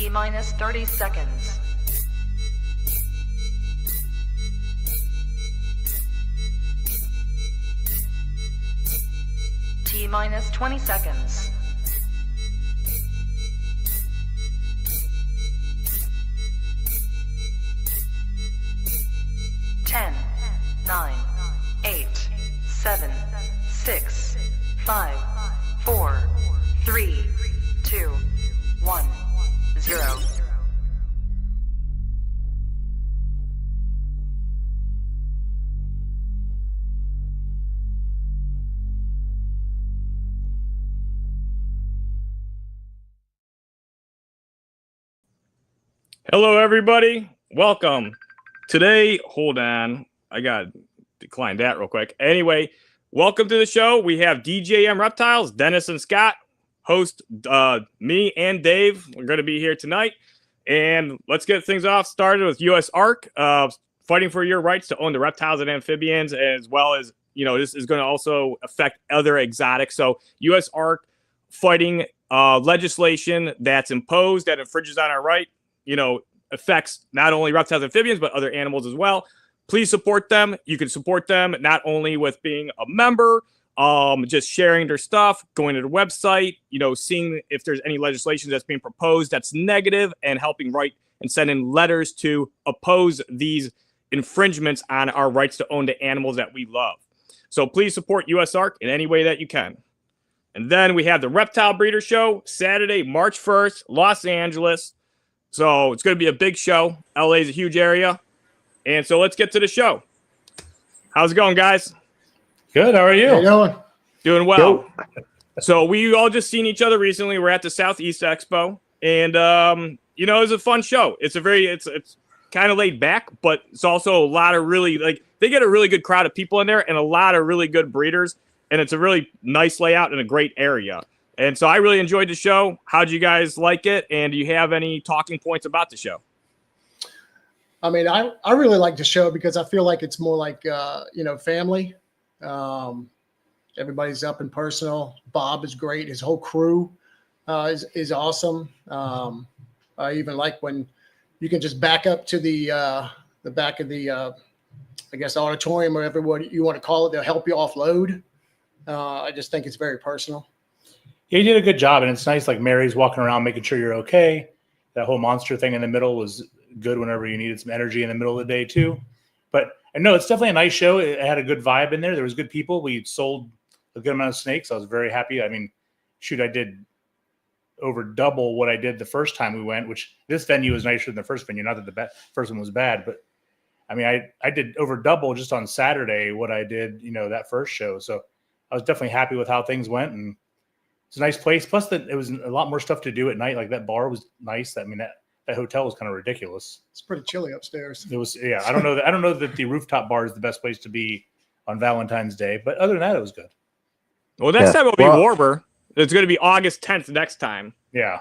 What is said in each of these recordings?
T-minus 30 seconds. T-minus 20 seconds. Ten, 9, 8, 7, 6, 5, 4, 3, 2, 1, 0. Hello, everybody. Welcome. Today, hold on. I got to decline that real quick. Anyway, welcome to the show. We have DJM Reptiles, Dennis and Scott, host me and Dave. We're going to be here tonight. And let's get things off started with US ARC, fighting for your rights to own the reptiles and amphibians, as well as, this is going to also affect other exotics. So US ARC fighting legislation that's imposed that infringes on our right, affects not only reptiles and amphibians, but other animals as well. Please support them. You can support them not only with being a member, just sharing their stuff, going to the website, seeing if there's any legislation that's being proposed that's negative, and helping write and send in letters to oppose these infringements on our rights to own the animals that we love. So please support US ARC in any way that you can. And then we have the Reptile Breeder Show, Saturday, March 1st, Los Angeles. So it's going to be a big show. LA is a huge area. And so let's get to the show. How's it going, guys? Good. How are you? How you doing? Doing well. So we all just seen each other recently. We're at the Southeast Expo. And, it was a fun show. It's kind of laid back, but it's also a lot of really, they get a really good crowd of people in there and a lot of really good breeders. And it's a really nice layout and a great area. And so I really enjoyed the show. How'd you guys like it? And do you have any talking points about the show? I mean, I really like the show because I feel like it's more like, family. Everybody's up and personal. Bob is great. His whole crew is awesome. I even like when you can just back up to the back of the, auditorium or whatever you want to call it. They'll help you offload. I just think it's very personal. Yeah, you did a good job, and it's nice. Like Mary's walking around, making sure you're okay. That whole monster thing in the middle was good whenever you needed some energy in the middle of the day too. But no, it's definitely a nice show. It had a good vibe in there. There was good people. We sold a good amount of snakes. I was very happy. I mean, shoot, I did over double what I did the first time we went. Which this venue was nicer than the first venue. Not that the first one was bad, but I mean, I did over double just on Saturday what I did, that first show. So I was definitely happy with how things went, and it's a nice place. Plus, that it was a lot more stuff to do at night. Like that bar was nice. I mean, that hotel was kind of ridiculous. It's pretty chilly upstairs. It was, yeah. I don't know that the rooftop bar is the best place to be on Valentine's Day, but other than that, it was good. Well, next time it'll be warmer. It's going to be August 10th next time. Yeah.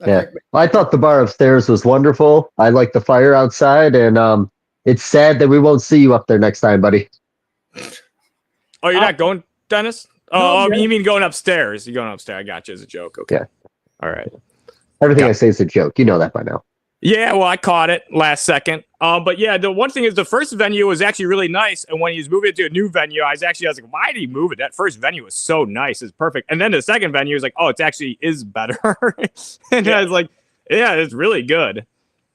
Yeah. I thought the bar upstairs was wonderful. I like the fire outside, and it's sad that we won't see you up there next time, buddy. Oh, you're not going, Dennis? No, you mean going upstairs? You're going upstairs. I got you as a joke. Okay. Yeah. All right. Everything I say is a joke. You know that by now. Yeah, well, I caught it last second. But yeah, the one thing is the first venue was actually really nice. And when he was moving it to a new venue, I was like, why did he move it? That first venue was so nice. It's perfect. And then the second venue was like, oh, it actually is better. And I was like, yeah, it's really good.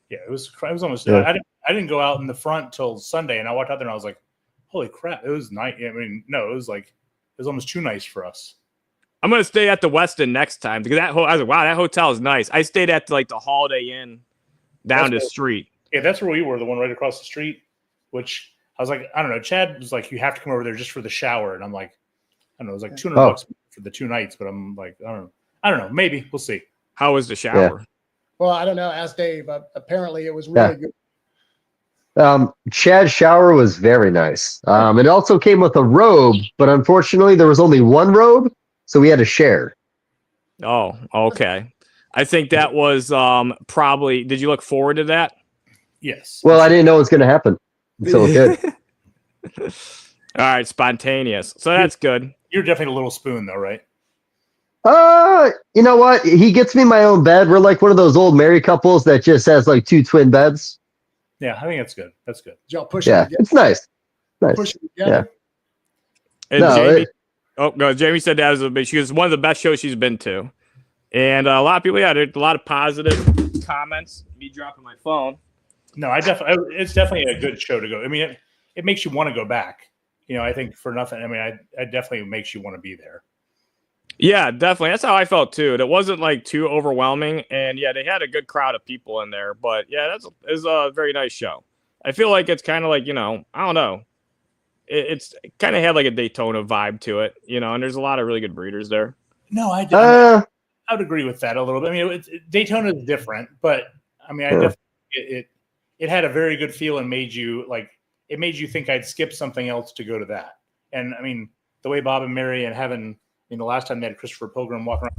Yeah, it was almost, I didn't go out in the front till Sunday, and I walked out there and I was like, holy crap, it was nice. I mean, no, it was almost too nice for us. I'm going to stay at the Westin next time because I was like, wow, that hotel is nice. I stayed at the Holiday Inn down the street. Yeah, that's where we were, the one right across the street, which I was like, I don't know. Chad was like, you have to come over there just for the shower. And I'm like, I don't know, it was like $200 for the 2 nights, but I'm like, I don't know. Maybe we'll see. How was the shower? Yeah. Well, I don't know. Ask Dave. Apparently it was really good. Chad's shower was very nice. It also came with a robe, but unfortunately there was only one robe, so we had to share. Oh, okay. I think that was probably. Did you look forward to that? Yes. Well, I didn't know it was going to happen, so it did. All right, spontaneous. So that's good. You're definitely a little spoon, though, right? You know what? He gets me my own bed. We're like one of those old married couples that just has like 2 twin beds. Yeah, I think that's good. That's good. Y'all push Yeah, it it's nice. Nice. push it together. And No, Jamie, it- oh no, Jamie said that was she was one of the best shows she's been to, and a lot of people, there's a lot of positive comments. Me dropping my phone. No, it's definitely a good show to go. I mean, it makes you want to go back. I think for nothing. I mean, I definitely makes you want to be there. Yeah, definitely. That's how I felt too. It wasn't like too overwhelming, and yeah, they had a good crowd of people in there. But yeah, it's a very nice show. I feel like it's kind of like I don't know. It's kind of had like a Daytona vibe to it, and there's a lot of really good breeders there. No, I would agree with that a little bit. I mean, Daytona is different, but I mean, I definitely it had a very good feel and made you think I'd skip something else to go to that. And I mean, the way Bob and Mary and having the last time they had Christopher Pilgrim walk around,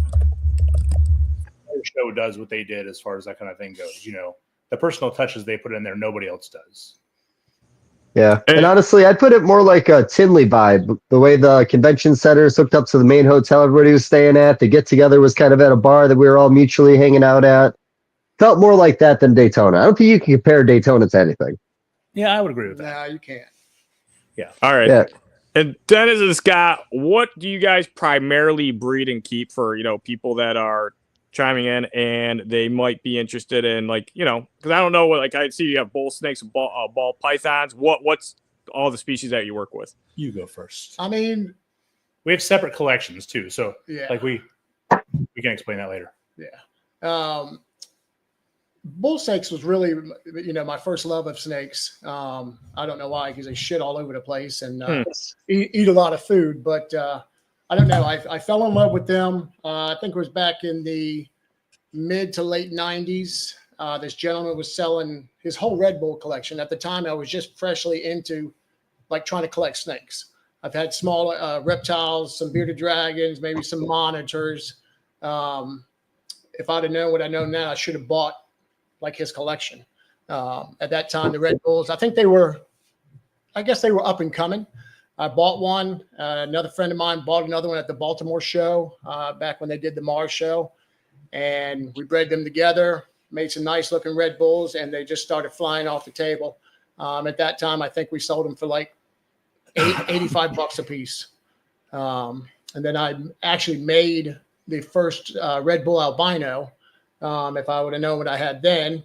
the show does what they did as far as that kind of thing goes. The personal touches they put in there, nobody else does. Yeah, and honestly, I'd put it more like a Tinley vibe. The way the convention center is hooked up to the main hotel everybody was staying at. The get-together was kind of at a bar that we were all mutually hanging out at. Felt more like that than Daytona. I don't think you can compare Daytona to anything. Yeah, I would agree with that. No, you can't. Yeah. All right. Yeah. And Dennis and Scott, what do you guys primarily breed and keep for, people that are chiming in and they might be interested in because I don't know what, I see you have bull snakes and ball pythons. What's all the species that you work with? You go first. I mean, we have separate collections too. So yeah. we can explain that later. Yeah. Bull snakes was really, my first love of snakes. I don't know why, because they shit all over the place and eat a lot of food. But I don't know. I fell in love with them. I think it was back in the mid to late 90s. This gentleman was selling his whole Red Bull collection. At the time, I was just freshly into trying to collect snakes. I've had small reptiles, some bearded dragons, maybe some monitors. If I'd have known what I know now, I should have bought his collection. At that time, the Red Bulls, I guess they were up and coming. I bought one. Another friend of mine bought another one at the Baltimore show back when they did the MORPH show. And we bred them together, made some nice looking Red Bulls, and they just started flying off the table. At that time, I think we sold them for $85 a piece. And then I actually made the first Red Bull albino. If I would have known what I had then,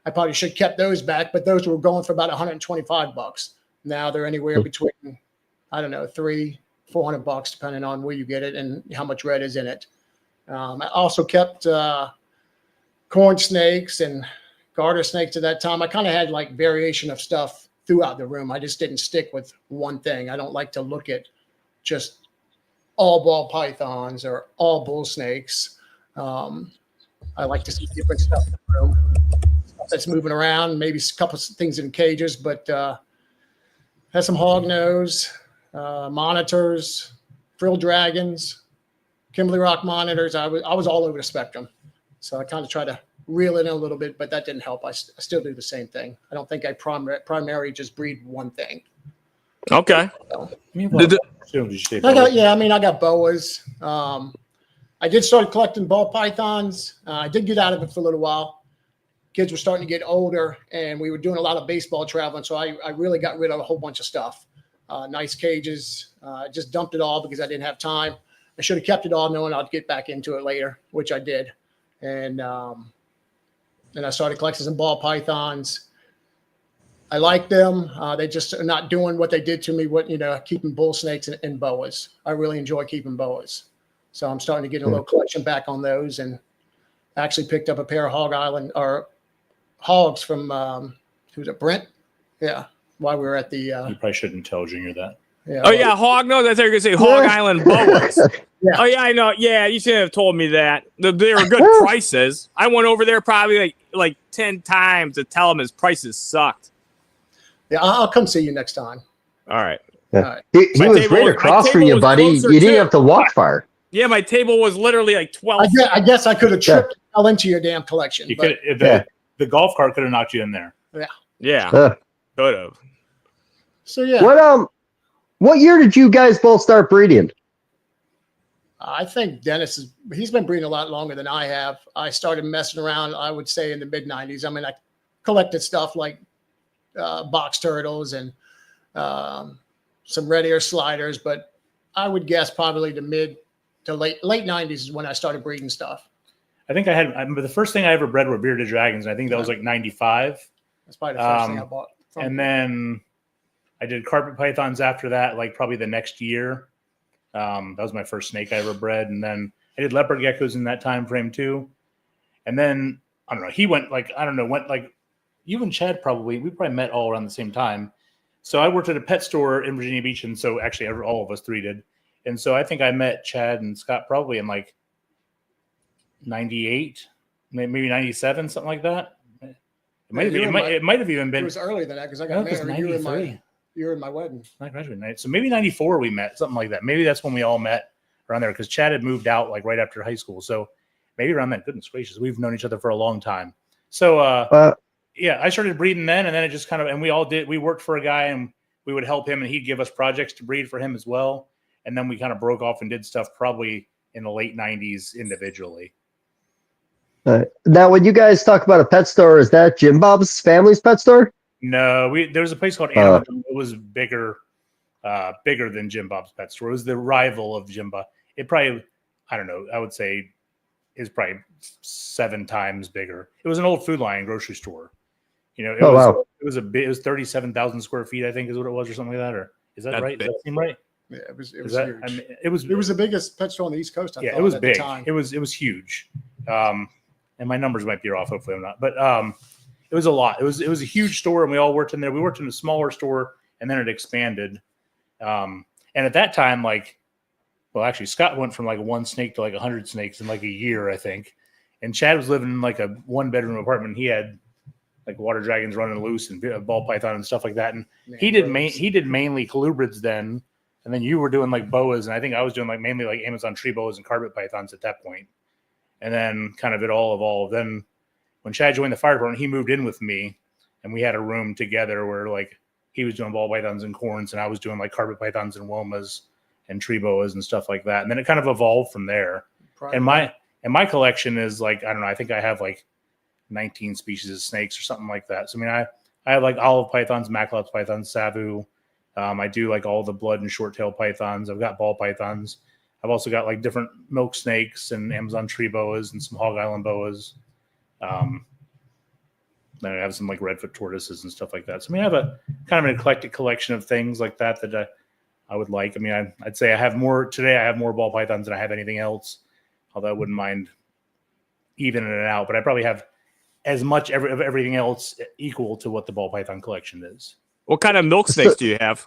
I probably should have kept those back, but those were going for about $125. Now they're anywhere between, I don't know, $300-$400, depending on where you get it and how much red is in it. I also kept corn snakes and garter snakes at that time. I kind of had variation of stuff throughout the room. I just didn't stick with one thing. I don't like to look at just all ball pythons or all bull snakes. I like to see different stuff in the room, stuff that's moving around, maybe a couple of things in cages, but had some hognose, monitors, frilled dragons, Kimberly Rock monitors. I was all over the spectrum. So I kind of try to reel it in a little bit, but that didn't help. I still do the same thing. I don't think I primarily just breed one thing. Okay. So, I got boas. I did start collecting ball pythons. I did get out of it for a little while. Kids were starting to get older, and we were doing a lot of baseball traveling, so I really got rid of a whole bunch of stuff. Nice cages. Just dumped it all because I didn't have time. I should have kept it all knowing I'd get back into it later, which I did. And I started collecting some ball pythons. I like them. They just are not doing what they did to me with, keeping bull snakes and boas. I really enjoy keeping boas. So I'm starting to get a little collection back on those, and actually picked up a pair of hogs from who's it, Brent? Yeah, while we were at the. You probably shouldn't tell Junior that. Yeah. Oh yeah, hog. No, I thought you were gonna say Hog Island boas. Yeah. Oh yeah, I know. Yeah, you should have told me that. They were good prices. I went over there probably like 10 times to tell him his prices sucked. Yeah, I'll come see you next time. All right. Yeah. All right. He was table right was- across my from table you, was buddy. You closer didn't too. have to walk far. Yeah, my table was literally like 12. I guess I could have tripped all into your damn collection. You But could the golf cart could have knocked you in there. Yeah, could have. so yeah, What year did you guys both start breeding? I think Dennis he's been breeding a lot longer than I have. I started messing around, I would say, in the mid 90s. I mean, I collected stuff like box turtles and some red ear sliders, but I would guess probably the mid to late 90s is when I started breeding stuff. I think I remember the first thing I ever bred were bearded dragons. And I think that was like 95. That's probably the first thing I bought. And then I did carpet pythons after that, like probably the next year. That was my first snake I ever bred. And then I did leopard geckos in that time frame too. And then, I don't know, he went like, you and Chad we probably met all around the same time. So I worked at a pet store in Virginia Beach. And so actually all of us three did. And so I think I met Chad and Scott probably in like 98, maybe 97, something like that. It might have even been. It was earlier than that because I got married. You were in my wedding. I graduated night. So maybe 94 we met, something like that. Maybe that's when we all met around there because Chad had moved out like right after high school. So maybe around that. Goodness gracious, we've known each other for a long time. So yeah, I started breeding then, and then it just kind of, and we worked for a guy and we would help him and he'd give us projects to breed for him as well. And then we kind of broke off and did stuff probably in the late 90s individually. Now, when you guys talk about a pet store, is that Jim Bob's family's pet store? No, there was a place called Animal. It was bigger than Jim Bob's pet store. It was the rival of Jim Bob. It probably, I don't know, I would say is probably 7 times bigger. It was an old Food Lion grocery store. You know, it was 37,000 square feet, I think is what it was or something like that. Or is that right? Does that seem right? Yeah, it was huge. I mean, it was the biggest pet store on the East Coast. I thought, it was at big. The time. It was huge. And my numbers might be off. Hopefully I'm not. But it was a lot. It was a huge store, and we all worked in there. We worked in a smaller store, and then it expanded. And at that time, actually, Scott went from like 1 snake to like 100 snakes in like a year, I think. And Chad was living in like a 1-bedroom apartment. He had like water dragons running loose and ball python and stuff like that. And he did mainly colubrids then. And then you were doing like boas, and I think I was doing like mainly like Amazon tree boas and carpet pythons at that point. And then kind of it all evolved. Then when Chad joined the fire department, he moved in with me, and we had a room together where like he was doing ball pythons and corns, and I was doing like carpet pythons and womas and tree boas and stuff like that. And then it kind of evolved from there. And my collection is like, I don't know, I think I have like 19 species of snakes or something like that. So I mean, I have like olive pythons, Maclops pythons, Savu. I do like all the blood and short tail pythons. I've got ball pythons. I've also got like different milk snakes and Amazon tree boas and some Hog Island boas. Then I have some like redfoot tortoises and stuff like that. So I mean, I have a kind of an eclectic collection of things like that I would like. I mean, I'd say I have more ball pythons than I have anything else. Although I wouldn't mind evening it out, but I probably have as much of everything else equal to what the ball python collection is. What kind of milk snakes do you have?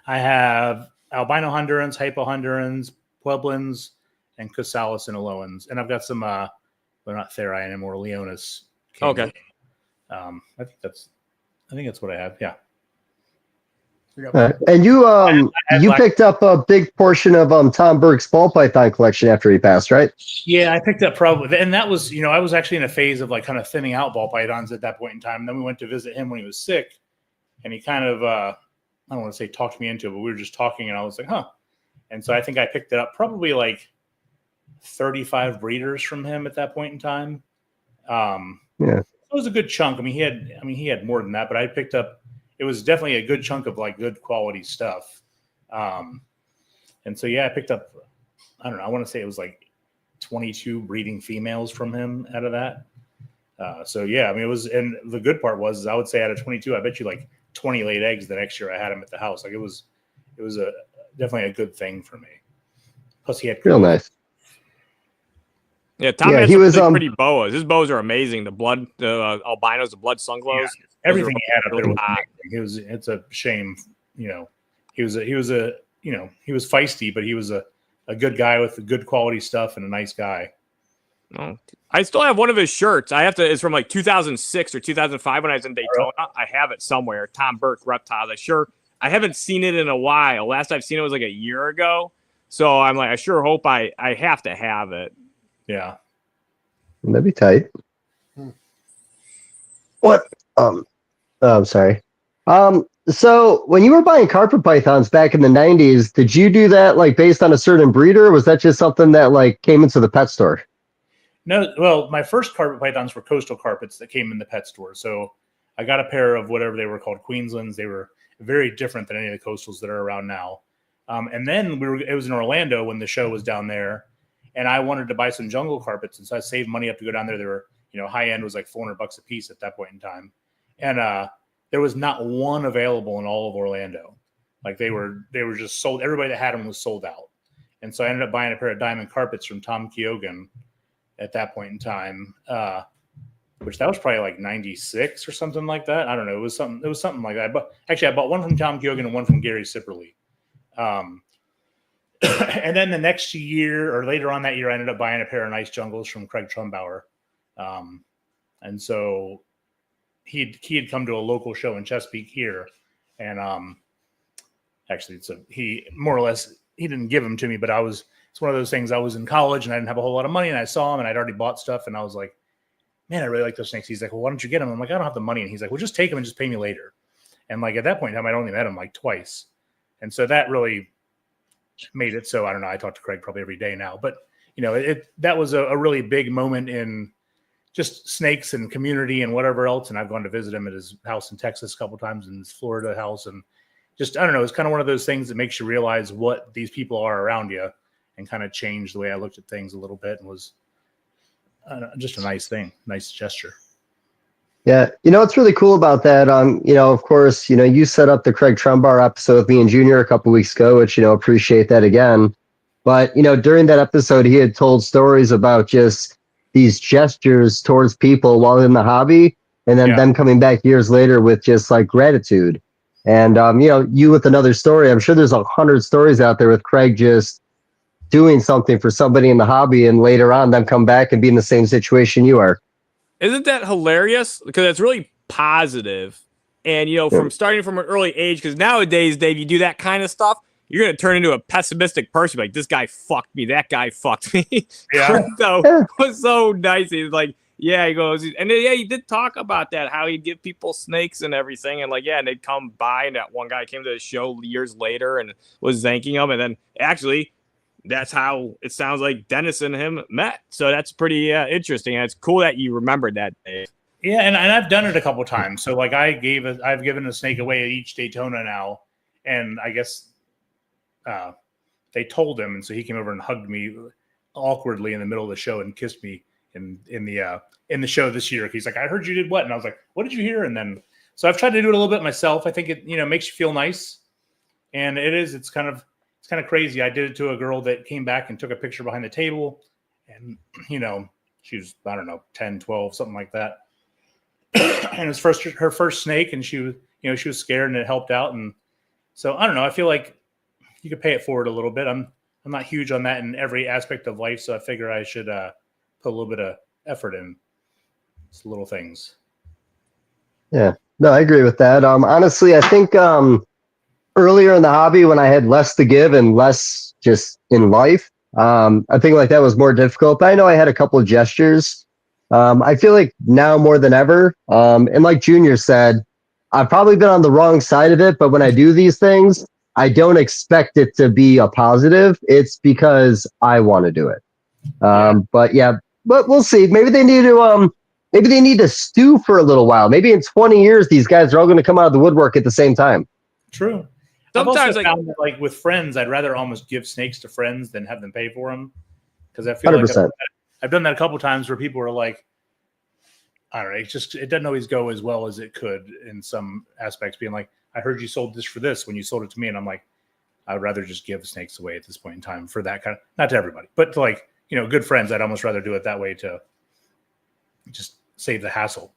I have albino Hondurans, hypo Hondurans, Pueblans, and Cusalis and Aloans. And I've got some, they're not Theri anymore, Leonis. Okay. I think that's what I have. Yeah. And you picked up a big portion of Tom Burke's ball python collection after he passed, right? Yeah, I picked up probably, and that was, I was actually in a phase of like kind of thinning out ball pythons at that point in time. And then we went to visit him when he was sick, and he kind of, I don't want to say talked me into it, but we were just talking, and I was like, huh. And so I think I picked it up probably like 35 breeders from him at that point in time. Yeah, it was a good chunk. I mean, he had more than that, but I picked up. It was definitely a good chunk of like good quality stuff. And so, yeah, I picked up, I don't know, I want to say it was like 22 breeding females from him out of that. So yeah, I mean, it was, and the good part was, I would say out of 22, I bet you like 20 laid eggs the next year I had him at the house. Like it was definitely a good thing for me. Plus he had real nice. Yeah, Tom has some pretty boas. His boas are amazing. The blood, the albinos, the blood sunglows. Yeah, everything he had up there was amazing. It's a shame, he was feisty, but he was a good guy with good quality stuff and a nice guy. Oh, I still have one of his shirts. It's from like 2006 or 2005 when I was in Daytona. I have it somewhere. Tom Burke Reptiles. I haven't seen it in a while. Last I've seen it was like a year ago. So I'm like, I sure hope I have to have it. Yeah. That'd be tight. What? I'm sorry. So when you were buying carpet pythons back in the 90s, did you do that like based on a certain breeder, or was that just something that like came into the pet store? No, well, my first carpet pythons were coastal carpets that came in the pet store. So I got a pair of whatever they were called, Queenslands. They were very different than any of the coastals that are around now. And then it was in Orlando when the show was down there, and I wanted to buy some jungle carpets, and so I saved money up to go down there. They were, high end was like $400 a piece at that point in time, and there was not one available in all of Orlando. Like they were just sold. Everybody that had them was sold out, and so I ended up buying a pair of diamond carpets from Tom Keoghan at that point in time, which that was probably like 96 or something like that. I don't know. It was something like that. But actually, I bought one from Tom Keoghan and one from Gary Sipperly. And then the next year or later on that year, I ended up buying a pair of nice jungles from Craig Trumbauer. And so he had come to a local show in Chesapeake here. And actually, he more or less, he didn't give them to me, but it's one of those things. I was in college and I didn't have a whole lot of money, and I saw him and I'd already bought stuff. And I was like, man, I really like those snakes. He's like, well, why don't you get them? I'm like, I don't have the money. And he's like, well, just take them and just pay me later. And like at that point in time, I'd only met him like twice. And so that really made it so, I don't know, I talk to Craig probably every day now, but that was a really big moment in just snakes and community and whatever else. And I've gone to visit him at his house in Texas a couple of times, and his Florida house. And just, I don't know, it's kind of one of those things that makes you realize what these people are around you, and kind of changed the way I looked at things a little bit, and was just a nice thing, nice gesture. Yeah. What's really cool about that, of course, you set up the Craig Trumbauer episode with me and Junior a couple weeks ago, which, appreciate that again. But, during that episode, he had told stories about just these gestures towards people while in the hobby, and then them coming back years later with just like gratitude. And, you with another story, I'm sure there's 100 stories out there with Craig just doing something for somebody in the hobby, and later on them come back and be in the same situation you are. Isn't that hilarious? Because it's really positive. And, from starting from an early age, because nowadays, Dave, you do that kind of stuff, you're going to turn into a pessimistic person. Like, this guy fucked me. That guy fucked me. Yeah. So it was so nice. He's like, yeah, he goes, and then, he did talk about that, how he'd give people snakes and everything. And and they'd come by, and that one guy came to the show years later and was thanking him. And then actually, that's how it sounds like Dennis and him met. So that's pretty interesting. And it's cool that you remembered that day. Yeah, and I've done it a couple times. So like I've given a snake away at each Daytona now, and I guess they told him, and so he came over and hugged me awkwardly in the middle of the show and kissed me in the show this year. He's like, I heard you did what? And I was like, what did you hear? And then so I've tried to do it a little bit myself. I think it makes you feel nice, and it's kind of crazy. I did it to a girl that came back and took a picture behind the table, and she was, I don't know, 10, 12, something like that. And it was her first snake, and she was scared, and it helped out. And so I don't know, I feel like you could pay it forward a little bit. I'm not huge on that in every aspect of life, so I figure I should put a little bit of effort in just little things. Yeah, no, I agree with that. Honestly, I think earlier in the hobby, when I had less to give and less just in life, I think like that was more difficult. But I know I had a couple of gestures. I feel like now more than ever, and like Junior said, I've probably been on the wrong side of it, but when I do these things, I don't expect it to be a positive. It's because I want to do it. But we'll see. Maybe they need to stew for a little while. Maybe in 20 years, these guys are all going to come out of the woodwork at the same time. True. Sometimes I've also found that, like with friends, I'd rather almost give snakes to friends than have them pay for them, because I feel 100%. Like I've done that a couple of times where people are like, I don't know, it doesn't always go as well as it could in some aspects, being like, I heard you sold this for this when you sold it to me. And I'm like, I'd rather just give snakes away at this point in time for that kind of, not to everybody, but to like, good friends. I'd almost rather do it that way to just save the hassle.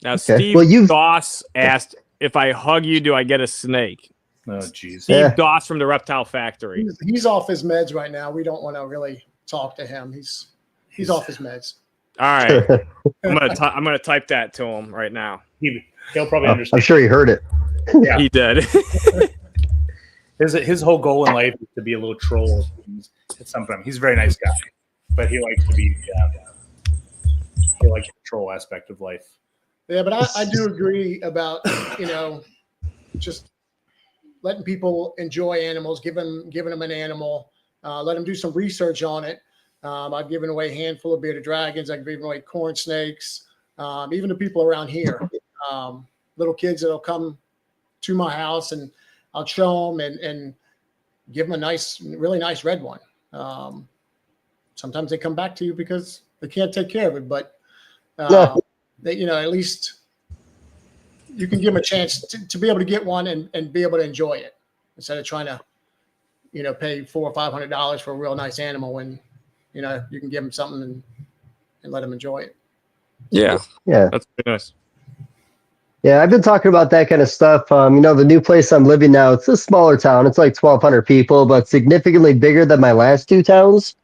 Now, okay. Steve Doss asked, if I hug you, do I get a snake? Oh, geez. Steve Doss from the Reptile Factory. He's off his meds right now. We don't want to really talk to him. He's off his meds. All right. I'm gonna type that to him right now. He'll probably understand. I'm sure he heard it. Yeah. He did. His whole goal in life is to be a little troll at some point. He's a very nice guy, but he likes to be he likes the troll aspect of life. Yeah, but I do agree about just letting people enjoy animals, giving them an animal, let them do some research on it. I've given away a handful of bearded dragons. I've given away corn snakes, even to people around here, little kids that'll come to my house, and I'll show them and give them a really nice red one. Sometimes they come back to you because they can't take care of it, but they, at least you can give them a chance to be able to get one and be able to enjoy it instead of trying to, pay $400 or $500 for a real nice animal when, you can give them something and let them enjoy it. Yeah. That's pretty nice. Yeah, I've been talking about that kind of stuff. The new place I'm living now, it's a smaller town. It's like 1,200 people, but significantly bigger than my last two towns.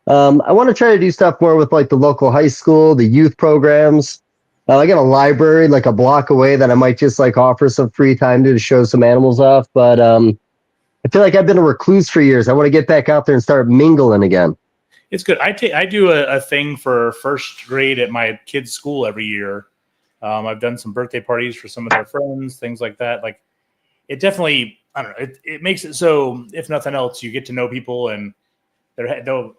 I want to try to do stuff more with like the local high school, the youth programs. I got a library like a block away that I might just like offer some free time to show some animals off. But I feel like I've been a recluse for years. I want to get back out there and start mingling again. It's good. I do a thing for first grade at my kids' school every year. I've done some birthday parties for some of their friends, things like that. Like, it definitely, I don't know, it makes it so, if nothing else, you get to know people, and they'll,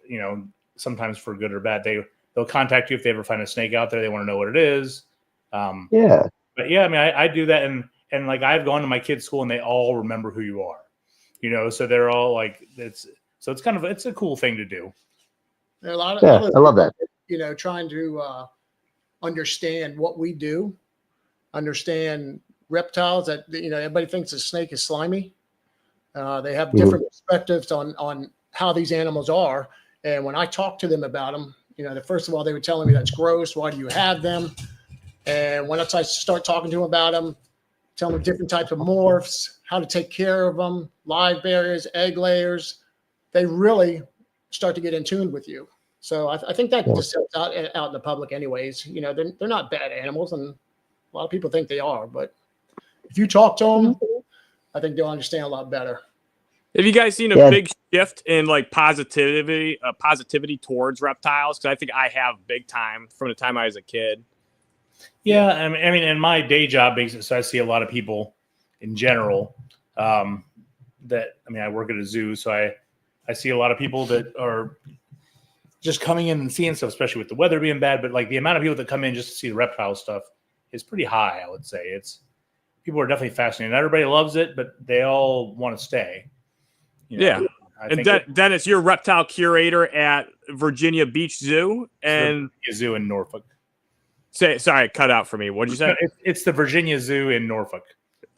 sometimes for good or bad, they'll contact you if they ever find a snake out there. They want to know what it is. But yeah, I mean, I do that, and like I've gone to my kids' school and they all remember who you are, so they're all like, it's a cool thing to do. There are a lot of I love that. Trying to understand what we do, understand reptiles that, everybody thinks a snake is slimy. They have different perspectives on how these animals are. And when I talk to them about them, first of all, they were telling me that's gross. Why do you have them? And once I start talking to them about them, tell them different types of morphs, how to take care of them, live bearers, egg layers, they really start to get in tune with you. So I think that just helps out in the public anyways. They're not bad animals, and a lot of people think they are. But if you talk to them, I think they'll understand a lot better. Have you guys seen a big shift in like positivity towards reptiles? Because I think I have big time from the time I was a kid. Yeah, I mean, in my day job basis, so I see a lot of people in general. I work at a zoo, so I see a lot of people that are just coming in and seeing stuff, especially with the weather being bad. But like the amount of people that come in just to see the reptile stuff is pretty high, I would say. People are definitely fascinated. Everybody loves it, but they all want to stay. Dennis, you're a reptile curator at Virginia Beach Zoo and Zoo in Norfolk. Sorry, cut out for me. What did you say? It's the Virginia Zoo in Norfolk.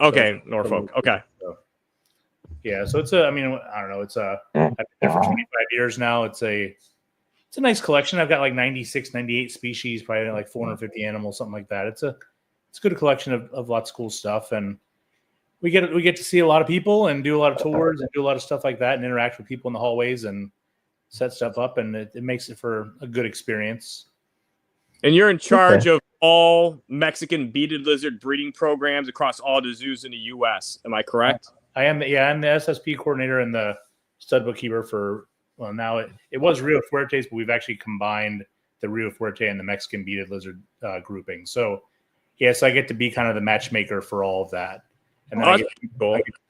Okay, so, Norfolk. Okay. So it's I don't know. I've been there for 25 years now. It's a nice collection. I've got like 96, 98 species, probably like 450 animals, something like that. It's a good collection of lots of cool stuff, and we get to see a lot of people and do a lot of tours and do a lot of stuff like that, and interact with people in the hallways and set stuff up, and it makes it for a good experience. And you're in charge of all Mexican beaded lizard breeding programs across all the zoos in the U.S. Am I correct? I am. Yeah, I'm the SSP coordinator and the stud bookkeeper for. Well, now it was Rio Fuertes, but we've actually combined the Rio Fuerte and the Mexican beaded lizard grouping. So, yes, I get to be kind of the matchmaker for all of that, and then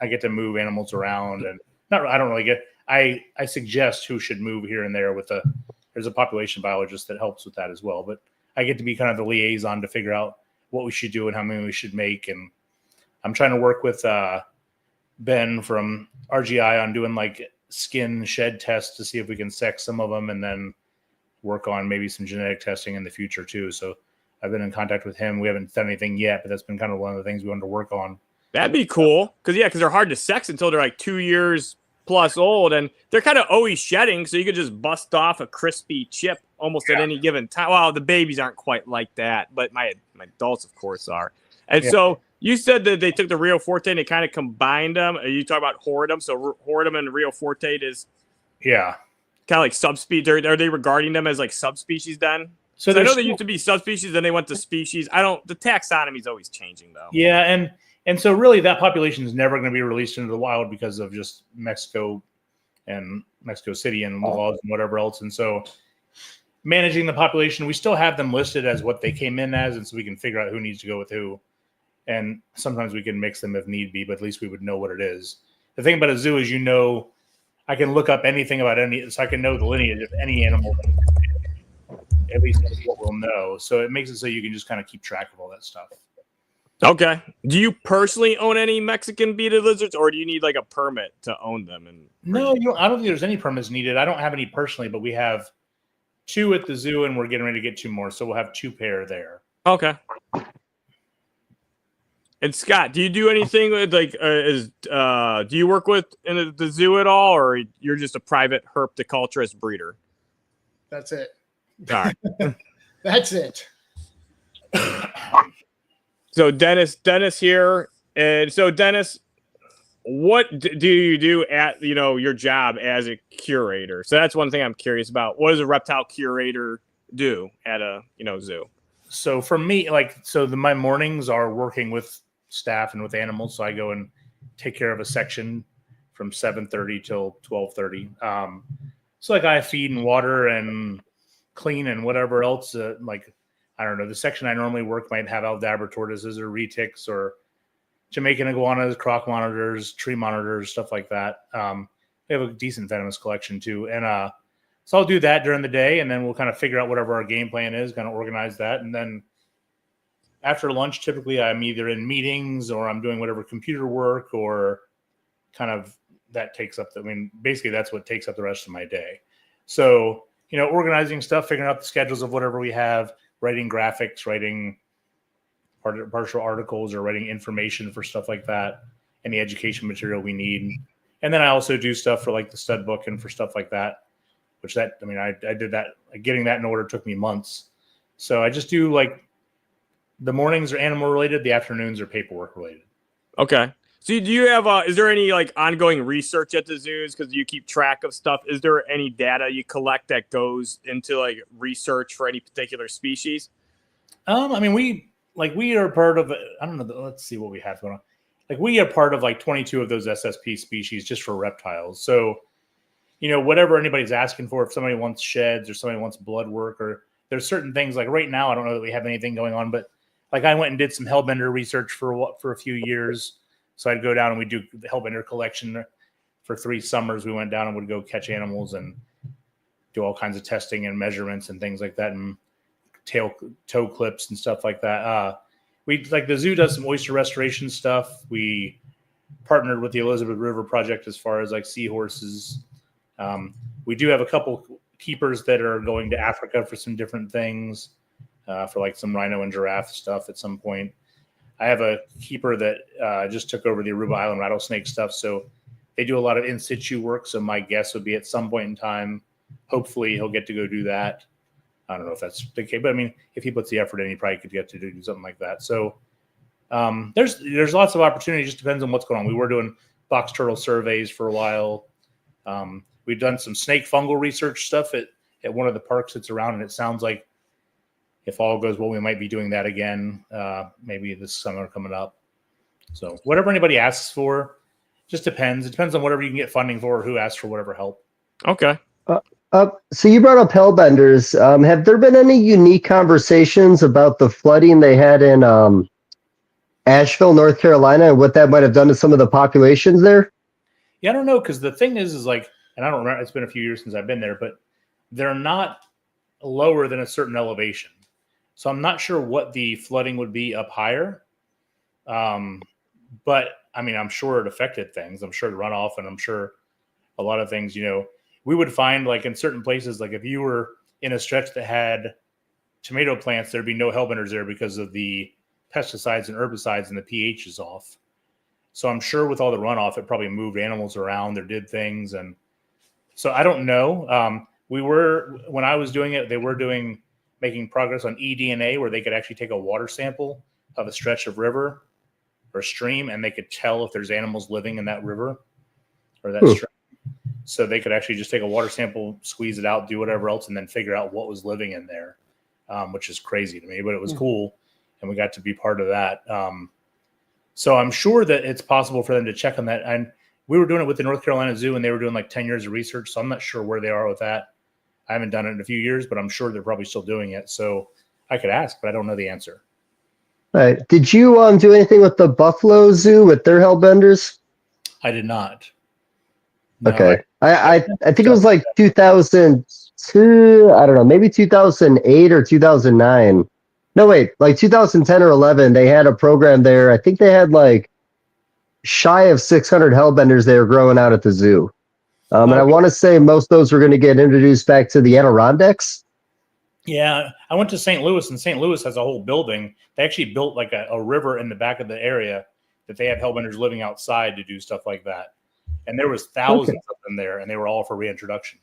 I get to move animals around, and I don't really get. I suggest who should move here and there there's a population biologist that helps with that as well, but I get to be kind of the liaison to figure out what we should do and how many we should make, and I'm trying to work with Ben from RGI on doing like skin shed tests to see if we can sex some of them, and then work on maybe some genetic testing in the future too. So I've been in contact with him. We haven't done anything yet, but that's been kind of one of the things we wanted to work on. That'd be cool. Because they're hard to sex until they're like 2 years plus old, and they're kind of always shedding. So you could just bust off a crispy chip almost at any given time. Well, the babies aren't quite like that, but my adults of course are. And so you said that they took the Rio Fuerte and they kind of combined them. Are you talking about Horridum? So Horridum and Rio Fuerte is kind of like subspecies. Are they regarding them as like subspecies then? So I know they used to be subspecies, then they went to species. The taxonomy is always changing though. Yeah, and so really that population is never going to be released into the wild because of just Mexico and Mexico City and laws and whatever else. And so managing the population, we still have them listed as what they came in as, and so we can figure out who needs to go with who. and sometimes we can mix them if need be, but at least we would know what it is. The thing about a zoo is, I can look up anything about so I can know the lineage of any animal. At least that's what we'll know. So it makes it so you can just kind of keep track of all that stuff. Okay. Do you personally own any Mexican bearded lizards, or do you need like a permit to own them? No, I don't think there's any permits needed. I don't have any personally, but we have 2 at the zoo, and we're getting ready to get 2 more. So we'll have 2 pair there. Okay. And Scott, do you do anything with do you work with in the zoo at all, or you're just a private herpetoculturist breeder? That's it. All right. That's it. So Dennis here, and so Dennis, what do you do at your job as a curator? So that's one thing I'm curious about. What does a reptile curator do at a zoo? So for me, my mornings are working with staff and with animals. So I go and take care of a section from 7:30 till 12:30. So I feed and water and clean and whatever else. I don't know. The section I normally work might have Aldabra tortoises or retics or Jamaican iguanas, croc monitors, tree monitors, stuff like that. We have a decent venomous collection too. And so I'll do that during the day, and then we'll kind of figure out whatever our game plan is, kind of organize that. And then after lunch, typically I'm either in meetings or I'm doing whatever computer work, or kind of that takes up basically that's what takes up the rest of my day. So, organizing stuff, figuring out the schedules of whatever we have, writing graphics, writing partial articles, or writing information for stuff like that, any education material we need. And then I also do stuff for the stud book and for stuff like that, which I did that, getting that in order took me months. So I just do the mornings are animal related, the afternoons are paperwork related. Okay. So do you have is there any ongoing research at the zoos, because you keep track of stuff? Is there any data you collect that goes into research for any particular species? We are part of, I don't know, let's see what we have going on. We are part of 22 of those SSP species just for reptiles. So, whatever anybody's asking for, if somebody wants sheds or somebody wants blood work, or there's certain things right now, I don't know that we have anything going on, but I went and did some hellbender research for a few years. So I'd go down and we'd do the hellbender collection for 3 summers. We went down and would go catch animals and do all kinds of testing and measurements and things like that, and toe clips and stuff like that. The zoo does some oyster restoration stuff. We partnered with the Elizabeth River Project as far as seahorses. We do have a couple keepers that are going to Africa for some different things, for some rhino and giraffe stuff at some point. I have a keeper that just took over the Aruba Island rattlesnake stuff. So they do a lot of in situ work. So my guess would be at some point in time, hopefully he'll get to go do that. I don't know if that's the case, but if he puts the effort in, he probably could get to do something like that. So there's lots of opportunity. It just depends on what's going on. We were doing box turtle surveys for a while. We've done some snake fungal research stuff at one of the parks that's around, and it sounds like if all goes well, we might be doing that again, maybe this summer coming up. So whatever anybody asks for, just depends. It depends on whatever you can get funding for, or who asks for whatever help. Okay. So you brought up hellbenders. Have there been any unique conversations about the flooding they had in Asheville, North Carolina, and what that might have done to some of the populations there? Yeah, I don't know, because the thing is and I don't remember, it's been a few years since I've been there, but they're not lower than a certain elevation. So I'm not sure what the flooding would be up higher. But I'm sure it affected things. I'm sure the runoff, and I'm sure a lot of things, we would find in certain places, if you were in a stretch that had tomato plants, there'd be no hellbenders there because of the pesticides and herbicides, and the pH is off. So I'm sure with all the runoff, it probably moved animals around or did things. And so I don't know. When I was doing it, they were making progress on eDNA, where they could actually take a water sample of a stretch of river or stream, and they could tell if there's animals living in that river or that stream. So they could actually just take a water sample, squeeze it out, do whatever else, and then figure out what was living in there, which is crazy to me, but it was cool. And we got to be part of that. So I'm sure that it's possible for them to check on that. And we were doing it with the North Carolina Zoo, and they were doing 10 years of research. So I'm not sure where they are with that. I haven't done it in a few years, but I'm sure they're probably still doing it. So I could ask, but I don't know the answer. All right. Did you do anything with the Buffalo Zoo with their hellbenders? I did not. No, Okay. I think it was like 2002. I don't know, maybe 2008 or 2009. No, wait, like 2010 or 11. They had a program there. I think they had like shy of 600 hellbenders they were growing out at the zoo. And I want to say most of those were going to get introduced back to the Adirondacks. Yeah, I went to St. Louis, and St. Louis has a whole building. They actually built like a river in the back of the area that they have hellbenders living outside to do stuff like that. And there was thousands of them there, and they were all for reintroduction.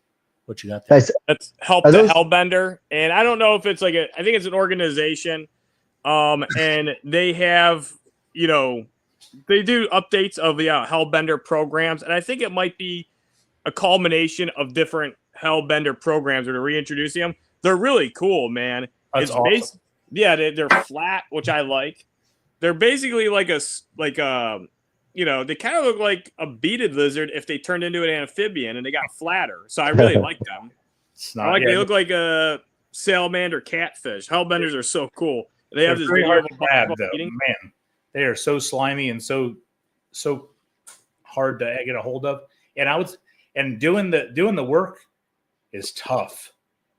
What you got there? That's Help the Hellbender, and I don't know if it's like I think it's an organization, and they have, you know, they do updates of the Hellbender programs, and I think it might be a culmination of different Hellbender programs or to reintroduce them. They're really cool, man. That's awesome. They're flat, which I like. They're basically like you know, they kind of look like a beaded lizard if they turned into an amphibian and they got flatter. So I really like them. They look like a salamander catfish. Hellbenders are so cool. They have this very video hard to grab, though. Man, they are so slimy and so hard to get a hold of. And doing the work is tough.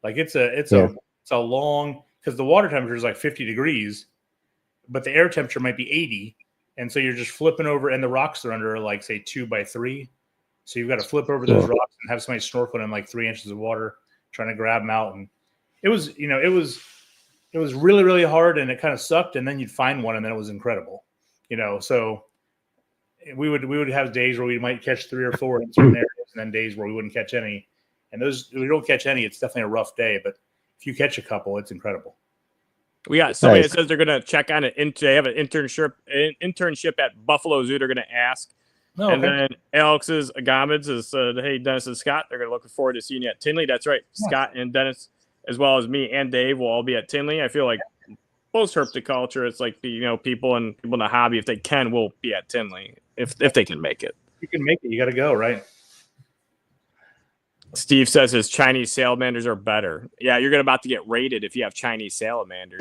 Like it's a long, because the water temperature is like 50 degrees, but the air temperature might be 80. And so you're just flipping over, and the rocks they're under are like, say, 2 by 3. So you've got to flip over those rocks and have somebody snorkeling in like 3 inches of water, trying to grab them out. And it was really, really hard, and it kind of sucked. And then you'd find one, and then it was incredible, you know. So we would have days where we might catch 3 or 4 in certain areas, and then days where we wouldn't catch any. And those, if we don't catch any, it's definitely a rough day. But if you catch a couple, it's incredible. We got somebody that says they're going to check on it. They have an internship at Buffalo Zoo. They're going to ask. Oh, and then Alex's Agamids is, hey, Dennis and Scott, they're going to look forward to seeing you at Tinley. That's right. Yeah. Scott and Dennis, as well as me and Dave, will all be at Tinley. I feel like most herpetoculture, it's like, you know, people in the hobby, if they can, will be at Tinley if they can make it. You can make it. You got to go, right? Steve says his Chinese salamanders are better. Yeah, you're about to get raided if you have Chinese salamanders.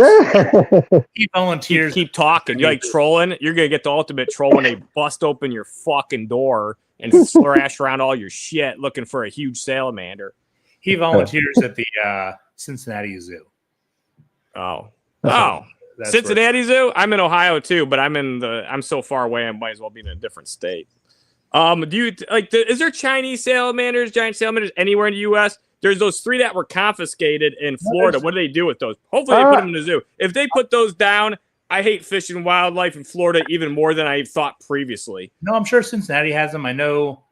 He volunteers. Keep talking. You're like trolling. You're going to get the ultimate troll when they bust open your fucking door and thrash around all your shit looking for a huge salamander. He volunteers at the Cincinnati Zoo. Oh. Cincinnati Zoo? I'm in Ohio too, but I'm so far away, I might as well be in a different state. Is there Chinese salamanders, giant salamanders anywhere in the U.S.? There's those 3 that were confiscated in Florida. What do they do with those? Hopefully they put them in the zoo. If they put those down, I hate fish and wildlife in Florida even more than I thought previously. No, I'm sure Cincinnati has them. I know.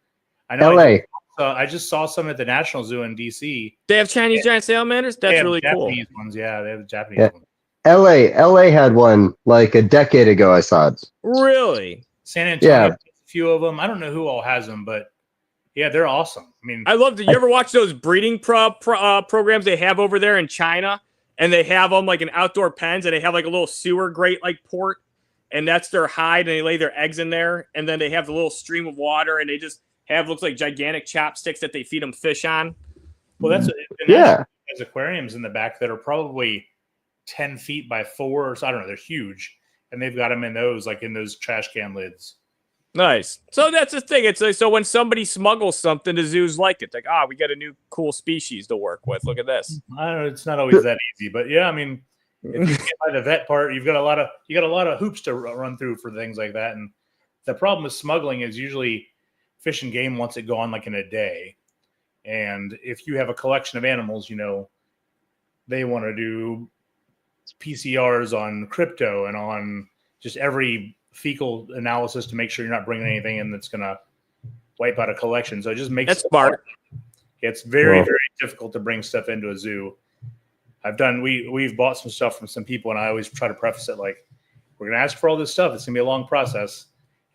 LA. I just saw some at the National Zoo in D.C. They have Chinese giant salamanders? That's really cool. Japanese ones, yeah. They have Japanese ones. LA had one like a decade ago. I saw it. Really? San Antonio. Few of them. I don't know who all has them, but yeah, they're awesome. I mean, I love that. You ever watch those breeding programs they have over there in China, and they have them like in outdoor pens, and they have like a little sewer grate like port, and that's their hide, and they lay their eggs in there, and then they have the little stream of water, and they just have looks like gigantic chopsticks that they feed them fish on. Well, there's aquariums in the back that are probably 10 feet by 4, or so. I don't know. They're huge, and they've got them in those like in those trash can lids. Nice. So that's the thing. It's like, so when somebody smuggles something, the zoos like it. Like, we got a new cool species to work with. Look at this. I don't know. It's not always that easy, but yeah, I mean, if you get by the vet part, you got a lot of hoops to run through for things like that. And the problem with smuggling is usually Fish and Game wants it gone like in a day. And if you have a collection of animals, you know, they want to do PCRs on crypto and on just every fecal analysis to make sure you're not bringing anything in that's going to wipe out a collection. So it just makes it smart. It's very, very difficult to bring stuff into a zoo. We've bought some stuff from some people, and I always try to preface it like, we're going to ask for all this stuff. It's going to be a long process.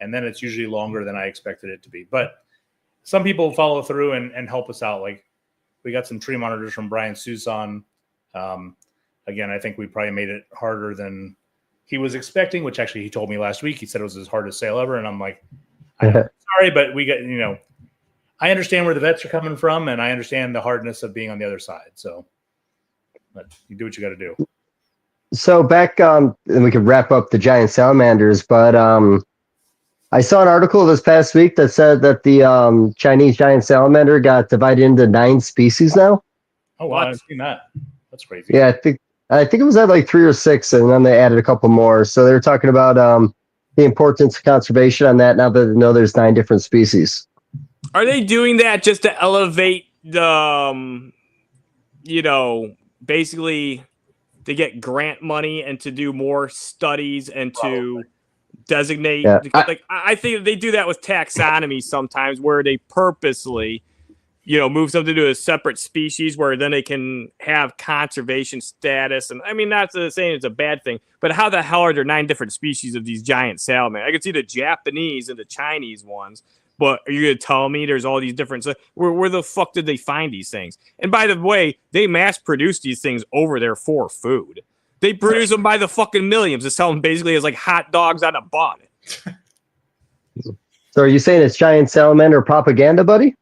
And then it's usually longer than I expected it to be. But some people follow through and help us out. Like we got some tree monitors from Brian Susan. Again, I think we probably made it harder than he was expecting, which actually he told me last week. He said it was his hardest sale ever. And I'm like, sorry, but we got, you know, I understand where the vets are coming from, and I understand the hardness of being on the other side. So, but you do what you got to do. So back and we could wrap up the giant salamanders, but I saw an article this past week that said that the Chinese giant salamander got divided into 9 species now. Oh wow, I've seen that. That's crazy. Yeah, I think it was at like 3 or 6, and then they added a couple more. So they were talking about the importance of conservation on that now that they know there's 9 different species. Are they doing that just to elevate the, basically to get grant money and to do more studies and to designate? Yeah. I think they do that with taxonomy sometimes, where they purposely, move something to a separate species where then they can have conservation status. And I mean, not saying it's a bad thing, but how the hell are there 9 different species of these giant salmon? I can see the Japanese and the Chinese ones, but are you going to tell me there's all these different? Where the fuck did they find these things? And by the way, they mass produce these things over there for food. They produce them by the fucking millions to sell them basically as like hot dogs on a bun. So are you saying it's giant salamander propaganda, buddy?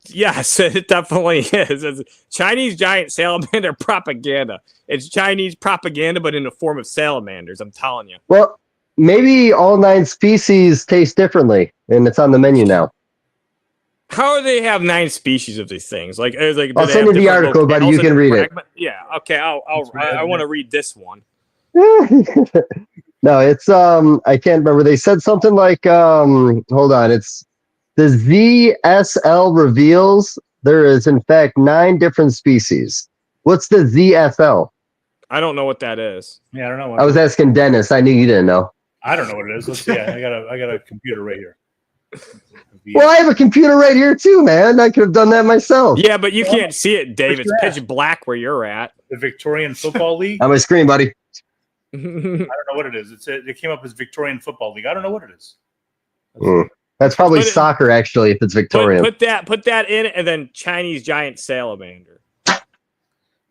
Yes, it definitely is. It's Chinese giant salamander propaganda. It's Chinese propaganda, but in the form of salamanders. I'm telling you. Well, maybe all 9 species taste differently, and it's on the menu now. How do they have 9 species of these things? Like, I'll send you the article, buddy. You can read it. Yeah. Okay. I want to read this one. No, it's I can't remember. They said something like hold on. It's the ZSL reveals there is in fact 9 different species. What's the ZSL? I don't know what that is. Yeah, I don't know. I was asking Dennis. I knew you didn't know. I don't know what it is. Let's see. I got a computer right here. Well, I have a computer right here too, man. I could have done that myself. Yeah, but you can't see it, Dave. It's pitch black where you're at. The Victorian Football League. On my screen, buddy. I don't know what it is. It came up as Victorian Football League. I don't know what it is. That's probably soccer, actually, if it's Victorian. Put that in, and then Chinese giant salamander.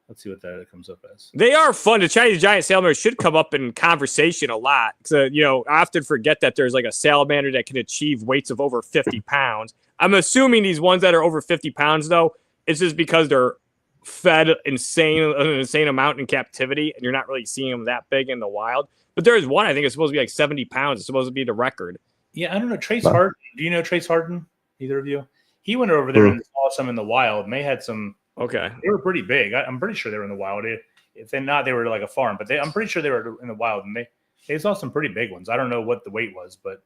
Let's see what that comes up as. They are fun. The Chinese giant salamander should come up in conversation a lot. So, I often forget that there's like a salamander that can achieve weights of over 50 pounds. I'm assuming these ones that are over 50 pounds, though, it's just because they're fed an insane amount in captivity, and you're not really seeing them that big in the wild. But there is one, I think it's supposed to be like 70 pounds. It's supposed to be the record. Yeah, I don't know. Trace Harden. Do you know Trace Harden? Either of you? He went over there and saw some in the wild, and they had some. Okay, they were pretty big. I'm pretty sure they were in the wild. If they're not, they were like a farm. But I'm pretty sure they were in the wild, and they saw some pretty big ones. I don't know what the weight was, but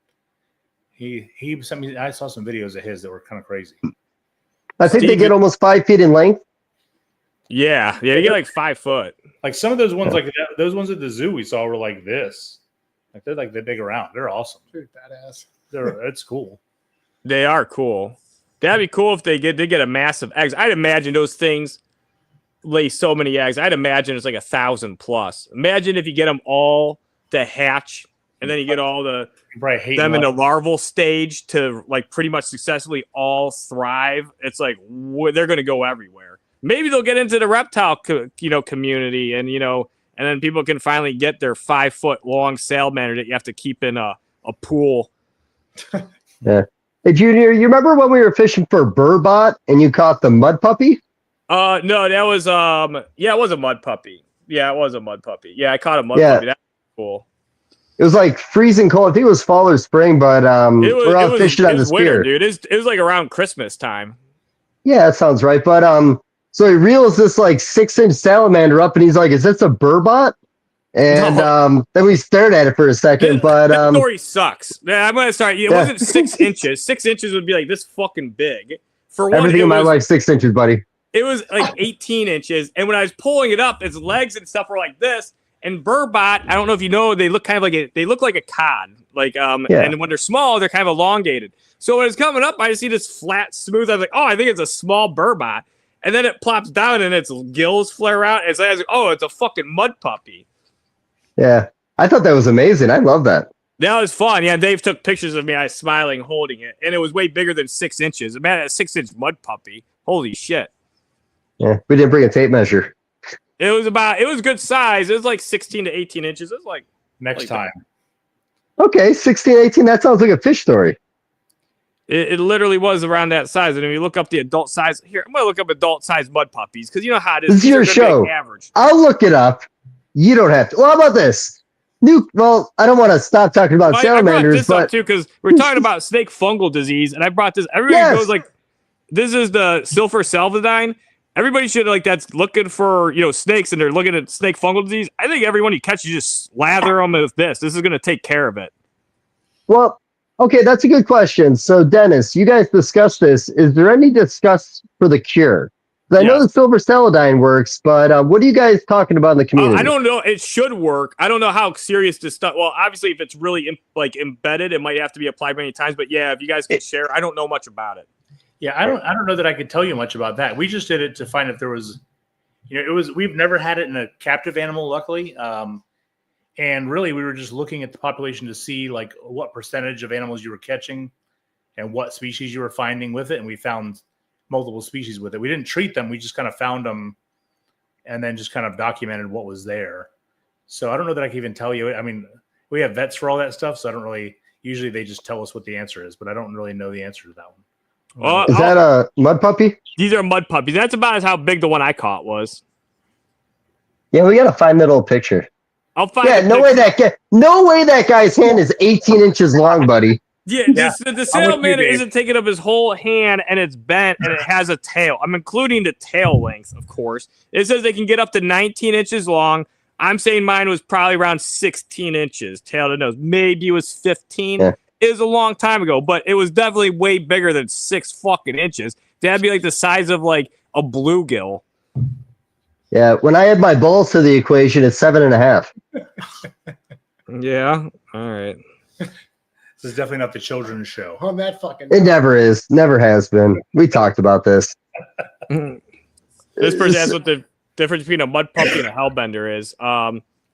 he sent me. I saw some videos of his that were kind of crazy. I think they get almost 5 feet in length. Yeah, they get like 5 foot. Like some of those ones, like those ones at the zoo we saw were like this. Like they're big around. They're awesome. Dude, badass. It's cool. They are cool. That'd be cool if they get a massive eggs. I'd imagine those things lay so many eggs. I'd imagine it's like 1,000 plus. Imagine if you get them all to hatch, and then you get all them in the larval stage to like pretty much successfully all thrive. It's like they're going to go everywhere. Maybe they'll get into the reptile, community, and and then people can finally get their 5 foot long salamander that you have to keep in a pool. Yeah. Hey, Junior, you remember when we were fishing for burbot and you caught the mud puppy? No, that was it was a mud puppy. Yeah, it was a mud puppy. Yeah, I caught a mud puppy. That was cool. It was like freezing cold. I think it was fall or spring, but we're out fishing on the spear. Dude. It was like around Christmas time. Yeah, that sounds right. But so he reels this like 6-inch salamander up, and he's like, "Is this a burbot?" And then we stared at it for a second. But that story sucks. I'm gonna start. It wasn't 6 inches. 6 inches would be like this fucking big. For one, everything in my life 6 inches, buddy. It was like 18 inches, and when I was pulling it up, its legs and stuff were like this. And burbot, I don't know if you know, they look kind of like they look like a cod. And when they're small, they're kind of elongated. So when it's coming up, I just see this flat, smooth. I was like, oh, I think it's a small burbot. And then it plops down, and its gills flare out. And so I was like, oh, it's a fucking mud puppy. Yeah, I thought that was amazing. I love that. That was fun. Yeah, Dave took pictures of me. I was smiling, holding it, and it was way bigger than 6 inches. Man, a 6-inch mud puppy. Holy shit. Yeah, we didn't bring a tape measure. It was good size. It was like 16 to 18 inches. It was like next time. Okay, 16, 18. That sounds like a fish story. It literally was around that size. And if you look up the adult size, here, I'm going to look up adult size mud puppies because you know how it is. This is your show. Average. I'll look it up. You don't have to. Well, how about this? Well, I don't want to stop talking about I brought salamanders, this up but too because we're talking about snake fungal disease, and I brought this. Everybody goes like, "This is the sulfur salvadine." Everybody should that's looking for snakes, and they're looking at snake fungal disease. I think everyone you catch, you just slather them with this. This is going to take care of it. Well, okay, that's a good question. So, Dennis, you guys discussed this. Is there any discuss for the cure? I know the silver celadine works, but what are you guys talking about in the community? I don't know. It should work. I don't know how serious this stuff. Well, obviously, if it's really embedded, it might have to be applied many times. But yeah, if you guys can share, I don't know much about it. Yeah, I don't know that I could tell you much about that. We just did it to find if there was, we've never had it in a captive animal, luckily. And really, we were just looking at the population to see what percentage of animals you were catching and what species you were finding with it. And we found multiple species with it. We didn't treat them. We just kind of found them and then just kind of documented what was there. So I don't know that I can even tell you. I mean, we have vets for all that stuff. So I don't really, usually they just tell us what the answer is, but I don't really know the answer to that one. Well, is that a mud puppy? These are mud puppies. That's about how big the one I caught was. Yeah, we got to find that old picture. I'll find. Yeah, no way that guy's hand is 18 inches long, buddy. Yeah, the salamander isn't taking up his whole hand, and it's bent, and it has a tail. I'm including the tail length, of course. It says they can get up to 19 inches long. I'm saying mine was probably around 16 inches, tail to nose. Maybe it was 15. Yeah. It was a long time ago, but it was definitely way bigger than 6 fucking inches. That'd be like the size of a bluegill. Yeah, when I add my balls to the equation, it's 7.5. Yeah, all right. This is definitely not the children's show. On that fucking. It never is. Never has been. We talked about this. This person asked what the difference between a mud puppy and a hellbender is.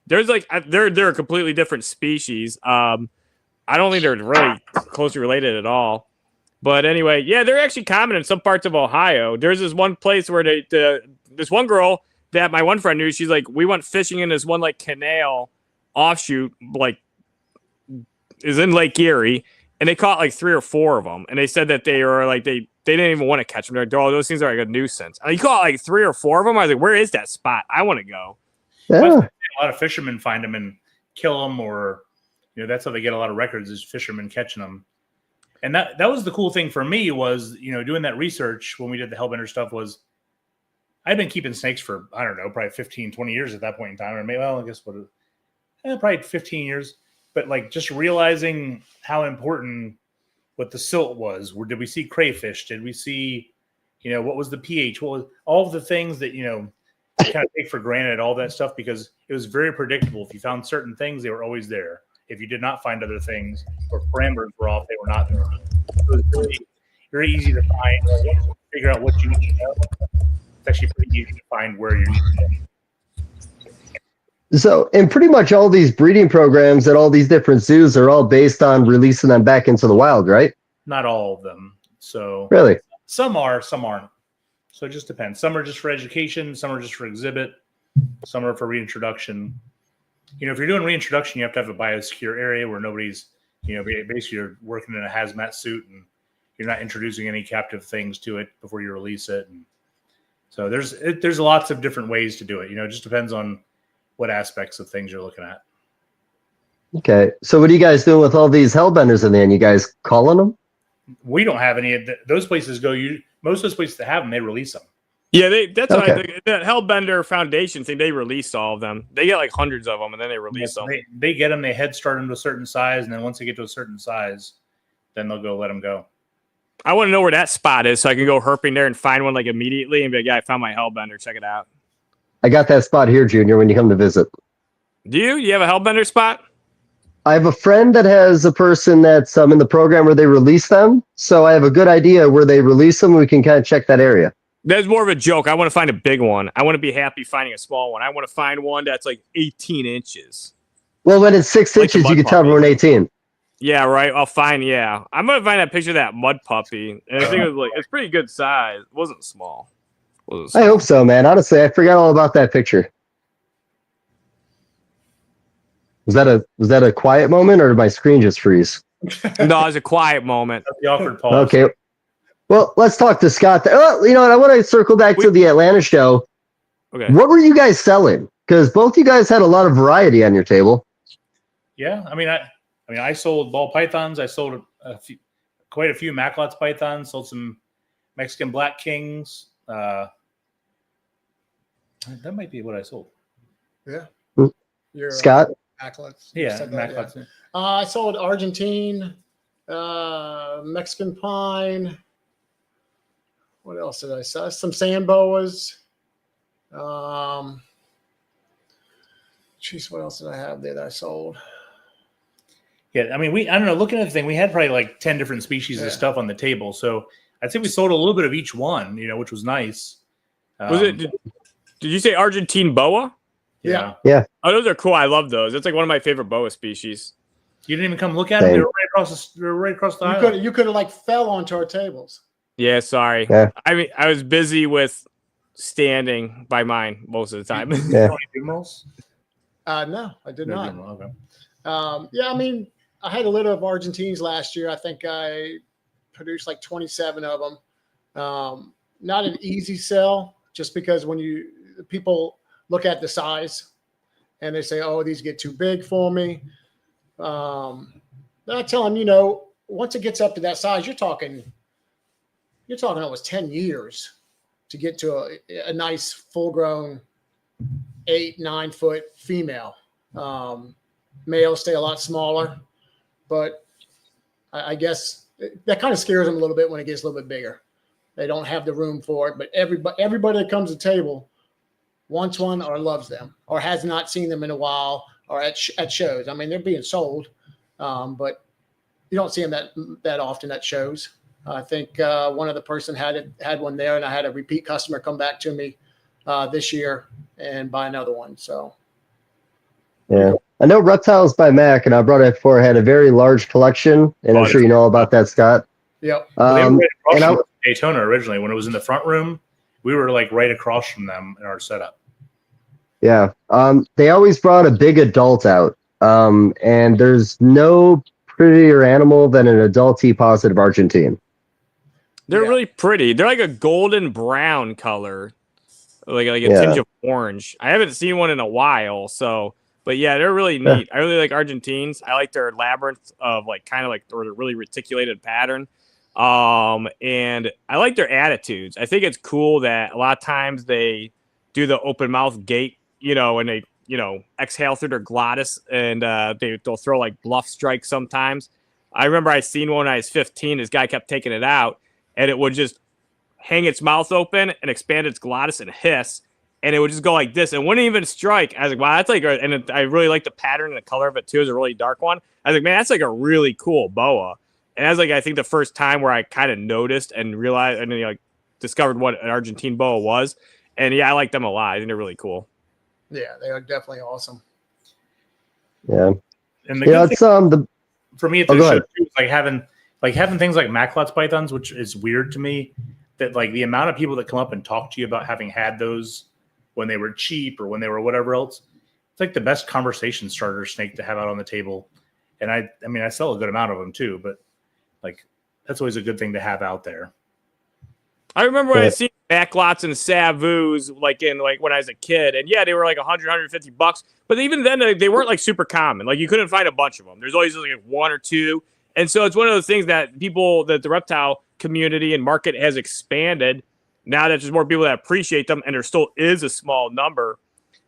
There's they're a completely different species. I don't think they're really closely related at all. But anyway, yeah, they're actually common in some parts of Ohio. There's this one place where this one girl that my one friend knew, she's like, we went fishing in this one canal offshoot, is in Lake Erie, and they caught 3 or 4 of them. And they said that they were they didn't even want to catch them. They're like, oh, those things are a nuisance. And you caught 3 or 4 of them. I was like, where is that spot? I want to go. Yeah. A lot of fishermen find them and kill them, or that's how they get a lot of records, is fishermen catching them. And that was the cool thing for me was, doing that research when we did the hellbender stuff was I'd been keeping snakes for, I don't know, probably 15, 20 years at that point in time. Or maybe, I guess probably 15 years. But just realizing how important what the silt was. Did we see crayfish? Did we see, what was the pH? What was all of the things that, kind of take for granted, all that stuff, because it was very predictable. If you found certain things, they were always there. If you did not find other things or parameters were off, they were not there. It was very, very easy to find. Once you figure out what you need to know, it's actually pretty easy to find where you need to go. So, and pretty much all these breeding programs at all these different zoos are all based on releasing them back into the wild, right? Not all of them. So really, some are, some aren't. So it just depends. Some are just for education. Some are just for exhibit. Some are for reintroduction. If you're doing reintroduction, you have to have a biosecure area where nobody's, basically you're working in a hazmat suit and you're not introducing any captive things to it before you release it. And so there's lots of different ways to do it. It just depends on what aspects of things you're looking at. Okay. So what are you guys doing with all these hellbenders in there? And you guys calling them? We don't have any of those places most of those places that have them, they release them. Yeah, that's what I think. The Hellbender Foundation thing, they release all of them. They get hundreds of them, and then they release them. They get them, they head start them to a certain size, and then once they get to a certain size, then they'll go let them go. I want to know where that spot is so I can go herping there and find one immediately and be like, yeah, I found my Hellbender. Check it out. I got that spot here, Junior, when you come to visit. Do you? You have a Hellbender spot? I have a friend that has a person that's in the program where they release them. So I have a good idea where they release them. We can kind of check that area. That's more of a joke. I want to find a big one. I want to be happy finding a small one. I want to find one that's 18 inches. Well, when it's 6 inches, you can tell we're 18. Yeah, right. I'll find. Yeah, I'm gonna find that picture of that mud puppy, and I think it was it's pretty good size. It wasn't small. I hope so, man. Honestly, I forgot all about that picture. Was that a quiet moment, or did my screen just freeze? No, it was a quiet moment. That's the awkward pause. Okay. Well, let's talk to Scott. Oh, you know what? I want to circle back to the Atlanta show. Okay. What were you guys selling? because both you guys had a lot of variety on your table. Yeah, I sold ball pythons. I sold quite a few Maclots pythons. Sold some Mexican black kings. That might be what I sold. Yeah. Hmm. Scott? Macklets. Yeah, Maclots. Yeah. I sold Argentine, Mexican pine. What else did I sell? Some sand boas. Jeez, what else did I have there that I sold? Yeah, I don't know. Looking at the thing, we had probably like 10 different species of stuff on the table. So I'd say we sold a little bit of each one, which was nice. Did you say Argentine boa? Yeah. Oh, those are cool. I love those. It's like one of my favorite boa species. You didn't even come look at them. They were right across the aisle. You could have like fell onto our tables. Yeah, sorry. Yeah. I was busy with standing by mine most of the time. Yeah. No, I did not. Okay. I had a litter of Argentines last year. I think I produced like 27 of them. Not an easy sell, just because when people look at the size and they say, "Oh, these get too big for me." I tell them, once it gets up to that size, you're talking almost 10 years to get to a nice full-grown 8-9 foot female. Males stay a lot smaller, but I guess that kind of scares them a little bit when it gets a little bit bigger. They don't have the room for it, but everybody that comes to the table wants one or loves them or has not seen them in a while or at shows. They're being sold, but you don't see them that often at shows. I think one other person had one there, and I had a repeat customer come back to me this year and buy another one. So, yeah, I know Reptiles by Mac, and I brought it before. Had a very large collection, and I'm sure you know all about that, Scott. Yep. And Daytona originally, when it was in the front room, we were like right across from them in our setup. Yeah. They always brought a big adult out, and there's no prettier animal than an adult T-positive Argentine. They're really pretty. They're like a golden brown color, like a tinge of orange. I haven't seen one in a while, but yeah, they're really neat. I really like Argentines. I like their labyrinth of or the really reticulated pattern. And I like their attitudes. I think it's cool that a lot of times they do the open mouth gait, and they, exhale through their glottis, and they'll throw like bluff strikes sometimes. I remember I seen one when I was 15. This guy kept taking it out, and it would just hang its mouth open and expand its glottis and hiss, and it would just go like this and wouldn't even strike. I was like, wow, that's like, I really like the pattern and the color of it too. It's a really dark one. I was like, man, that's like a really cool boa. And that's I think the first time where I kind of noticed and realized and then discovered what an Argentine boa was. And yeah, I like them a lot. I think they're really cool. Yeah, they are definitely awesome. Yeah. And for me at the show too, is having things like Maclots pythons, which is weird to me, that the amount of people that come up and talk to you about having had those when they were cheap or when they were whatever else. It's like the best conversation starter snake to have out on the table. And I sell a good amount of them too, but that's always a good thing to have out there. I remember when I seen backlots and Savus when I was a kid, and yeah, they were like $100, $150, but even then they weren't super common. You couldn't find a bunch of them. There's always one or two, and so it's one of those things that the reptile community and market has expanded. Now that there's more people that appreciate them, and there still is a small number,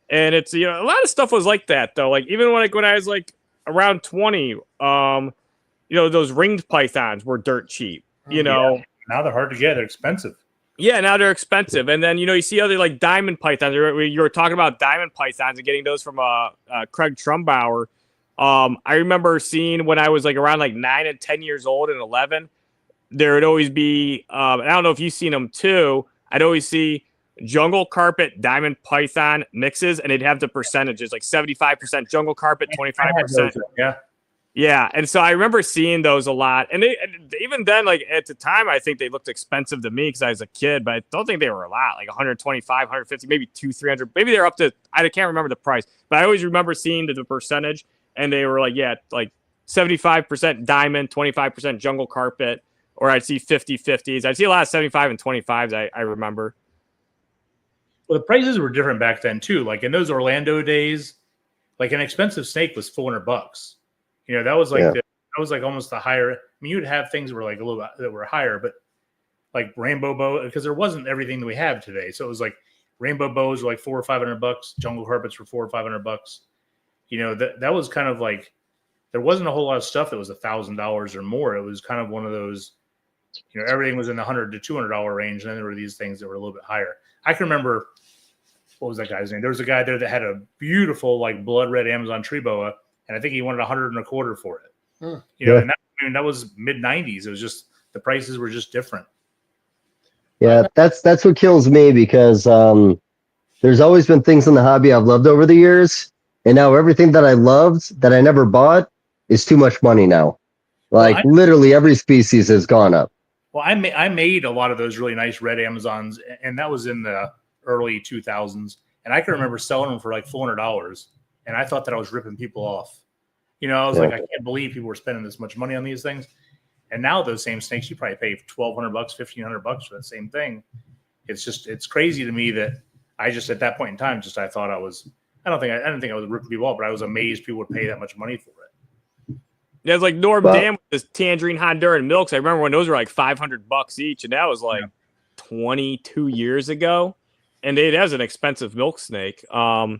and it's a lot of stuff was like that though. Even when I was around 20, those ringed pythons were dirt cheap. Now they're hard to get. They're expensive. Yeah, now they're expensive. And then, you see other diamond pythons. You were talking about diamond pythons and getting those from Craig Trumbauer. I remember seeing when I was around 9 and 10 years old and 11, there would always be, and I don't know if you've seen them too, I'd always see jungle carpet diamond python mixes, and they'd have the percentages 75% jungle carpet, 25%. Yeah, and so I remember seeing those a lot, and even then, at the time, I think they looked expensive to me because I was a kid, but I don't think they were a lot, 125, 150, maybe 200-300, maybe they're up to, I can't remember the price, but I always remember seeing the percentage, and they were 75% diamond, 25% jungle carpet, or I'd see 50-50s. I'd see a lot of 75 and 25s. I remember. Well, the prices were different back then too. Like in those Orlando days, like an expensive snake was $400. You know, that was like that was like almost the higher. I mean, you'd have things that were like a little bit that were higher, but like rainbow boa, because there wasn't everything that we have today. So it was like rainbow boas were like $400 or $500. Jungle carpets were $400 or $500. You know, that was kind of like there wasn't a whole lot of stuff that was $1,000 or more. It was kind of one of those. You know, everything was in the $100 to $200 range, and then there were these things that were a little bit higher. I can remember what was that guy's name? There was a guy there that had a beautiful, like blood red Amazon tree boa, and I think he wanted $125 for it. You know, and that was mid '90s. It was just the prices were just different. Yeah, that's what kills me because there's always been things in the hobby I've loved over the years, and now everything that I loved that I never bought is too much money now. Like literally every species has gone up. Well, I made a lot of those really nice red Amazons, and that was in the early 2000s. And I can remember selling them for like $400, and I thought that I was ripping people off. You know, I was like, I can't believe people were spending this much money on these things. And now those same snakes, you probably pay $1,200, $1,500 for that same thing. It's crazy to me that I just at that point in time, I thought I didn't think I was ripping people off, but I was amazed people would pay that much money for it. Yeah, it's like Norm Dam with this tangerine Honduran milks. I remember when those were like $500 each, and that was like 22 years ago. And that was an expensive milk snake. And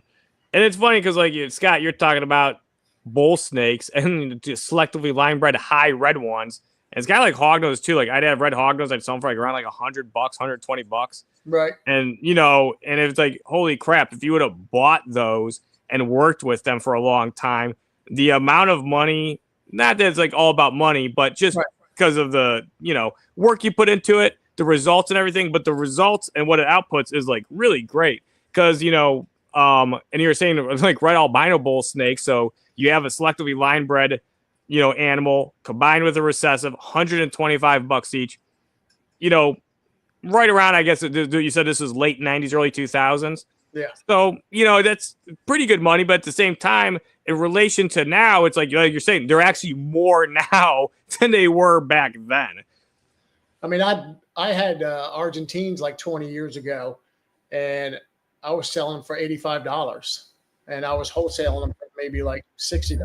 it's funny because, like, Scott, you're talking about bull snakes and just selectively line bred high red ones. And it's kind of like hognose too. Like I'd have red hognose, I'd sell them for like around like $100, $120. Right. And you know, and it's like, holy crap, if you would have bought those and worked with them for a long time, the amount of money. Not that it's like all about money, but just because of the, you know, work you put into it, the results and everything. But the results and what it outputs is like really great because, you know, and you were saying like red albino bull snake. So you have a selectively line bred, you know, animal combined with a recessive, $125 each, you know, right around, I guess you said this was late 90s, early 2000s. Yeah. So, you know, that's pretty good money. But at the same time, in relation to now, it's like you're saying they're actually more now than they were back then. I mean, I had Argentines like 20 years ago, and I was selling for $85, and I was wholesaling them for maybe like $60.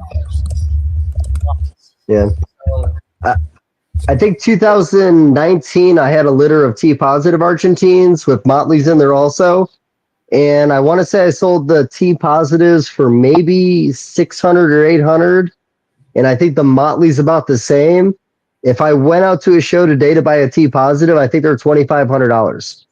Yeah. So, I think 2019, I had a litter of T positive Argentines with Mottley's in there also. And I want to say I sold the T positives for maybe 600 or 800. And I think the Motley's about the same. If I went out to a show today to buy a T positive, I think they're $2,500.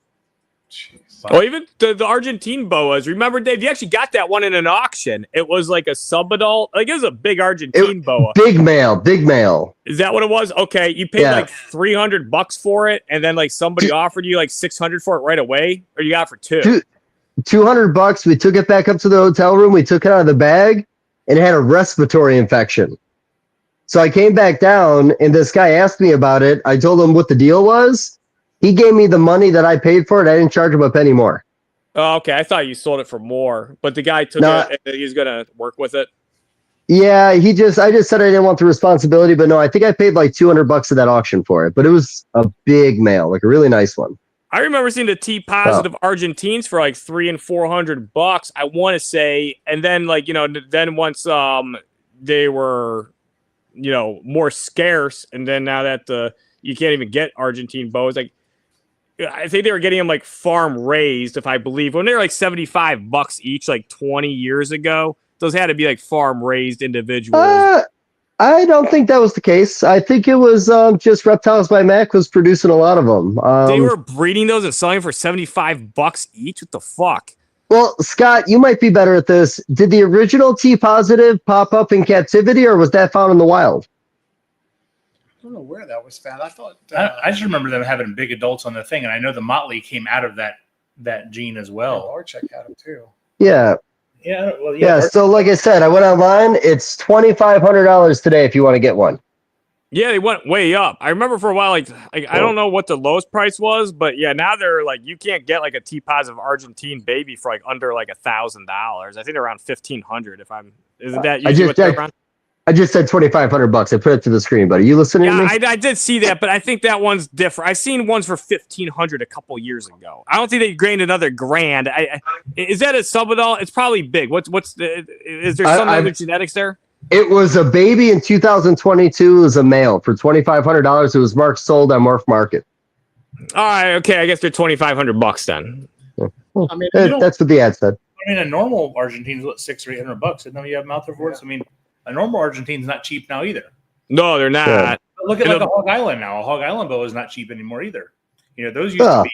Well, even the Argentine boas. Remember, Dave, you actually got that one in an auction. It was like a subadult. Like it was a big Argentine boa. Big male. Is that what it was? Okay, you paid like $300 for it, and then like somebody offered you like $600 for it right away, or you got it for two. $200. We took it back up to the hotel room. We took it out of the bag, and it had a respiratory infection. So I came back down, and this guy asked me about it. I told him what the deal was. He gave me the money that I paid for it. I didn't charge him a penny more. Oh, okay. I thought you sold it for more, but the guy took it and he's going to work with it. Yeah, I just said I didn't want the responsibility, but no, I think I paid like $200 at that auction for it, but it was a big male, like a really nice one. I remember seeing the T positive Argentines for like $300 and $400. I want to say, and then like, you know, then once they were, you know, more scarce, and then now that you can't even get Argentine boas, like I think they were getting them like farm raised, if I believe, when they were like $75 each, like 20 years ago. Those had to be like farm raised individuals. I don't think that was the case. I think it was just Reptiles by Mac was producing a lot of them. They were breeding those and selling for $75 each. What the fuck? Well, Scott, you might be better at this. Did the original T positive pop up in captivity, or was that found in the wild? I don't know where that was found. I thought I just remember them having big adults on the thing, and I know the Motley came out of that gene as well. Archek had them too. Yeah. Yeah. So, like I said, I went online. It's $2,500 today if you want to get one. Yeah, they went way up. I remember for a while, like I don't know what the lowest price was, but yeah, now they're like you can't get like a T positive Argentine baby for like under like $1,000. I think they're around $1,500. Isn't that usually what they're around? I just said $2,500. I put it to the screen, buddy. You listening to me? Yeah, I did see that, but I think that one's different. I've seen ones for $1,500 a couple years ago. I don't think they gained another grand. Is that a subadult? It's probably big. Is there some other genetics there? It was a baby in 2022. It was a male for $2,500. It was marked sold on MORPH Market. All right, okay. I guess they're $2,500 then. Well, I mean, that's what the ad said. I mean, a normal Argentine's what, $600 or $800. Didn't know you have them out there for us. I mean, a normal Argentine's not cheap now either. No, they're not. Yeah. But look at like a Hog Island now. A Hog Island boa is not cheap anymore either. You know, those used to be.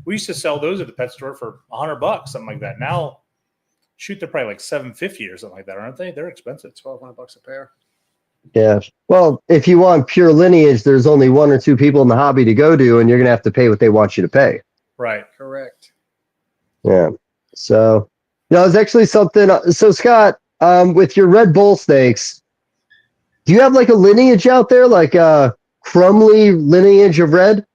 We used to sell those at the pet store for $100, something like that. Now, shoot, they're probably like $750 or something like that, aren't they? They're expensive. $1,200 a pair. Yeah. Well, if you want pure lineage, there's only one or two people in the hobby to go to, and you're going to have to pay what they want you to pay. Right. Correct. Yeah. So, it's actually something. So, Scott, with your Red Bull snakes, do you have like a lineage out there, like a Crumbly lineage of red?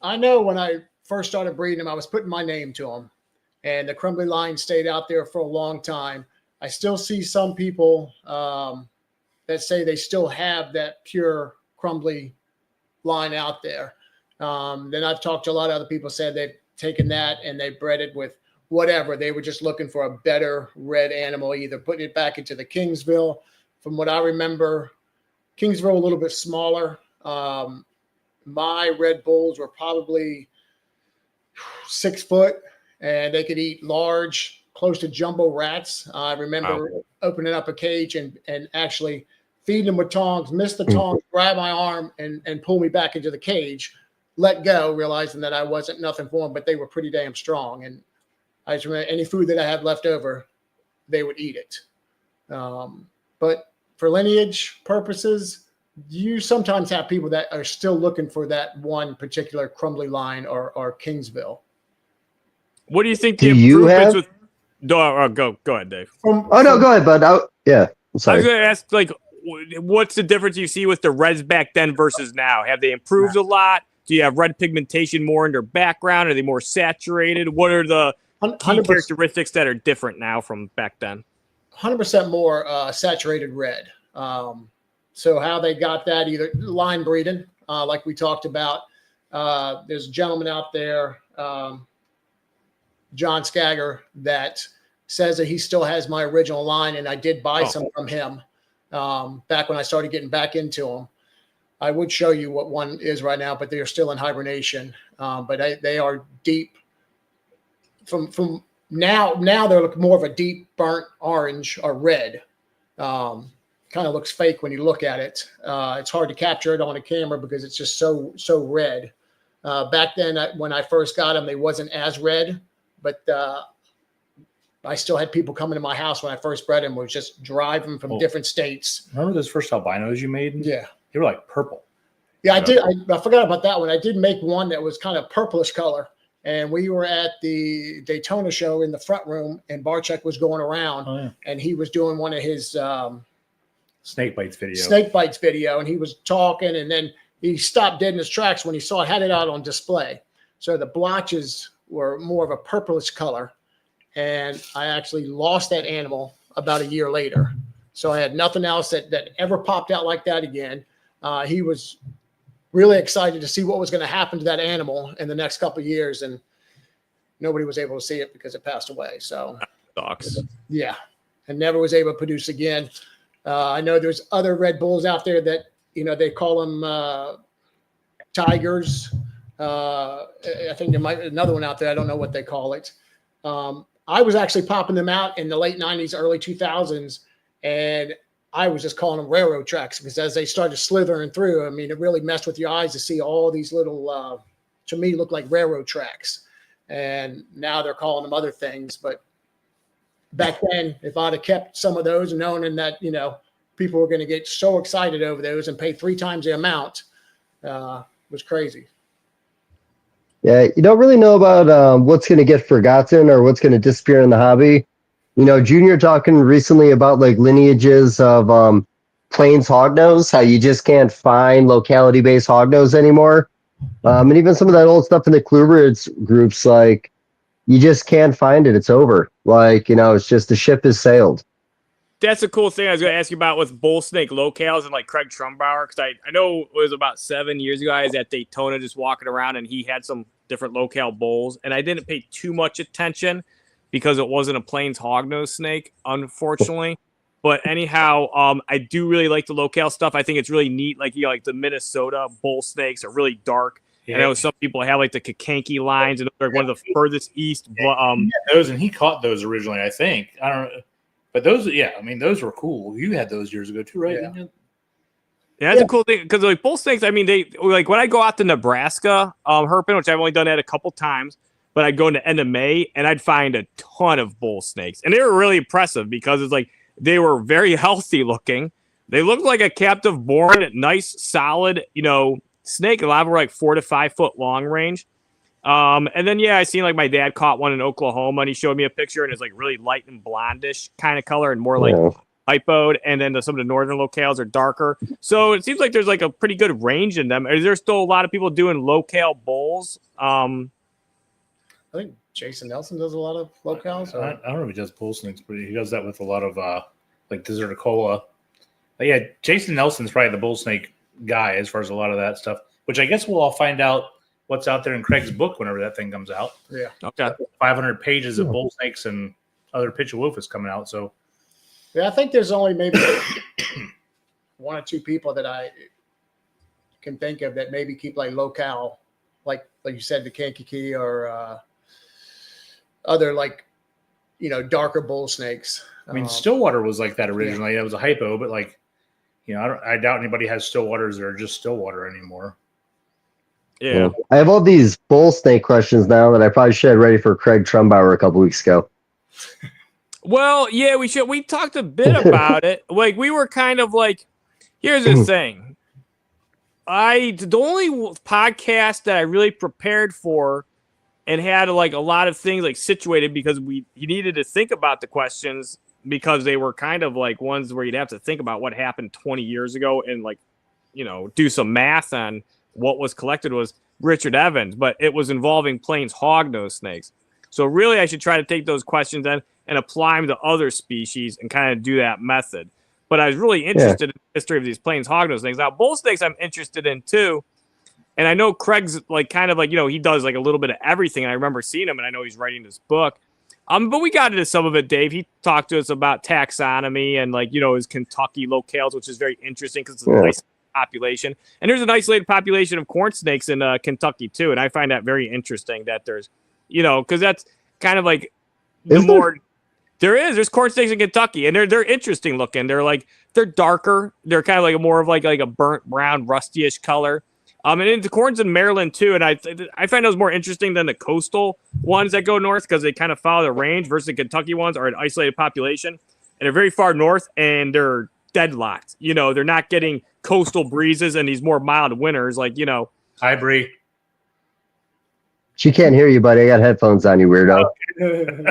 I know when I first started breeding them, I was putting my name to them, and the Crumbly line stayed out there for a long time. I still see some people that say they still have that pure Crumbly line out there. Then I've talked to a lot of other people said they've taken that and they bred it with whatever. They were just looking for a better red animal, either putting it back into the Kingsville. From what I remember, Kingsville a little bit smaller. My Red Bulls were probably 6 foot, and they could eat large, close to jumbo rats. I remember opening up a cage and actually feeding them with tongs, missed the tongs, grab my arm and pull me back into the cage, let go, realizing that I wasn't nothing for them, but they were pretty damn strong. And I just remember any food that I had left over, they would eat it. But for lineage purposes, you sometimes have people that are still looking for that one particular Crumbly line or Kingsville. What do you think the Do you improvements have? with? Go ahead, Dave. No, go ahead, bud. Yeah, I'm I was sorry. going to ask, like, what's the difference you see with the reds back then versus now? Have they improved a lot? Do you have red pigmentation more in their background? Are they more saturated? What are the key 100%, characteristics that are different now from back then? 100% more saturated red. So how they got that, either line breeding, like we talked about. There's a gentleman out there, John Skagger, that says that he still has my original line, and I did buy some from him back when I started getting back into them. I would show you what one is right now, but they are still in hibernation. But they are deep. From now they look more of a deep burnt orange or red. Kind of looks fake when you look at it. It's hard to capture it on a camera because it's just so red. Back then, when I first got them, they wasn't as red, but I still had people coming to my house when I first bred them, was just driving from different states. Remember those first albinos you made? Yeah. They were like purple. Yeah, I did. I forgot about that one. I did make one that was kind of purplish color. And we were at the Daytona show in the front room, and Barczyk was going around, and he was doing one of his snake bites video. And he was talking, and then he stopped dead in his tracks when he saw it, had it out on display. So the blotches were more of a purplish color, and I actually lost that animal about a year later. So I had nothing else that ever popped out like that again. He was really excited to see what was going to happen to that animal in the next couple of years, and nobody was able to see it because it passed away. So Sucks. yeah, and never was able to produce again. I know there's other Red Bulls out there that, they call them tigers. I think there might be another one out there. I don't know what they call it. I was actually popping them out in the late 90s, early 2000s, and I was just calling them railroad tracks because as they started slithering through, I mean, it really messed with your eyes to see all these little, to me, look like railroad tracks. And now they're calling them other things. But back then, if I'd have kept some of those and known that, people were going to get so excited over those and pay 3 times the amount, was crazy. Yeah, you don't really know about what's going to get forgotten or what's going to disappear in the hobby. Junior talking recently about like lineages of Plains hognose, how you just can't find locality-based hognose anymore. And even some of that old stuff in the Colubrid groups, like you just can't find it. It's over. Like, it's just the ship has sailed. that's a cool thing I was going to ask you about with bull snake locales and like Craig Trumbauer, because I know it was about 7 years ago. I was at Daytona just walking around, and he had some different locale bulls, and I didn't pay too much attention because it wasn't a plains hognose snake, unfortunately. But anyhow, I do really like the locale stuff. I think it's really neat. Like, like the Minnesota bull snakes are really dark. Yeah. I know some people have like the Kakanki lines, and they're one of the furthest east. Those, and he caught those originally, I think. I don't know. But those, I mean, those were cool. You had those years ago too, right? Yeah, that's a cool thing because like bull snakes. I mean, they like when I go out to Nebraska, herping, which I've only done that a couple times, but I'd go into end of May and I'd find a ton of bull snakes, and they were really impressive because it's like they were very healthy looking. They looked like a captive born, nice, solid, snake. A lot of them were like 4 to 5 foot long range. And then, I seen like my dad caught one in Oklahoma, and he showed me a picture, and it's like really light and blondish kind of color and more like hypoed. And then some of the northern locales are darker. So it seems like there's like a pretty good range in them. Is there still a lot of people doing locale bulls? I think Jason Nelson does a lot of locales. I don't know if he does bull snakes, but he does that with a lot of like Deserticola. But yeah, Jason Nelson's probably the bull snake guy as far as a lot of that stuff, which I guess we'll all find out what's out there in Craig's book whenever that thing comes out. Yeah. Okay. 500 pages of bull snakes and other picture wolf is coming out. So, I think there's only maybe 1 or 2 people that I can think of that maybe keep like locale, like you said, the Kankakee or other like, darker bull snakes. I mean, Stillwater was like that originally. Yeah. It was a hypo, but like, I doubt anybody has Stillwaters that are just Stillwater anymore. Yeah. I have all these bull snake questions now that I probably should have ready for Craig Trumbauer a couple weeks ago. Well, yeah, we should. We talked a bit about it. Like, we were kind of like, here's the thing. The only podcast that I really prepared for and had like a lot of things like situated because you needed to think about the questions because they were kind of like ones where you'd have to think about what happened 20 years ago and like, do some math on what was collected was Richard Evans, but it was involving plains hognose snakes. So really I should try to take those questions then and apply them to other species and kind of do that method. But I was really interested in the history of these plains hognose snakes. Now, bull snakes I'm interested in too. And I know Craig's like kind of like, he does like a little bit of everything. And I remember seeing him and I know he's writing this book. But we got into some of it, Dave. He talked to us about taxonomy and like, his Kentucky locales, which is very interesting because it's a nice population. And there's an isolated population of corn snakes in Kentucky too. And I find that very interesting that there's, because that's kind of like there's corn snakes in Kentucky and they're interesting looking. They're darker. They're kind of like more of like a burnt brown, rusty-ish color. And then the corns in Maryland too. And I find those more interesting than the coastal ones that go north because they kind of follow the range versus the Kentucky ones are an isolated population and they're very far north and they're deadlocked. They're not getting coastal breezes and these more mild winters. Like, Hi, Bree. She can't hear you, buddy. I got headphones on, you weirdo.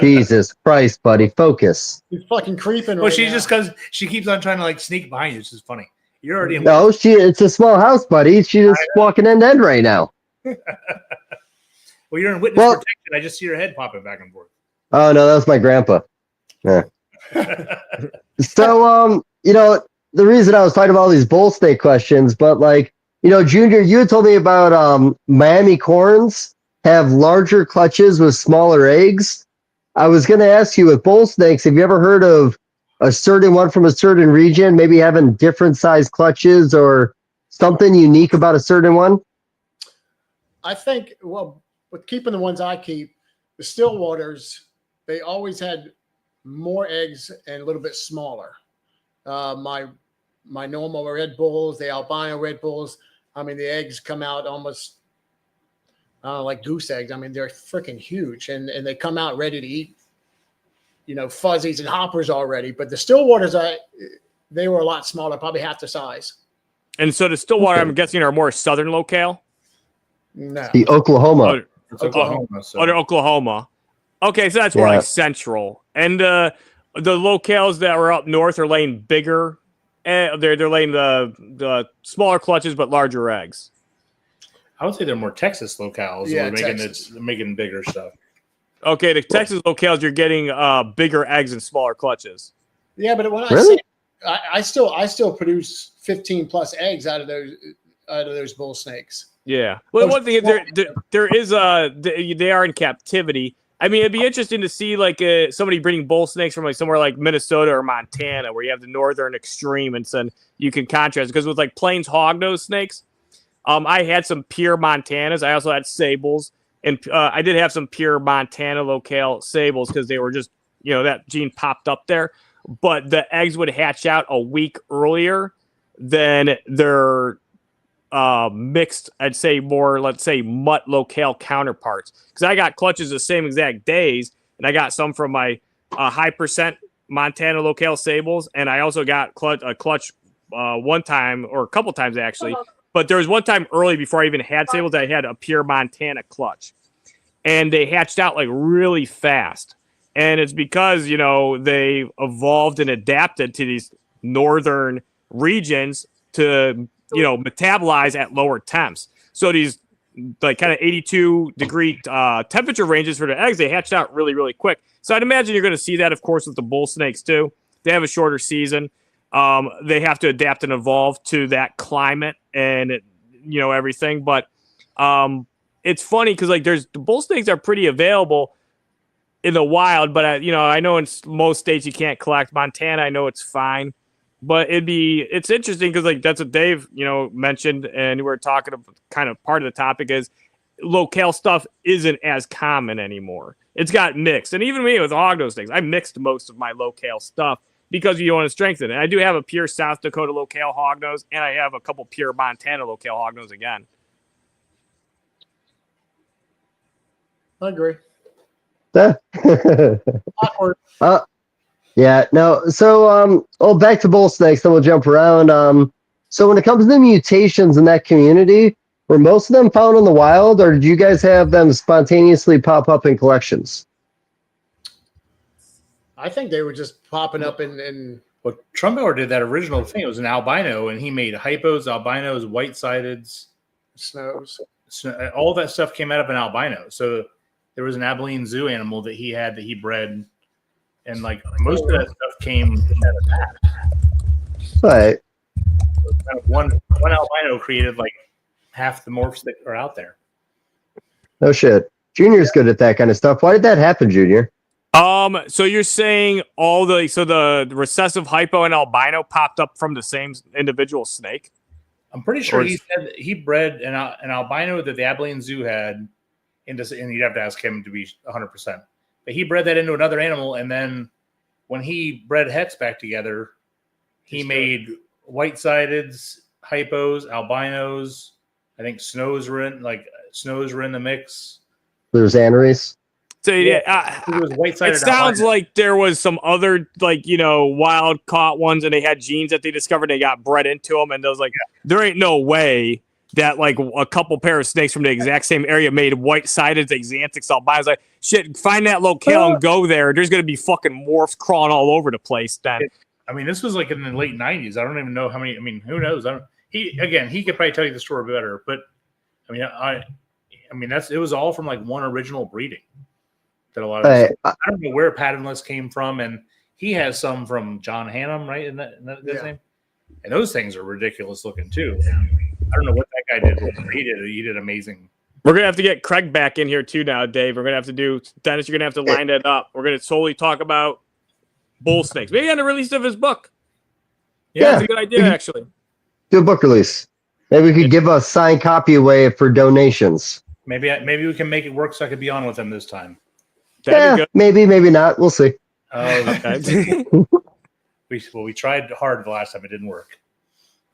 Jesus Christ, buddy. Focus. You're fucking creeping. Well, she's just because she keeps on trying to like sneak behind you. It's just funny. You're already in. No, it's a small house, buddy. She's just walking end to end right now. Well, you're in witness protection. I just see your head popping back and forth. Oh, no, that was my grandpa. Yeah. So, the reason I was talking about all these bull snake questions, but like, Junior, you had told me about Miami corns have larger clutches with smaller eggs. I was going to ask you with bull snakes, have you ever heard of a certain one from a certain region, maybe having different size clutches or something unique about a certain one? I think, with keeping the ones I keep, the Stillwaters, they always had more eggs and a little bit smaller. My normal Red Bulls, the albino Red Bulls, I mean, the eggs come out almost like goose eggs. I mean, they're freaking huge, and they come out ready to eat, fuzzies and hoppers already. But the Stillwaters, they were a lot smaller, probably half the size. And so the Stillwater, I'm guessing, are more southern locale? No. The Oklahoma. Oklahoma. They're Oklahoma. Okay, so that's more like central. And the locales that were up north are laying bigger. They're laying the smaller clutches but larger eggs. I would say they're more Texas locales. Yeah, they're making bigger stuff. Okay, the Texas locales, you're getting bigger eggs and smaller clutches. Yeah, but when I Really? say I still produce 15 plus eggs out of those bull snakes. Yeah. Well, Those- one thing there is they are in captivity. I mean, it'd be interesting to see like somebody bringing bull snakes from like somewhere like Minnesota or Montana, where you have the northern extreme, and then you can contrast because with like plains hognose snakes, I had some pure Montanas. I also had sables, and I did have some pure Montana locale sables because they were just that gene popped up there. But the eggs would hatch out a week earlier than their mixed, I'd say more, let's say, mutt locale counterparts. Because I got clutches the same exact days, and I got some from my high percent Montana locale sables, and I also got a clutch one time, or a couple times actually. But there was one time early before I even had sables that I had a pure Montana clutch. And they hatched out like really fast. And it's because, they evolved and adapted to these northern regions to metabolize at lower temps. So these like kind of 82-degree temperature ranges for the eggs, they hatched out really, really quick. So I'd imagine you're going to see that, of course, with the bull snakes too. They have a shorter season. They have to adapt and evolve to that climate and everything. But it's funny because like the bull snakes are pretty available in the wild, but I know in most states you can't collect. Montana, I know it's fine. But it's interesting because like that's what Dave mentioned, and we're talking about kind of part of the topic is locale stuff isn't as common anymore. It's got mixed, and even me with hognose things, I mixed most of my locale stuff because you want to strengthen it. I do have a pure South Dakota locale hognose, and I have a couple pure Montana locale hognose again. I agree. Yeah. Awkward. Yeah, no. So, back to bull snakes, then we'll jump around. So when it comes to mutations in that community, were most of them found in the wild, or did you guys have them spontaneously pop up in collections? I think they were just popping up in Well, Trumbauer did that original thing. It was an albino, and he made hypos, albinos, white-sideds. snows. So all that stuff came out of an albino. So there was an Abilene zoo animal that he bred, and like most of that stuff came out of that. Right. So kind of one albino created like half the morphs that are out there. No shit. Junior's good at that kind of stuff. Why did that happen, Junior? So you're saying the recessive hypo and albino popped up from the same individual snake? I'm pretty sure he said that he bred an albino that the Abilene Zoo had, and you'd have to ask him to be 100%. But he bred that into another animal, and then when he bred hets back together, he made white-sideds, hypos, albinos. I think snows were in the mix. There's aneries. So it sounds like there was some other wild caught ones, and they had genes that they discovered. They got bred into them, and there ain't no way that like a couple pair of snakes from the exact same area made white-sided xanthics albinos. Like shit, find that locale and go there. There's gonna be fucking morphs crawling all over the place. Then this was like in the late 90s. I don't even know how many. Who knows? He could probably tell you the story better. But it was all from like one original breeding. That a lot of I don't know where patternless came from, and he has some from John Hannum, right? Isn't that his name? And those things are ridiculous looking too. I don't know what that guy did. He did amazing. We're gonna have to get Craig back in here too now, Dave. We're gonna have to do Dennis. You're gonna have to line that up. We're gonna solely talk about bull snakes. Maybe on the release of his book. Yeah, that's a good idea, actually. Do a book release. Maybe we could give a signed copy away for donations. Maybe we can make it work so I could be on with him this time. Maybe not. We'll see. Okay. we tried hard the last time. It didn't work.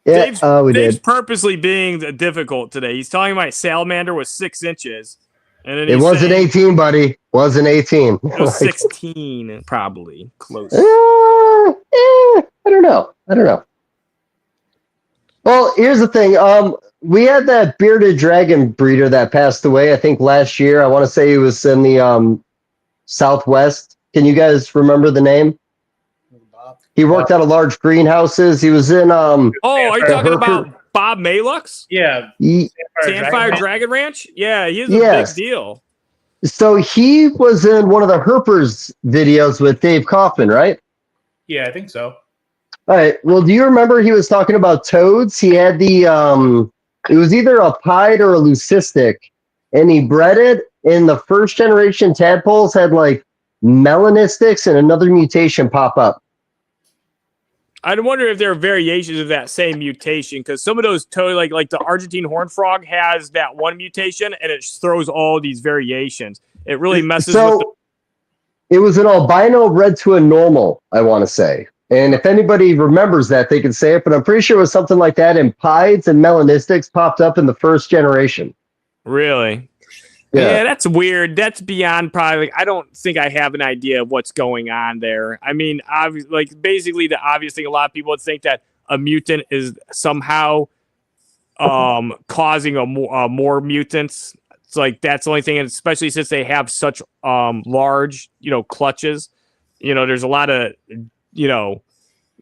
Yeah, Dave's purposely being difficult today. He's telling me my salamander was 6 inches. And then it wasn't 18, buddy. Wasn't 18. It was 16, probably. Close. I don't know. Well, here's the thing. We had that bearded dragon breeder that passed away, I think, last year. I want to say he was in the Southwest. Can you guys remember the name? He worked out of large greenhouses. He was in are you talking about Bob Malux? Yeah. Sandfire Dragon Ranch? Yeah, he's a big deal. So he was in one of the Herpers videos with Dave Kaufman, right? Yeah, I think so. All right. Well, do you remember he was talking about toads? He had the it was either a pied or a leucistic, and he bred it. And the first generation tadpoles had like melanistics and another mutation pop up. I wonder if there are variations of that same mutation, because some of those toads, like the Argentine horned frog, has that one mutation, and it throws all these variations. It really messes with. It was an albino bred to a normal, I want to say. And if anybody remembers that, they can say it, but I'm pretty sure it was something like that. And pieds and melanistics popped up in the first generation. Really? Yeah, that's weird. That's beyond probably. Like, I don't think I have an idea of what's going on there. I mean, basically, the obvious thing, a lot of people would think that a mutant is somehow causing more mutants. It's like that's the only thing, and especially since they have such large, clutches. There's a lot of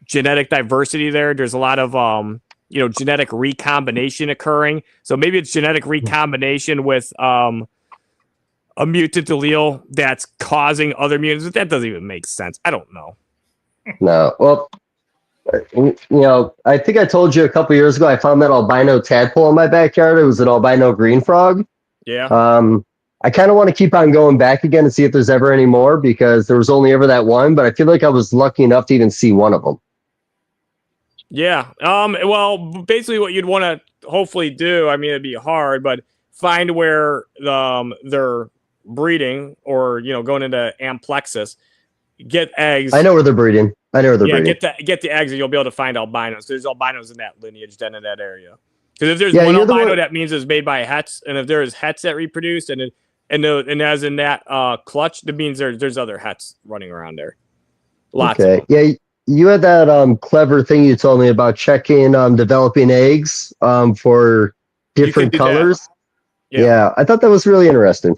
genetic diversity there. There's a lot of genetic recombination occurring. So maybe it's genetic recombination with a mutant allele that's causing other mutants. But that doesn't even make sense. I don't know. No. Well, I think I told you a couple years ago I found that albino tadpole in my backyard. It was an albino green frog. Yeah. I kind of want to keep on going back again and see if there's ever any more, because there was only ever that one, but I feel like I was lucky enough to even see one of them. Yeah. Well, basically what you'd want to hopefully do, I mean, it'd be hard, but find where they're breeding or, going into amplexus, get eggs. I know where they're breeding. breeding. Get the eggs and you'll be able to find albinos. There's albinos in that lineage then in that area. Because if there's one albino, that means it's made by hets. And if there's hets that reproduce and as in that clutch, that means there's other hets running around there. Lots of them. Yeah. You had that clever thing you told me about checking developing eggs for different colors. Yeah, I thought that was really interesting.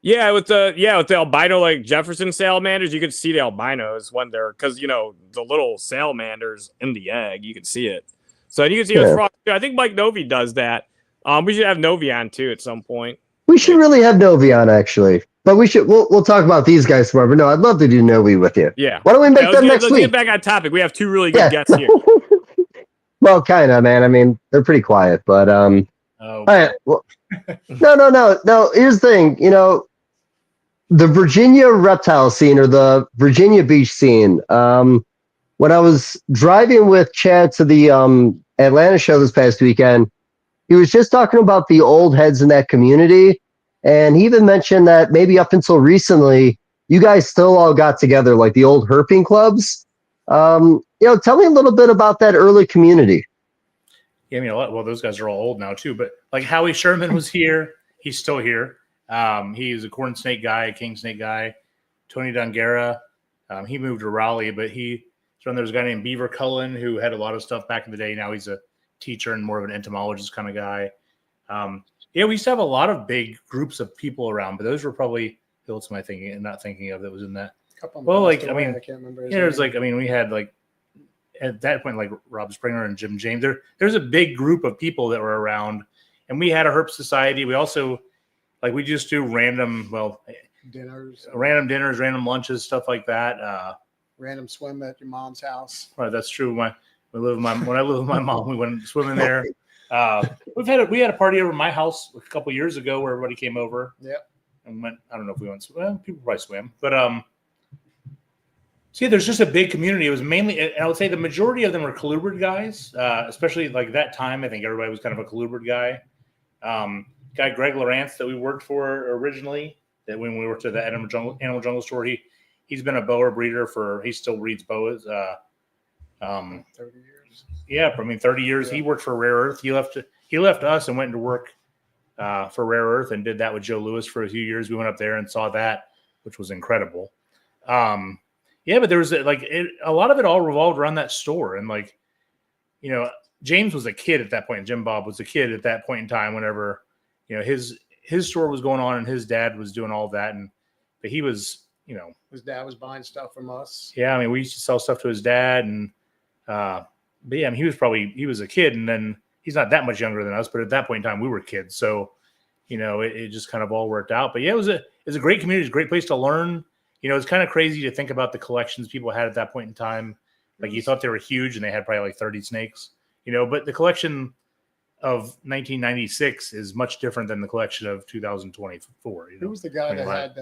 Yeah, with the albino like Jefferson salamanders, you could see the albinos when they're because the little salamanders in the egg, you can see it. So you can see those frogs too. I think Mike Novi does that. We should have Novi on too at some point. We should really have Novi on actually. But we'll talk about these guys tomorrow. But no, I'd love to do Novi with you. Yeah. Why don't we make them next week? Let's get back on topic. We have two really good guests here. Well, kind of, man. I mean, they're pretty quiet, but all right. Well, no. Here's the thing. The Virginia reptile scene or the Virginia Beach scene. When I was driving with Chad to the Atlanta show this past weekend, he was just talking about the old heads in that community. And he even mentioned that maybe up until recently, you guys still all got together, like the old herping clubs. Tell me a little bit about that early community. Yeah, I mean, well, those guys are all old now too. But like Howie Sherman was here, he's still here. He's a corn snake guy, a king snake guy. Tony Dungera, he moved to Raleigh, but there's a guy named Beaver Cullen who had a lot of stuff back in the day. Now he's a teacher and more of an entomologist kind of guy. Yeah, we used to have a lot of big groups of people around, but those were probably what's my thinking and not thinking of that was in that. Well, I can't remember. There's we had at that point like Rob Springer and Jim James. There's a big group of people that were around, and we had a herp society. We also we just do random dinners, random lunches, stuff like that. Random swim at your mom's house. Right, that's true. When I lived with my mom, we went swimming there. We had a party over at my house a couple years ago where everybody came over. Yep. And went. I don't know if we went. Well, people probably swim, but see, there's just a big community. It was mainly, and I would say the majority of them were Colubrid guys, especially like that time. I think everybody was kind of a Colubrid guy. Guy Greg Lawrence that we worked for originally, that when we worked at the Animal Jungle store, he's been a boa breeder he still breeds boas. 30 years. Yeah, 30 years. Yeah. He worked for Rare Earth. He left us and went to work for Rare Earth and did that with Joe Lewis for a few years. We went up there and saw that, which was incredible. Yeah, but there was a lot of it all revolved around that store. And James was a kid at that point. Jim Bob was a kid at that point in time whenever, his store was going on and his dad was doing all that. But he was, his dad was buying stuff from us. Yeah. I mean, we used to sell stuff to his dad and, but yeah, I mean, he was a kid and then he's not that much younger than us, but at that point in time we were kids. So, it just kind of all worked out, but yeah, it was a great community. It was a great place to learn. It's kind of crazy to think about the collections people had at that point in time. Like you thought they were huge, and they had probably like 30 snakes. But the collection of 1996 is much different than the collection of 2024. Who was the guy that had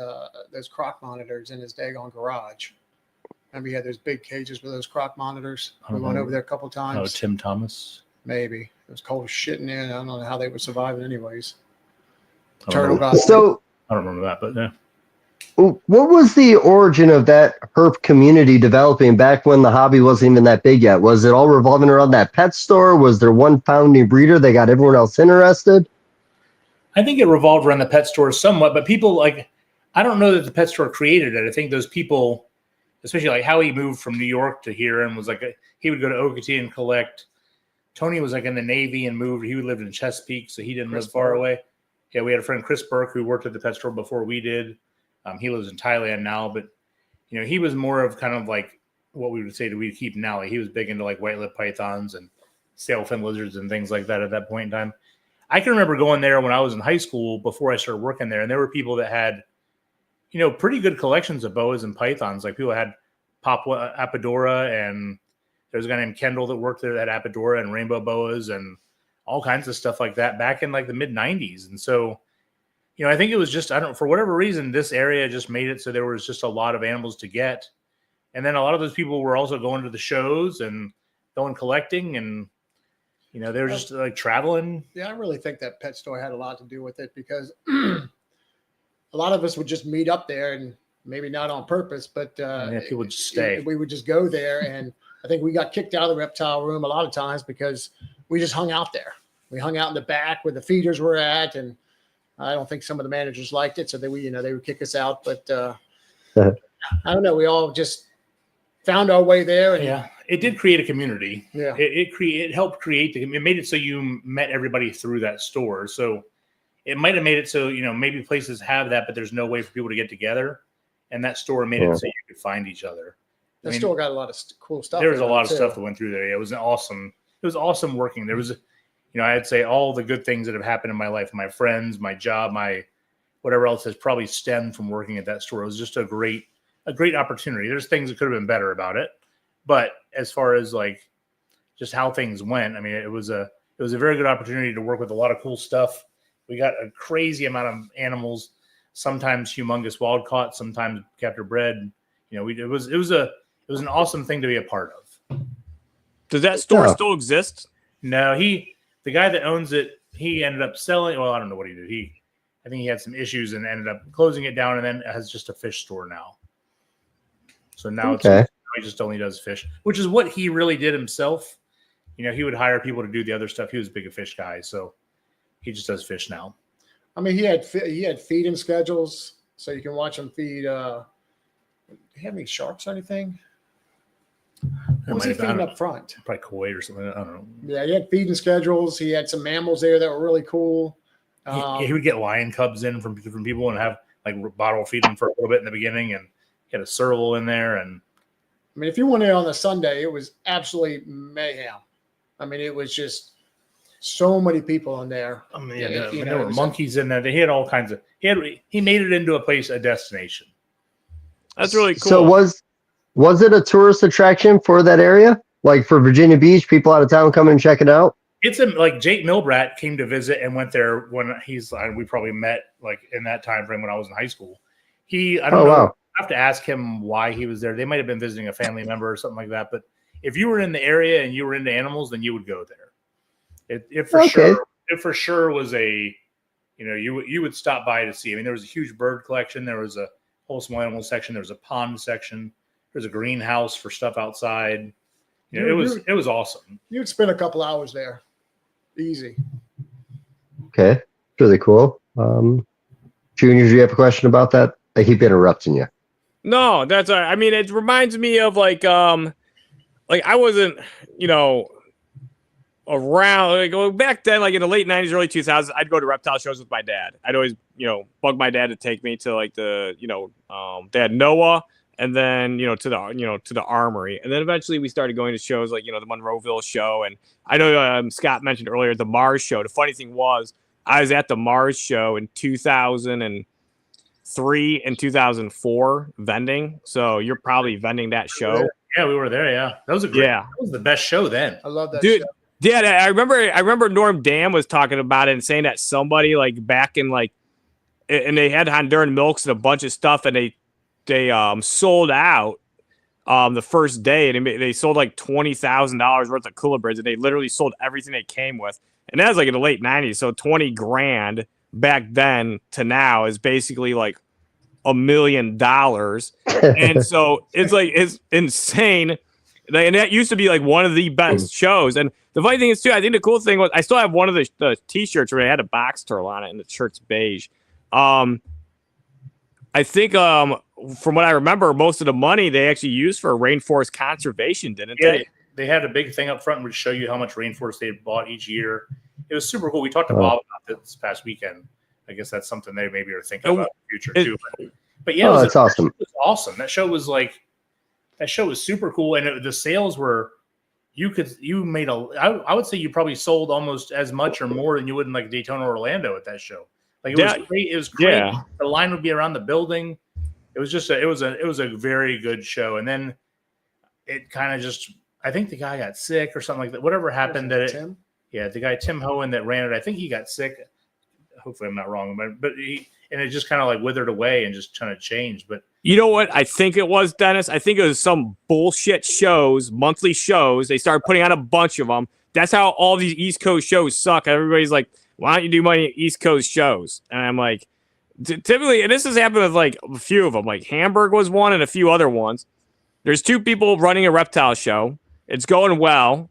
those croc monitors in his daggone garage? Remember, he had those big cages with those croc monitors. We went over there a couple times. Oh, Tim Thomas. Maybe it was cold as shit in there. I don't know how they were surviving, anyways. I Turtle got So, I don't remember that, but yeah. what was the origin of that herp community developing back when the hobby wasn't even that big yet? Was it all revolving around that pet store? Was there one founding breeder that got everyone else interested? I think it revolved around the pet store somewhat, but people I don't know that the pet store created it. I think those people, especially like how he moved from New York to here and was he would go to Okatee and collect. Tony was in the Navy and moved. He lived in Chesapeake, so he didn't live far away. Yeah, we had a friend, Chris Burke, who worked at the pet store before we did. He lives in Thailand now, but he was more of kind of like what we would say that we keep now. He was big into white-lipped pythons and sailfin lizards and things like that at that point in time. I can remember going there when I was in high school before I started working there, and there were people that had, pretty good collections of boas and pythons. Like people had Papua Apodora, and there's a guy named Kendall that worked there that had Apodora and rainbow boas and all kinds of stuff like that back in the mid 90s. And so, I think it was just, for whatever reason, this area just made it so there was just a lot of animals to get. And then a lot of those people were also going to the shows and going collecting, and, they were just traveling. Yeah, I really think that pet store had a lot to do with it, because a lot of us would just meet up there, and maybe not on purpose, but people would just stay. We would just go there. And I think we got kicked out of the reptile room a lot of times because we just hung out there. We hung out in the back where the feeders were at, and I don't think some of the managers liked it, so they would kick us out. But I don't know. We all just found our way there. And, yeah, it did create a community. Yeah, it helped create. It made it so you met everybody through that store. So it might have made it so maybe places have that, but there's no way for people to get together, and that store made it so you could find each other. The store got a lot of cool stuff. There was a lot of stuff that went through there. It was awesome. It was awesome working. There was, I'd say all the good things that have happened in my life, my friends, my job, my whatever else has probably stemmed from working at that store. It was just a great opportunity. There's things that could have been better about it, but as far as just how things went, I mean, it was a very good opportunity to work with a lot of cool stuff. We got a crazy amount of animals, sometimes humongous wild caught, sometimes captive bred. It was an awesome thing to be a part of. Does that store still exist? No, the guy that owns it, he ended up selling. Well, I don't know what he did. I think he had some issues and ended up closing it down, and then it has just a fish store now. So now he just only does fish, which is what he really did himself. He would hire people to do the other stuff. He was a big fish guy, so he just does fish now. I mean, he had feeding schedules, so you can watch him feed. Do you have any sharks or anything? What was he feeding up front? Probably koi or something. I don't know. Yeah, he had feeding schedules. He had some mammals there that were really cool. He would get lion cubs in from different people and have bottle feed them for a little bit in the beginning, and he had a serval in there. And I mean, if you went in on a Sunday, it was absolutely mayhem. I mean, it was just so many people in there. I mean, there were monkeys in there. He had all kinds of. He made it into a destination. That's really cool. So was it a tourist attraction for that area? Like for Virginia Beach, people out of town come and check it out? It's Jake Milbrat came to visit and went there when we probably met in that time frame when I was in high school. I don't know. Wow. I have to ask him why he was there. They might have been visiting a family member or something like that. But if you were in the area and you were into animals, then you would go there. It for sure was you would stop by to see. I mean, there was a huge bird collection. There was a whole small animal section. There was a pond section. There's a greenhouse for stuff outside. It was awesome. You'd spend a couple hours there. Easy. Okay. Really cool. Junior, do you have a question about that? I keep interrupting you. No, that's all right. I mean, it reminds me of I wasn't, around back then, in the late 90s, early 2000s, I'd go to reptile shows with my dad. I'd always, bug my dad to take me to they had Noah, and then to the Armory, and then eventually we started going to shows like the Monroeville show, and I know Scott mentioned earlier the Mars show. The funny thing was I was at the Mars show in 2003 and 2004 vending, so you're probably vending that show. Yeah, we were there. Yeah, that was a great. Yeah. That was the best show then. I love that Dude. show. Yeah, I remember Norm Dam was talking about it and saying that somebody like back in like, and they had Honduran milks and a bunch of stuff, and they sold out the first day, and they sold like $20,000 worth of Colubrids, and they literally sold everything they came with, and that was like in the late 90s. So 20 grand back then to now is basically like $1 million, and so it's insane. And that used to be like one of the best shows. And the funny thing is too, I think the cool thing was I still have one of the t-shirts where I had a box turtle on it and the shirt's beige. I think from what I remember, most of the money they actually used for rainforest conservation, didn't they? They had a big thing up front which show you how much rainforest they had bought each year. It was super cool. We talked to Bob about this past weekend. I guess that's something they maybe are thinking about in the future too. But yeah, that's awesome. It was awesome. That show was super cool, and the sales were. You made I would say you probably sold almost as much or more than you would in like Daytona or Orlando at that show. Like it was great. It was great. Yeah. The line would be around the building. It was just it was a very good show. And then it kind of just I think the guy got sick or something like that. Whatever happened the guy Tim Hohen that ran it, I think he got sick. Hopefully I'm not wrong, but it just kind of like withered away and just kind of changed. But you know what I think it was, Dennis? I think it was some bullshit shows, monthly shows. They started putting on a bunch of them. That's how all these East Coast shows suck. Everybody's like, why don't you do money East Coast shows? And I'm like, typically, and this has happened with like a few of them. Like Hamburg was one and a few other ones. There's two people running a reptile show. It's going well.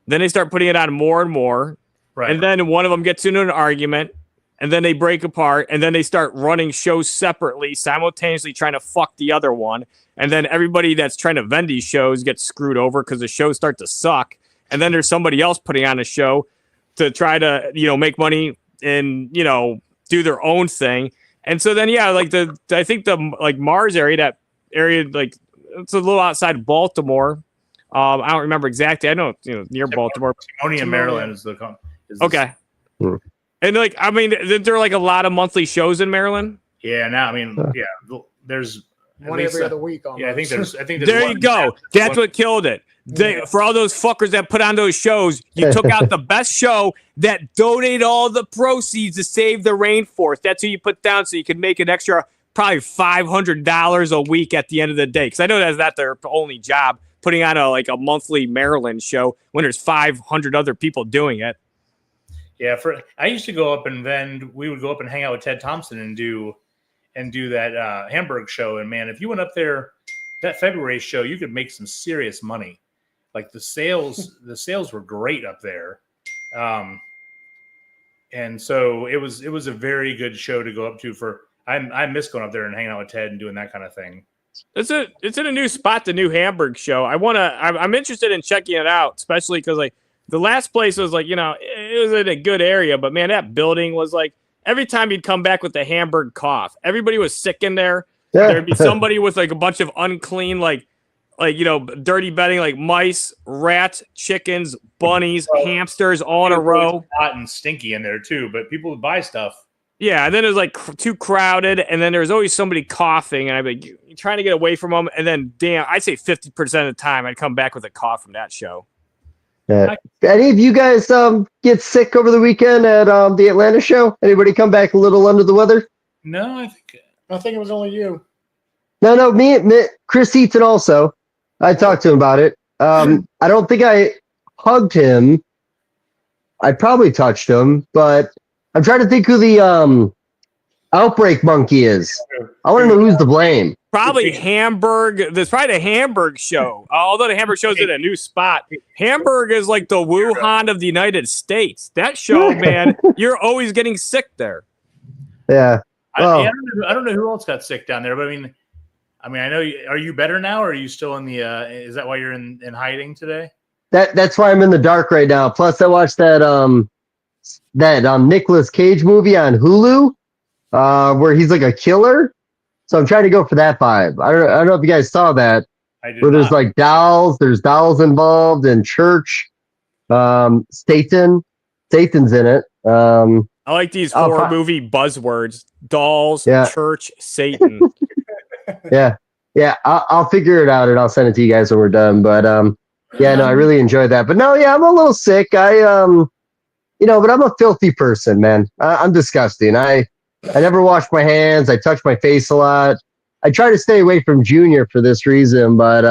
Then they start putting it on more and more. right. And then one of them gets into an argument. And then they break apart, and then they start running shows separately, simultaneously trying to fuck the other one. And then everybody that's trying to vend these shows gets screwed over because the shows start to suck. And then there's somebody else putting on a show to try to, make money and, do their own thing. And so then, yeah, like I think the like Mars area, that area, like it's a little outside of Baltimore. I don't remember exactly. I know, near Baltimore. Timonium, Maryland is the okay. And like, I mean, isn't there like a lot of monthly shows in Maryland? Yeah, now I mean, there's one every other week. Almost. Yeah, I think there's there you go. That's what killed it. For all those fuckers that put on those shows, you took out the best show that donated all the proceeds to save the rainforest. That's who you put down so you could make an extra probably $500 a week at the end of the day. Because I know that's not their only job, putting on a monthly Maryland show when there's 500 other people doing it. Yeah, I used to go up and then we would go up and hang out with Ted Thompson and do that Hamburg show. And man, if you went up there that February show, you could make some serious money. Like the sales were great up there. And so it was a very good show to go up to I miss going up there and hanging out with Ted and doing that kind of thing. It's in a new spot, the new Hamburg show. I'm interested in checking it out, especially because like the last place was like, it was in a good area, but man, that building was like every time you'd come back with the Hamburg cough, everybody was sick in there. Yeah. There'd be somebody with like a bunch of unclean, dirty bedding, like mice, rats, chickens, bunnies, hamsters all in a row. Hot and stinky in there too, but people would buy stuff. Yeah, and then it was like too crowded, and then there was always somebody coughing, and I'd be like, you're trying to get away from them, and then damn, I'd say 50% of the time I'd come back with a cough from that show. Any of you guys get sick over the weekend at the Atlanta show? Anybody come back a little under the weather? No, I think it was only you. No, me, Chris Eaton also. I talked to him about it. I don't think I hugged him. I probably touched him, but I'm trying to think who the outbreak monkey is. I want to know who's to blame. Probably Hamburg. There's probably the Hamburg show. Although the Hamburg show's in a new spot. Hamburg is like the Wuhan of the United States. That show, man, you're always getting sick there. Yeah. I don't know who else got sick down there, but I mean, I know. Are you better now, or are you still in the? Is that why you're in hiding today? That's why I'm in the dark right now. Plus, I watched that Nicolas Cage movie on Hulu, where he's like a killer. So I'm trying to go for that vibe. I don't know if you guys saw that. I did. Where there's like dolls. There's dolls involved in church. Satan's in it. I like these horror movie buzzwords: dolls, church, Satan. Yeah. Yeah, I'll figure it out and I'll send it to you guys when we're done. But yeah, no, I really enjoyed that. But no, yeah, I'm a little sick. But I'm a filthy person, man. I'm disgusting. I never wash my hands. I touch my face a lot. I try to stay away from Junior for this reason, but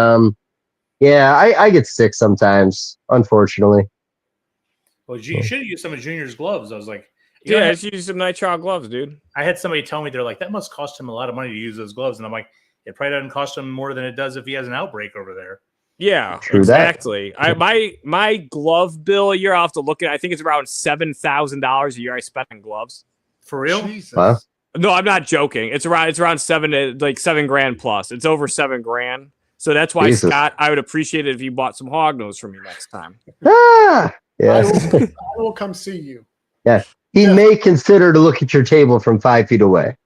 yeah, I get sick sometimes, unfortunately. Well, you should have used some of Junior's gloves. I was like, Yeah, just use some nitrile gloves, dude. I had somebody tell me, they're like, that must cost him a lot of money to use those gloves. And I'm like, it probably doesn't cost him more than it does if he has an outbreak over there. Yeah, True exactly. My glove bill a year, I'll have to look at. I think it's around $7,000 a year I spent on gloves. For real? Jesus. Huh? No, I'm not joking. It's around $7,000 plus. It's over $7,000. So that's why, Jesus. Scott, I would appreciate it if you bought some hog nose from me next time. Ah, I yeah. will come see you. He may consider to look at your table from 5 feet away.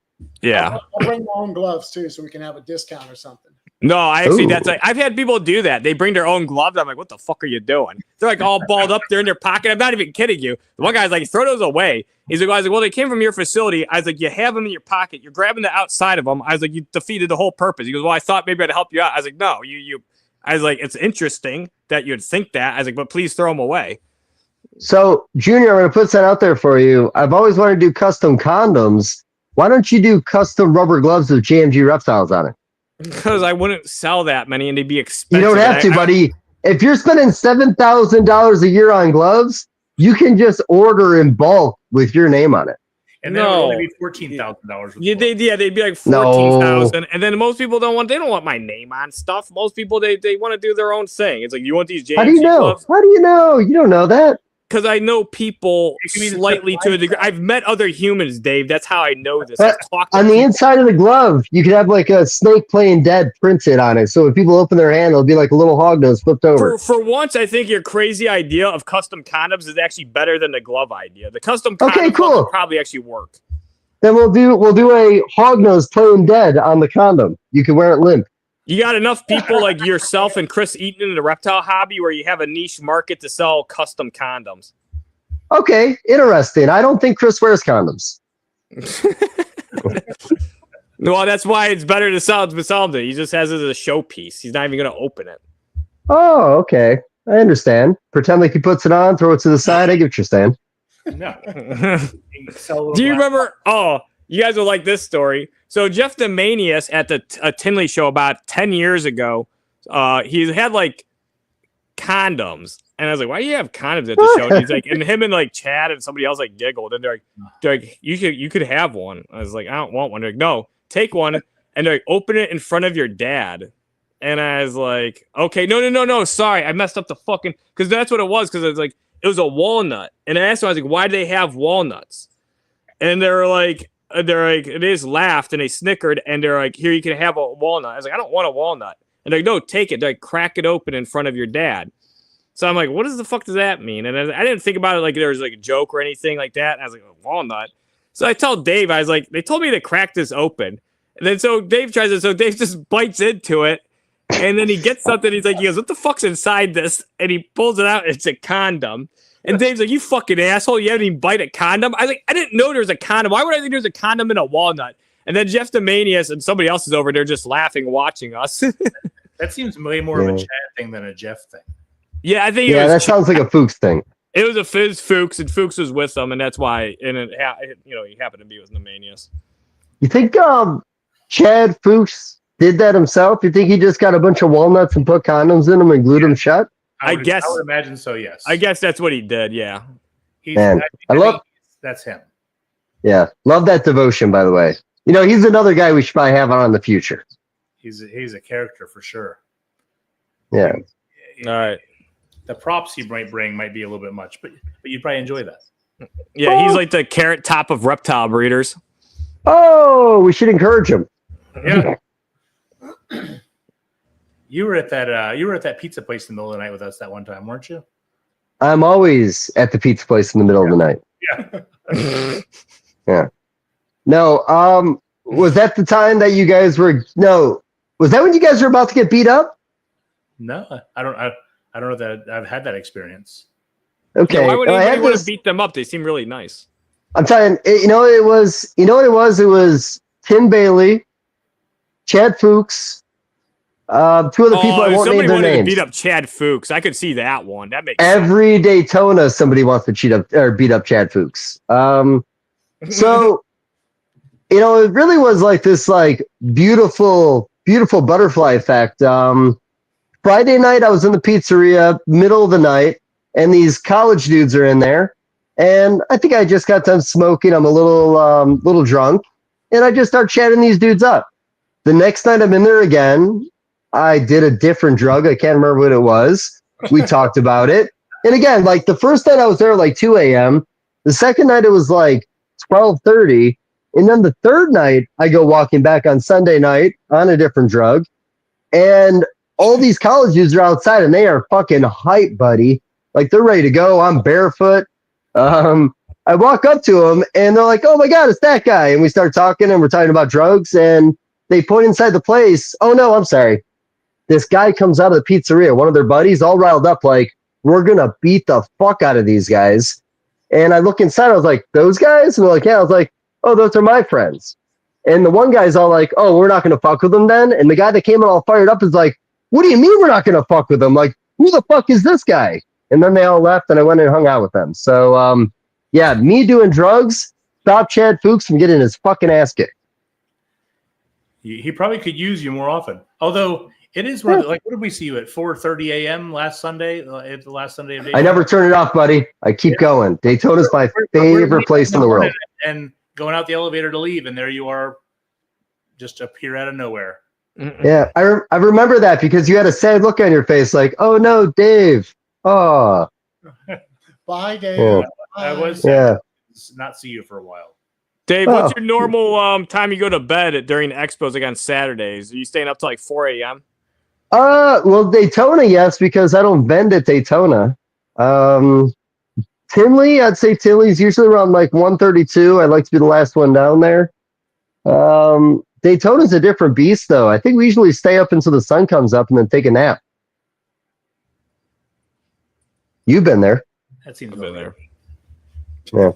Yeah. I'll bring my own gloves too, so we can have a discount or something. No, Ooh. I've had people do that. They bring their own gloves. I'm like, what the fuck are you doing? They're like all balled up there in their pocket. I'm not even kidding you. The one guy's like, throw those away. He's like, I was like, well, they came from your facility. I was like, you have them in your pocket. You're grabbing the outside of them. I was like, you defeated the whole purpose. He goes, well, I thought maybe I'd help you out. I was like, no, I was like, it's interesting that you'd think that. I was like, but please throw them away. So, Junior, I'm going to put that out there for you. I've always wanted to do custom condoms. Why don't you do custom rubber gloves with JMG Reptiles on it? Because I wouldn't sell that many and they'd be expensive. You don't have to, buddy. If you're spending $7,000 a year on gloves, you can just order in bulk with your name on it. And then it would only be $14,000. Yeah, they'd be like 14,000. And then most people don't want my name on stuff. Most people they want to do their own thing. It's like, you want these JMG How do you know? gloves? How do you know? You don't know that. Because I know people slightly to a degree. I've met other humans, Dave. That's how I know this. But on the inside of the glove, you could have like a snake playing dead printed on it. So if people open their hand, it'll be like a little hog nose flipped over. For once, I think your crazy idea of custom condoms is actually better than the glove idea. The custom condoms will probably actually work. Then we'll do a hog nose playing dead on the condom. You can wear it limp. You got enough people like yourself and Chris Eaton in the reptile hobby where you have a niche market to sell custom condoms. Okay, interesting. I don't think Chris wears condoms. Well, that's why it's better to sell it. He just has it as a showpiece. He's not even going to open it. Oh, okay. I understand. Pretend like he puts it on, throw it to the side. I get what you're saying. No. Do you remember? Oh, you guys will like this story. So Jeff the Manius at the Tinley show about 10 years ago, he had like condoms. And I was like, why do you have condoms at the show? And he's like, and him and like Chad and somebody else like giggled. And they're like, you could have one. I was like, I don't want one. They're like, no, take one. And they're like, open it in front of your dad. And I was like, okay, no. Sorry, I messed up the fucking, because that's what it was. Because it was like, it was a walnut. And I asked them, I was like, why do they have walnuts? And they're like, they just laughed and they snickered. And they're like, here, you can have a walnut. I was like, I don't want a walnut. And they're like, no, take it. They're like, crack it open in front of your dad. So I'm like, what does the fuck does that mean? And I didn't think about it like there was like a joke or anything like that. And I was like, a walnut. So I tell Dave, I was like, they told me to crack this open. And then so Dave tries it. So Dave just bites into it. And then he gets something. He goes, what the fuck's inside this? And he pulls it out. It's a condom. And Dave's like, you fucking asshole. You haven't even bite a condom. I was like, I didn't know there was a condom. Why would I think there's a condom in a walnut? And then Jeff the Manius and somebody else is over there just laughing, watching us. That seems way more of a Chad thing than a Jeff thing. Yeah, I think that sounds like a Fuchs thing. It was a Fuchs, and Fuchs was with them, and that's why. And he happened to be with the Manius. You think Chad Fuchs did that himself? You think he just got a bunch of walnuts and put condoms in them and glued them shut? I guess. I would imagine so. Yes. I guess that's what he did. Yeah. Man, I love. That's him. Yeah, love that devotion. By the way, he's another guy we should probably have on in the future. He's a character for sure. Yeah. All right. The props he might bring might be a little bit much, but you'd probably enjoy that. Yeah, he's like the carrot top of reptile breeders. Oh, we should encourage him. Yeah. You were at that pizza place in the middle of the night with us that one time, weren't you? I'm always at the pizza place in the middle of the night. Yeah. Yeah. No, was that the time that you guys were? No, was that when you guys were about to get beat up? No, I don't know that I've had that experience. Okay. Yeah, why would anybody want to beat them up? They seem really nice. I'm telling you, what it was? It was Tim Bailey, Chad Fuchs, Two other people I won't name somebody their wanted to names. beat up Chad Fuchs. I could see that one. That makes Every Daytona, somebody wants to cheat up or beat up Chad Fuchs. So, you know, it really was like this, like beautiful butterfly effect. Friday night, I was in the pizzeria, middle of the night, and these college dudes are in there, and I think I just got done smoking. I'm a little drunk, and I just start chatting these dudes up. The next night, I'm in there again. I did a different drug. I can't remember what it was. We talked about it. And again, like the first night I was there like 2 a.m. The second night it was like 12:30. And then the third night I go walking back on Sunday night on a different drug. And all these college dudes are outside and they are fucking hype, buddy. Like they're ready to go. I'm barefoot. I walk up to them and they're like, oh my God, it's that guy. And we start talking and we're talking about drugs and they point inside the place. Oh no, I'm sorry. This guy comes out of the pizzeria, one of their buddies, all riled up, like, we're going to beat the fuck out of these guys. And I look inside, I was like, those guys? And they're like, yeah. I was like, oh, those are my friends. And the one guy's all like, oh, we're not going to fuck with them then. And the guy that came in all fired up is like, what do you mean we're not going to fuck with them? Like, who the fuck is this guy? And then they all left and I went and hung out with them. So, yeah, me doing drugs stopped Chad Fuchs from getting his fucking ass kicked. He probably could use you more often. Although it is one of the, like, what did we see you at 4:30 a.m. last Sunday? At the last Sunday of Daytona? I never turn it off, buddy. I keep going. Daytona's my favorite place in the world. And going out the elevator to leave, and there you are, just appear out of nowhere. Yeah, I remember that because you had a sad look on your face, like, oh no, Dave. Oh. Bye, Dave. Yeah. I was not see you for a while. Dave, what's your normal time you go to bed during the expos, like on Saturdays? Are you staying up till like 4 a.m.? Well, Daytona, yes, because I don't vend at Daytona. Tinley, I'd say Tinley's usually around like 1:32. I like to be the last one down there. Daytona's a different beast, though. I think we usually stay up until the sun comes up and then take a nap. You've been there. That seems I've been there. Yeah.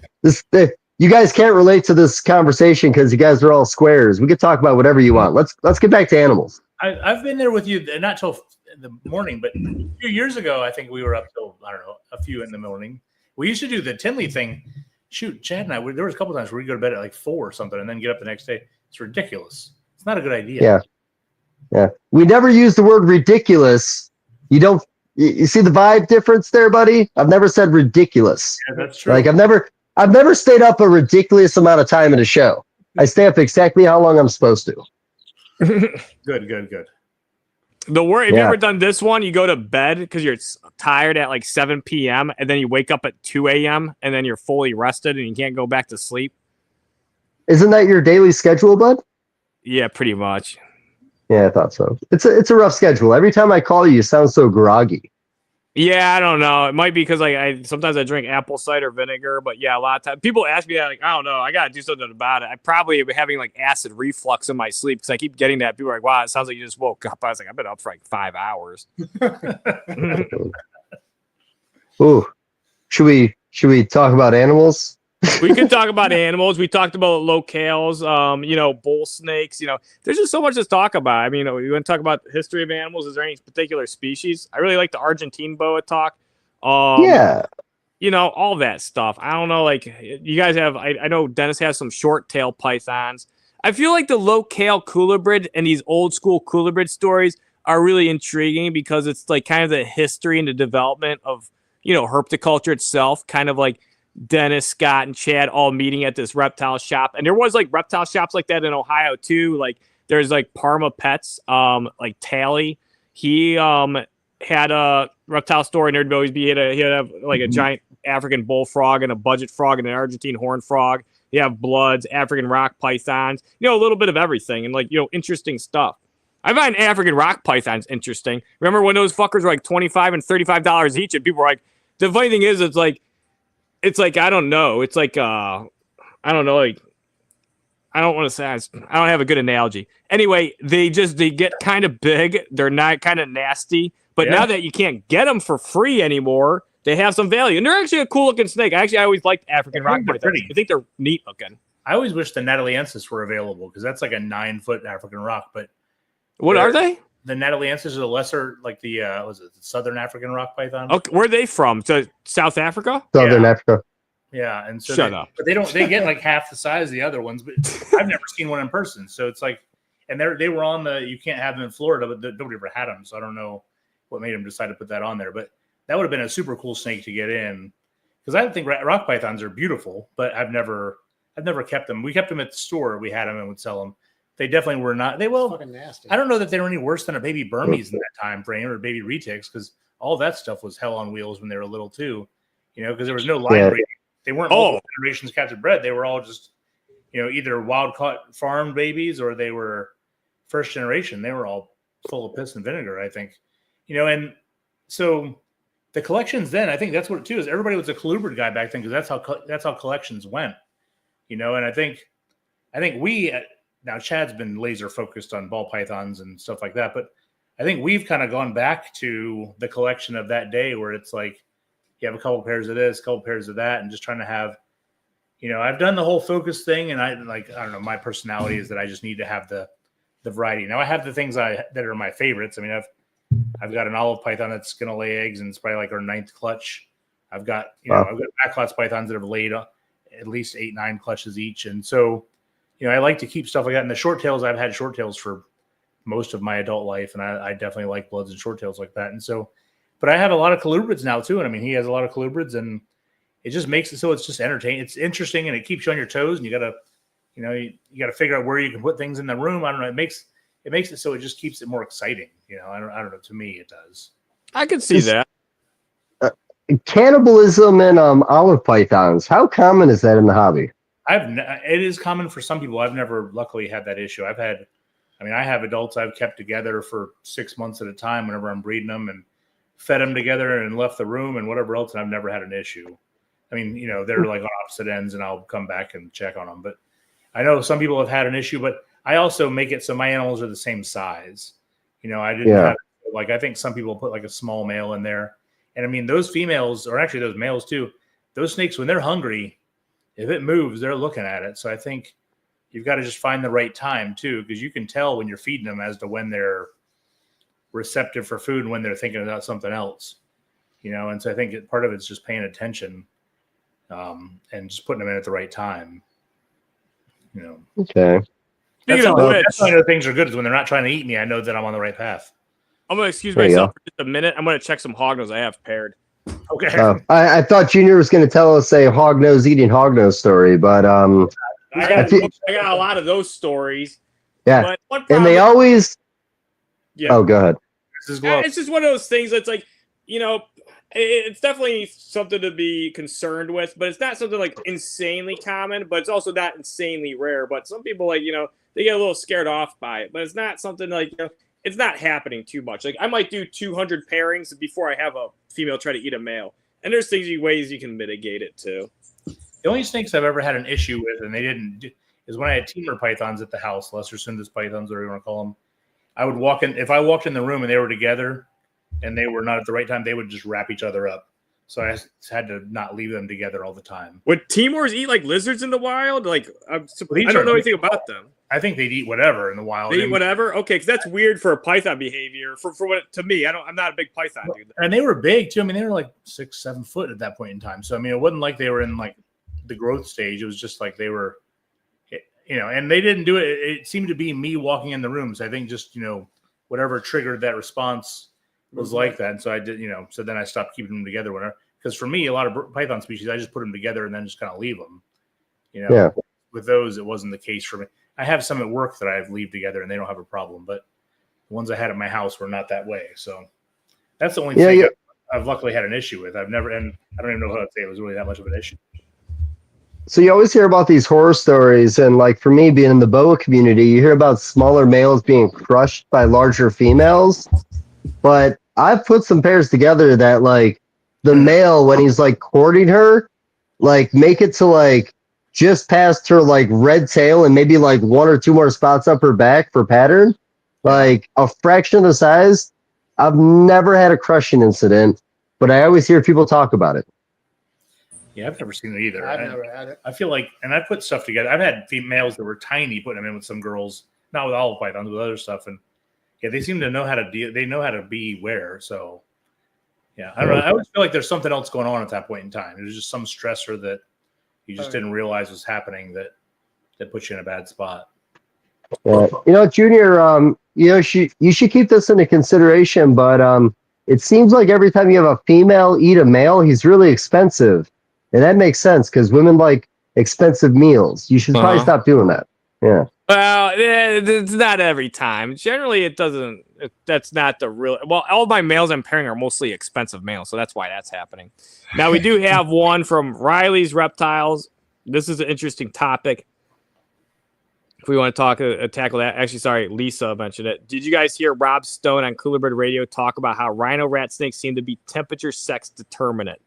You guys can't relate to this conversation because you guys are all squares. We could talk about whatever you want. Let's get back to animals. I've been there with you, not till the morning, but a few years ago, I think we were up till, I don't know, a few in the morning. We used to do the Tinley thing. Shoot, Chad and I, there was a couple times where we'd go to bed at like 4 or something and then get up the next day. It's ridiculous. It's not a good idea. Yeah. We never use the word ridiculous. You see the vibe difference there, buddy? I've never said ridiculous. Yeah, that's true. Like I've never stayed up a ridiculous amount of time at a show. I stay up exactly how long I'm supposed to. Good. The worst, have you ever done this one? You go to bed because you're tired at like 7 p.m. and then you wake up at 2 a.m. and then you're fully rested and you can't go back to sleep. Isn't that your daily schedule, bud? Yeah, pretty much. Yeah, I thought so. It's a rough schedule. Every time I call you, you sound so groggy. Yeah, I don't know. It might be because like sometimes I drink apple cider vinegar, but yeah, a lot of times people ask me that, like, I don't know, I gotta do something about it. I probably am having like acid reflux in my sleep because I keep getting that. People are like, wow, it sounds like you just woke up. I was like, I've been up for like 5 hours. Ooh, should we talk about animals? We could talk about animals. We talked about locales, bull snakes. There's just so much to talk about. I mean, we want to talk about the history of animals. Is there any particular species? I really like the Argentine boa talk. All that stuff. I don't know. Like you guys have, I know Dennis has some short tail pythons. I feel like the locale Colubrid and these old school Colubrid stories are really intriguing because it's like kind of the history and the development of, herpetoculture itself, kind of like Dennis, Scott, and Chad all meeting at this reptile shop. And there was like reptile shops like that in Ohio too. Like there's like Parma Pets, like Tally. He had a reptile store and there'd always be, he'd have like a giant African bullfrog and a budget frog and an Argentine horn frog. You have bloods, African rock pythons, a little bit of everything and like, interesting stuff. I find African rock pythons interesting. Remember when those fuckers were like $25 and $35 each and people were like, the funny thing is it's like, I don't know. It's like, I don't know. Like, I don't want to say, I don't have a good analogy. Anyway, they get kind of big. They're not kind of nasty. But now that you can't get them for free anymore, they have some value. And they're actually a cool looking snake. I always liked African rock pythons. I think they're neat looking. I always wish the Nataliensis were available because that's like a 9-foot African rock. But what are they? the Nataliensis are the lesser, like the was it the Southern African rock python? Okay, where are they from? So South Africa? Southern Africa. Yeah, and so Shut up. But they get like half the size of the other ones. But I've never seen one in person, so it's like, and they were on the, you can't have them in Florida, but nobody ever had them, so I don't know what made them decide to put that on there. But that would have been a super cool snake to get in, because I think rock pythons are beautiful, but I've never kept them. We kept them at the store. We had them and would sell them. They definitely were not. They will. Fucking nasty. I don't know that they were any worse than a baby Burmese in that time frame or baby retics, because all that stuff was hell on wheels when they were little too. Because there was no line breeding. They weren't multiple generations captured bred. They were all just, either wild caught farm babies or they were first generation. They were all full of piss and vinegar, I think. And so the collections then, I think that's what it too is. Everybody was a Colubrid guy back then, because that's how collections went. And I think we now Chad's been laser focused on ball pythons and stuff like that, but I think we've kind of gone back to the collection of that day where it's like you have a couple pairs of this, a couple pairs of that, and just trying to have, I've done the whole focus thing, and I don't know, my personality is that I just need to have the variety. Now I have the things that are my favorites. I mean, I've got an olive python that's going to lay eggs, and it's probably like our 9th clutch. I've got, I've got backclots pythons that have laid at least 8-9 clutches each. And so, I like to keep stuff like that. And the short tails, I've had short tails for most of my adult life, and I definitely like bloods and short tails like that. And so, but I have a lot of Colubrids now too. And I mean, he has a lot of Colubrids, and it just makes it so it's just entertaining. It's interesting, and it keeps you on your toes, and you gotta, you gotta figure out where you can put things in the room. I don't know. It makes it so it just keeps it more exciting. I don't know. To me, it does. I can see that. Cannibalism in olive pythons. How common is that in the hobby? It is common for some people. I've never luckily had that issue. I have adults I've kept together for 6 months at a time whenever I'm breeding them, and fed them together and left the room and whatever else, and I've never had an issue. I mean, they're like on opposite ends, and I'll come back and check on them. But I know some people have had an issue, but I also make it so my animals are the same size. I didn't have, like, I think some people put like a small male in there. And I mean, those females, or actually those males too, those snakes, when they're hungry, if it moves, they're looking at it. So I think you've got to just find the right time too, because you can tell when you're feeding them as to when they're receptive for food and when they're thinking about something else, And so I think part of it's just paying attention, and just putting them in at the right time, Okay. Speaking of which, that's how I know things are good, is when they're not trying to eat me. I know that I'm on the right path. I'm going to excuse There you myself for just a minute. I'm going to check some hognose I have paired. Okay. I thought Junior was going to tell us a hognose eating hognose story, but I got a lot of those stories. yeah, But one and problem they always. Yeah. Oh, go ahead. It's just one of those things that's like, it's definitely something to be concerned with, but it's not something like insanely common, but it's also not insanely rare. But some people, like, they get a little scared off by it, but it's not something like, it's not happening too much. Like, I might do 200 pairings before I have a female try to eat a male. And there's ways you can mitigate it too. The only snakes I've ever had an issue with, and they didn't do, is when I had teamer pythons at the house, lesser Sundus pythons, whatever you want to call them. I would walk in, if I walked in the room and they were together and they were not at the right time, they would just wrap each other up. So I had to not leave them together all the time. Would Timors eat like lizards in the wild? Like, I don't know anything about them. I think they'd eat whatever in the wild. They eat whatever? Okay, because that's weird for a python behavior. For what, to me, I'm not a big python dude. And they were big too. I mean, they were like 6-7 foot at that point in time. So I mean, it wasn't like they were in like the growth stage. It was just like they were, and they didn't do it. It seemed to be me walking in the rooms. I think just, whatever triggered that response was like that. And so I did, so then I stopped keeping them together because for me, a lot of python species, I just put them together and then just kind of leave them, Yeah. With those, it wasn't the case for me. I have some at work that I leave together and they don't have a problem, but the ones I had at my house were not that way. So that's the only thing I've luckily had an issue with. I've never, and I don't even know how to say it was really that much of an issue. So you always hear about these horror stories, and like for me being in the boa community, you hear about smaller males being crushed by larger females. But I've put some pairs together that like the male, when he's like courting her, like make it to like just past her like red tail and maybe like 1 or 2 more spots up her back for pattern, like a fraction of the size. I've never had a crushing incident, but I always hear people talk about it. Yeah, I've never seen it either. I've never had it. I feel like, and I put stuff together. I've had females that were tiny, putting them in with some girls, not with olive pythons, with other stuff. And, Yeah, they seem to know how to deal. They know how to be where. So, yeah, I don't know. I always feel like there's something else going on at that point in time. There's just some stressor that you just didn't realize was happening that puts you in a bad spot. Junior, you should keep this into consideration, but it seems like every time you have a female eat a male, he's really expensive. And that makes sense because women like expensive meals. You should probably stop doing that. Yeah. Well, it's not every time. Generally, it doesn't. That's not the real. Well, all my males I'm pairing are mostly expensive males, so that's why that's happening. Now, we do have one from Riley's Reptiles. This is an interesting topic. If we want to tackle that. Actually, sorry, Lisa mentioned it. Did you guys hear Rob Stone on Colubrid Radio talk about how rhino rat snakes seem to be temperature sex determinate?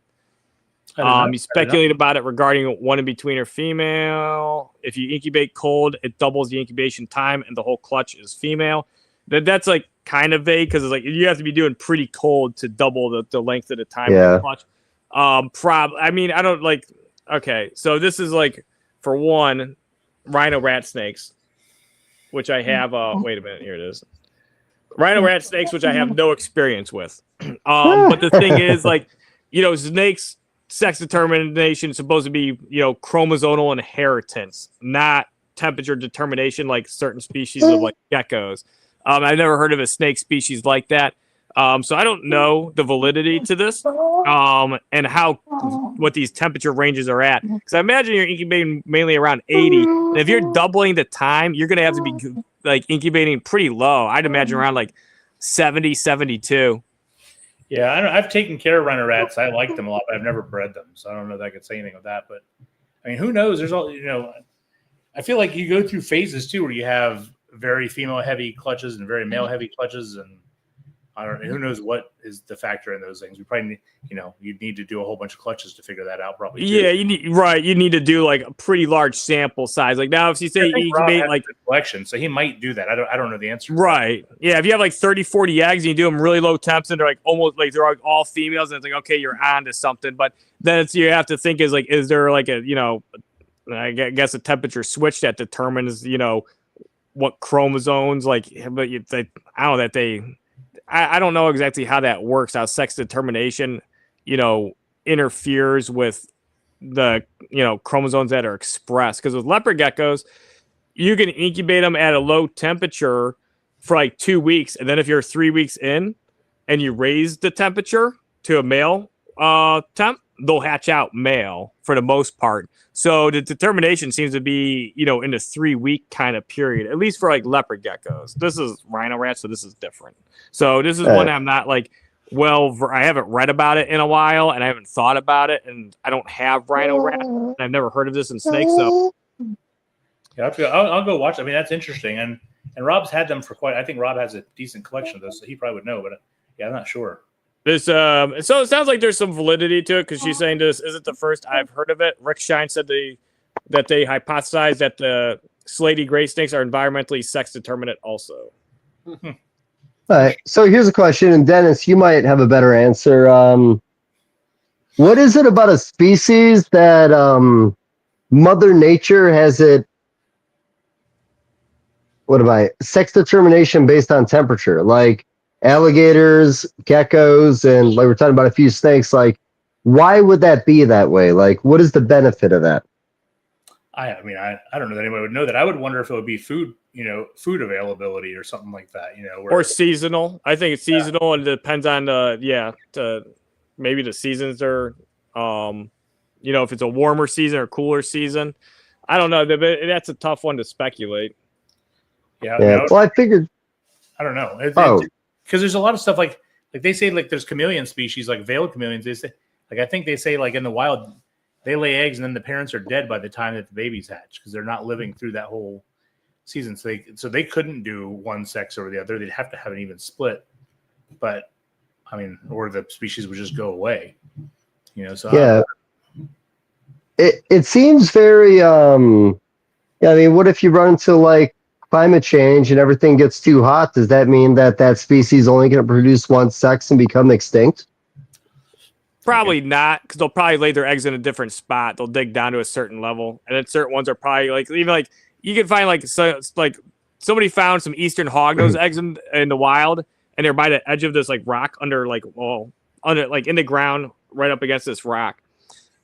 He speculated about it regarding one in between or female. If you incubate cold, it doubles the incubation time, and the whole clutch is female. That's like kind of vague because it's like you have to be doing pretty cold to double the length of the time of the clutch. I mean, I don't like. Okay, so this is like for one, rhino rat snakes, which I have. Wait a minute, here it is. Rhino rat snakes, which I have no experience with. But the thing is, like, snakes. Sex determination is supposed to be, chromosomal inheritance, not temperature determination like certain species of like geckos. I've never heard of a snake species like that. So I don't know the validity to this and what these temperature ranges are at. Because I imagine you're incubating mainly around 80. And if you're doubling the time, you're going to have to be like incubating pretty low. I'd imagine around like 70, 72. Yeah, I've taken care of rhino rats. I like them a lot, but I've never bred them, so I don't know if I could say anything of that. But I mean, who knows? There's all I feel like you go through phases too, where you have very female heavy clutches and very male heavy clutches, and I don't know. Who knows what is the factor in those things? We probably need, you'd need to do a whole bunch of clutches to figure that out. Probably. Too. Yeah, you need to do like a pretty large sample size. Like now, if you say you incubate like collection, so he might do that. I don't know the answer. Right. Yeah. If you have like 30, 40 eggs and you do them really low temps and they're like almost like they're all females, and it's like okay, you're on to something. But then you have to think is there like a I guess a temperature switch that determines what chromosomes like. But I don't know that they. I don't know exactly how that works, how sex determination, interferes with the, chromosomes that are expressed. Because with leopard geckos, you can incubate them at a low temperature for like 2 weeks. And then if you're 3 weeks in and you raise the temperature to a male temp, they'll hatch out male for the most part. So the determination seems to be, in a 3 week kind of period, at least for like leopard geckos. This is rhino rats, so this is different. So this is one I'm not like, I haven't read about it in a while and I haven't thought about it, and I don't have rhino rats. And I've never heard of this in snakes. So yeah, I'll go watch. I mean, that's interesting. And Rob's had them for I think Rob has a decent collection of those, so he probably would know, but yeah, I'm not sure. This so it sounds like there's some validity to it because she's saying this isn't the first I've heard of it. Rick Shine said that they hypothesized that the slaty gray snakes are environmentally sex determinate also. All right. So here's a question, and Dennis, you might have a better answer. What is it about a species that Mother Nature has it? Sex determination based on temperature, like alligators, geckos, and like we're talking about a few snakes. Like, why would that be that way? Like, what is the benefit of that? I don't know that anybody would know that. I would wonder if it would be food availability or something like that, or seasonal. I think it's seasonal, and it depends on maybe the seasons are, if it's a warmer season or cooler season. I don't know. That's a tough one to speculate. Yeah. Well, I figured. I don't know. Because there's a lot of stuff like they say like there's chameleon species like veiled chameleons. They say I think they say like in the wild they lay eggs and then the parents are dead by the time that the babies hatch because they're not living through that whole season. So they couldn't do one sex over the other. They'd have to have an even split. But I mean, or the species would just go away. So yeah. It seems very what if you run into like climate change and everything gets too hot? Does that mean that species is only going to produce one sex and become extinct? Probably not, because they'll probably lay their eggs in a different spot. They'll dig down to a certain level, and then certain ones are probably like even like you can find like somebody found some eastern hognose eggs in the wild, and they're by the edge of this like rock under in the ground right up against this rock.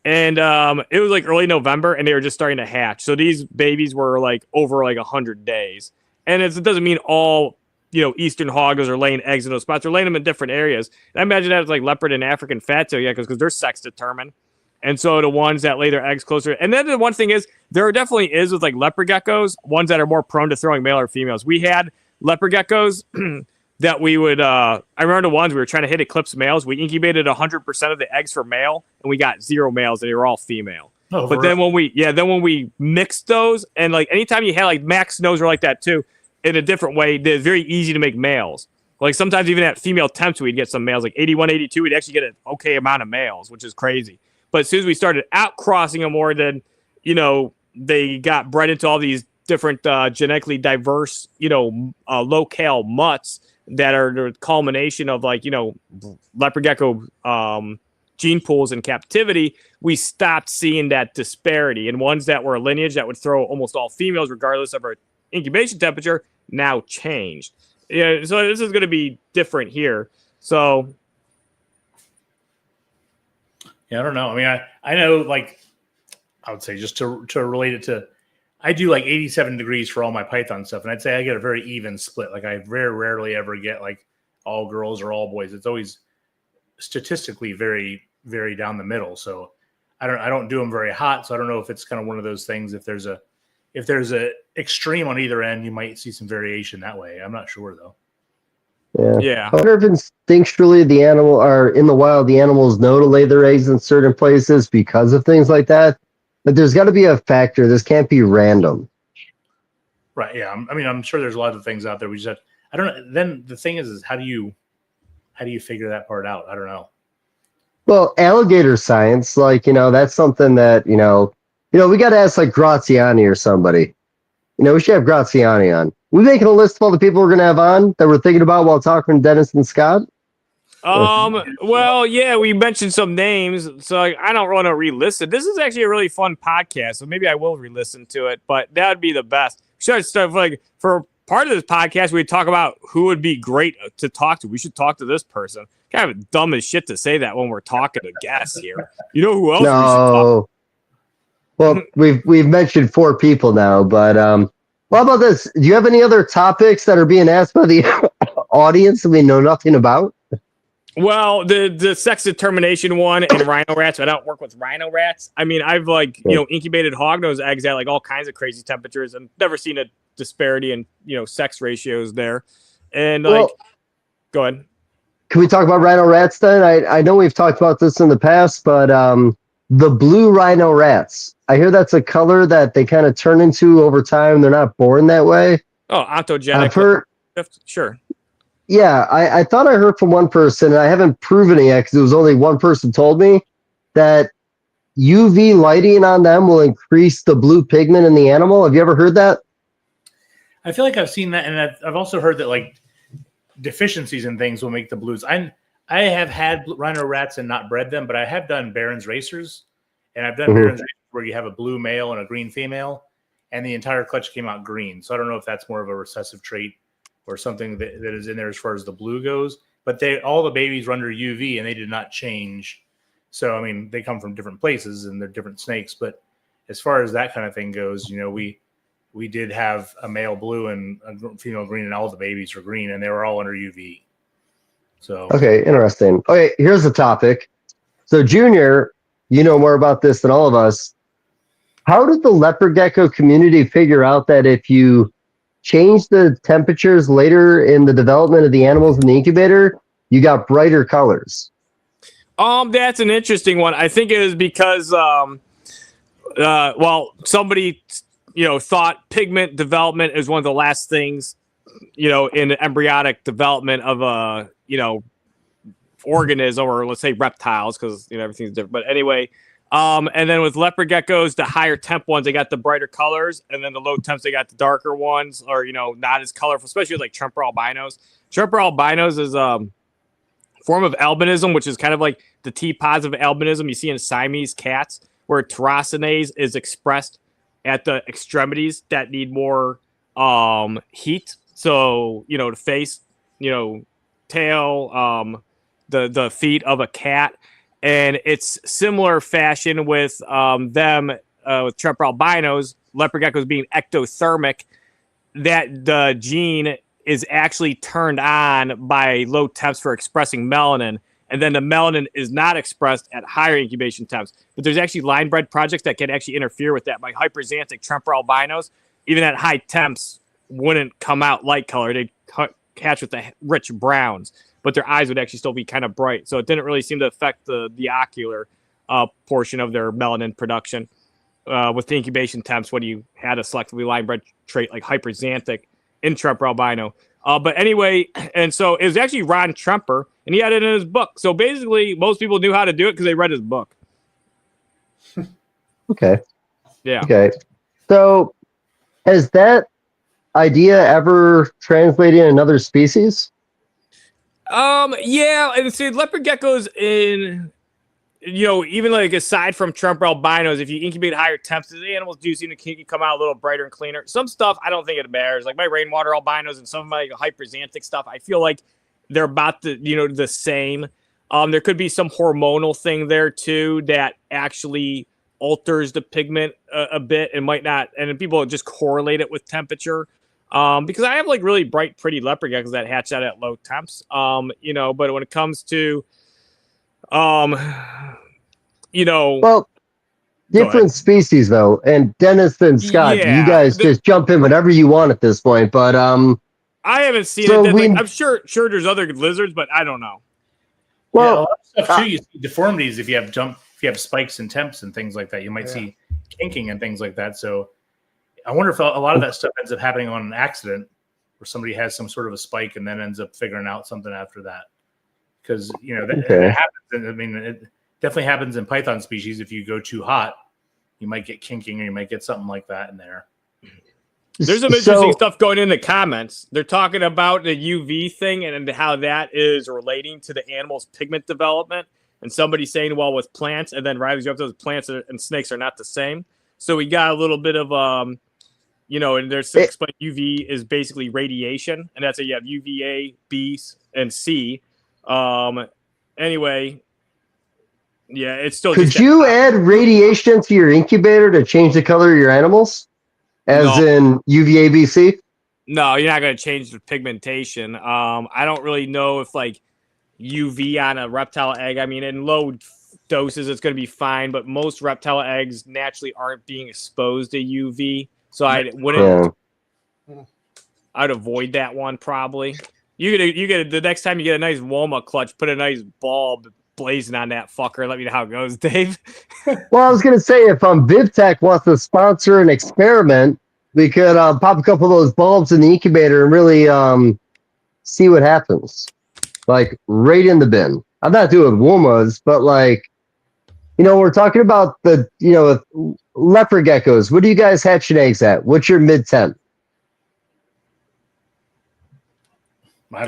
And it was like early November, and they were just starting to hatch. So these babies were like over like 100 days. And it doesn't mean all, eastern hoggers are laying eggs in those spots. They're laying them in different areas. And I imagine that it's like leopard and African fattail, because they're sex determined. And so the ones that lay their eggs closer. And then the one thing is, there definitely is with like leopard geckos, ones that are more prone to throwing male or females. We had leopard geckos that we would, I remember the ones we were trying to hit eclipse males. We incubated 100% of the eggs for male, and we got 0 males, and they were all female. Oh, but then when we mixed those, and like anytime you had like Max snows were like that too, in a different way, it's very easy to make males. Like sometimes even at female temps, we'd get some males, like 81, 82, we'd actually get an okay amount of males, which is crazy. But as soon as we started out crossing them more, then, they got bred into all these different genetically diverse, locale mutts that are the culmination of like, leopard gecko gene pools in captivity. We stopped seeing that disparity, and ones that were a lineage that would throw almost all females regardless of our incubation temperature now changed. Yeah, so this is going to be different here. So yeah, I don't know. I mean, I know, like, I would say just to relate it to, I do like 87 degrees for all my Python stuff, and I'd say I get a very even split. Like I very rarely ever get like all girls or all boys. It's always statistically very, very down the middle. So I don't do them very hot. So I don't know if it's kind of one of those things. If there's a extreme on either end, you might see some variation that way. I'm not sure though. Yeah. I wonder if instinctually the animal are in the wild, the animals know to lay their eggs in certain places because of things like that. But there's got to be a factor. This can't be random. Right. Yeah. I mean, I'm sure there's a lot of things out there. We just I don't know. Then the thing is how do you figure that part out? I don't know. Well, alligator science, like, that's something that, we got to ask like Graziani or somebody. We should have Graziani on. We making a list of all the people we're going to have on that we're thinking about while talking to Dennis and Scott? Well, yeah, we mentioned some names, so I don't want to re-listen. This is actually a really fun podcast, so maybe I will re-listen to it, but that would be the best. Should start like for part of this podcast, we talk about who would be great to talk to. We should talk to this person. Kind of dumb as shit to say that when we're talking to guests here. You know who else we should talk to? Well, we've mentioned 4 people now, but well, how about this? Do you have any other topics that are being asked by the audience that we know nothing about? Well, the sex determination one and rhino rats. I don't work with rhino rats. I mean, I've incubated hognose eggs at like all kinds of crazy temperatures and never seen a disparity in sex ratios there. And go ahead. Can we talk about rhino rats then? I know we've talked about this in the past, but the blue rhino rats. I hear that's a color that they kind of turn into over time. They're not born that way. Oh, ontogenic. I've heard. Sure. Yeah, I thought I heard from one person, and I haven't proven it yet because it was only one person told me that UV lighting on them will increase the blue pigment in the animal. Have you ever heard that? I feel like I've seen that, and I've also heard that like deficiencies in things will make the blues. I have had rhino rats and not bred them, but I have done Barron's racers, and I've done Barron's racers where you have a blue male and a green female, and the entire clutch came out green. So I don't know if that's more of a recessive trait or something that is in there as far as the blue goes. But all the babies were under UV, and they did not change. So, I mean, they come from different places, and they're different snakes. But as far as that kind of thing goes, we did have a male blue and a female green, and all the babies were green, and they were all under UV. So okay, interesting. Okay, here's the topic. So, Junior, you know more about this than all of us. How did the leopard gecko community figure out that if you change the temperatures later in the development of the animals in the incubator, you got brighter colors? That's an interesting one. I think it is because, somebody, thought pigment development is one of the last things, in the embryonic development of a, organism, or let's say reptiles, because, everything's different. But anyway, and then with leopard geckos, the higher temp ones, they got the brighter colors, and then the low temps, they got the darker ones, or not as colorful, especially with like Tremper albinos. Tremper albinos is form of albinism, which is kind of like the T-positive albinism you see in Siamese cats, where tyrosinase is expressed at the extremities that need more heat. So, the face, tail, the feet of a cat. And it's similar fashion with them, with tremper albinos, leopard geckos being ectothermic, that the gene is actually turned on by low temps for expressing melanin. And then the melanin is not expressed at higher incubation temps. But there's actually line bred projects that can actually interfere with that. By hyperxanthic tremper albinos, even at high temps, wouldn't come out light color. They'd catch with the rich browns, but their eyes would actually still be kind of bright. So it didn't really seem to affect the ocular portion of their melanin production with the incubation temps when you had a selectively line bred trait like hyperxanthic in tremper albino. But anyway, and so it was actually Ron Tremper, and he had it in his book. So basically, most people knew how to do it because they read his book. Okay. Yeah. Okay. So has that idea ever translated in another species? Yeah, and see, leopard geckos even like aside from tremper albinos, if you incubate higher temps, the animals do seem to come out a little brighter and cleaner. Some stuff, I don't think it matters. Like my rainwater albinos and some of my hyperxanthic stuff, I feel like they're about the same. There could be some hormonal thing there too that actually alters the pigment a bit and might not. And people just correlate it with temperature. Because I have like really bright, pretty leopard geckos that hatch out at low temps. But when it comes to well, different species though, and Dennis and Scott, you guys just jump in whenever you want at this point. But I haven't seen it. I'm sure there's other lizards, but I don't know. Well, a lot of stuff too. You see deformities if you have spikes and temps and things like that. You might see kinking and things like that. So I wonder if a lot of that stuff ends up happening on an accident, where somebody has some sort of a spike and then ends up figuring out something after that. Because that happens. I mean, it definitely happens in python species. If you go too hot, you might get kinking, or you might get something like that in there. There's some interesting stuff going in the comments. They're talking about the UV thing and how that is relating to the animal's pigment development. And somebody saying, well, with plants, and then Riley's up, those plants and snakes are not the same. So we got a little bit of and there's explain UV is basically radiation, and that's you have UVA, B, and C. Anyway, yeah, it's still. Could you add radiation to your incubator to change the color of your animals, as in UVA, B, C? No, you're not going to change the pigmentation. I don't really know if like UV on a reptile egg. I mean, in low doses, it's going to be fine, but most reptile eggs naturally aren't being exposed to UV. So I wouldn't. Yeah. I'd avoid that one probably. You get the next time you get a nice Woma clutch, put a nice bulb blazing on that fucker. Let me know how it goes, Dave. Well, I was gonna say if VivTech wants to sponsor an experiment, we could pop a couple of those bulbs in the incubator and really see what happens. Like right in the bin. I'm not doing Womas, but like. We're talking about the, leopard geckos. What do you guys hatching eggs at? What's your mid-temp? I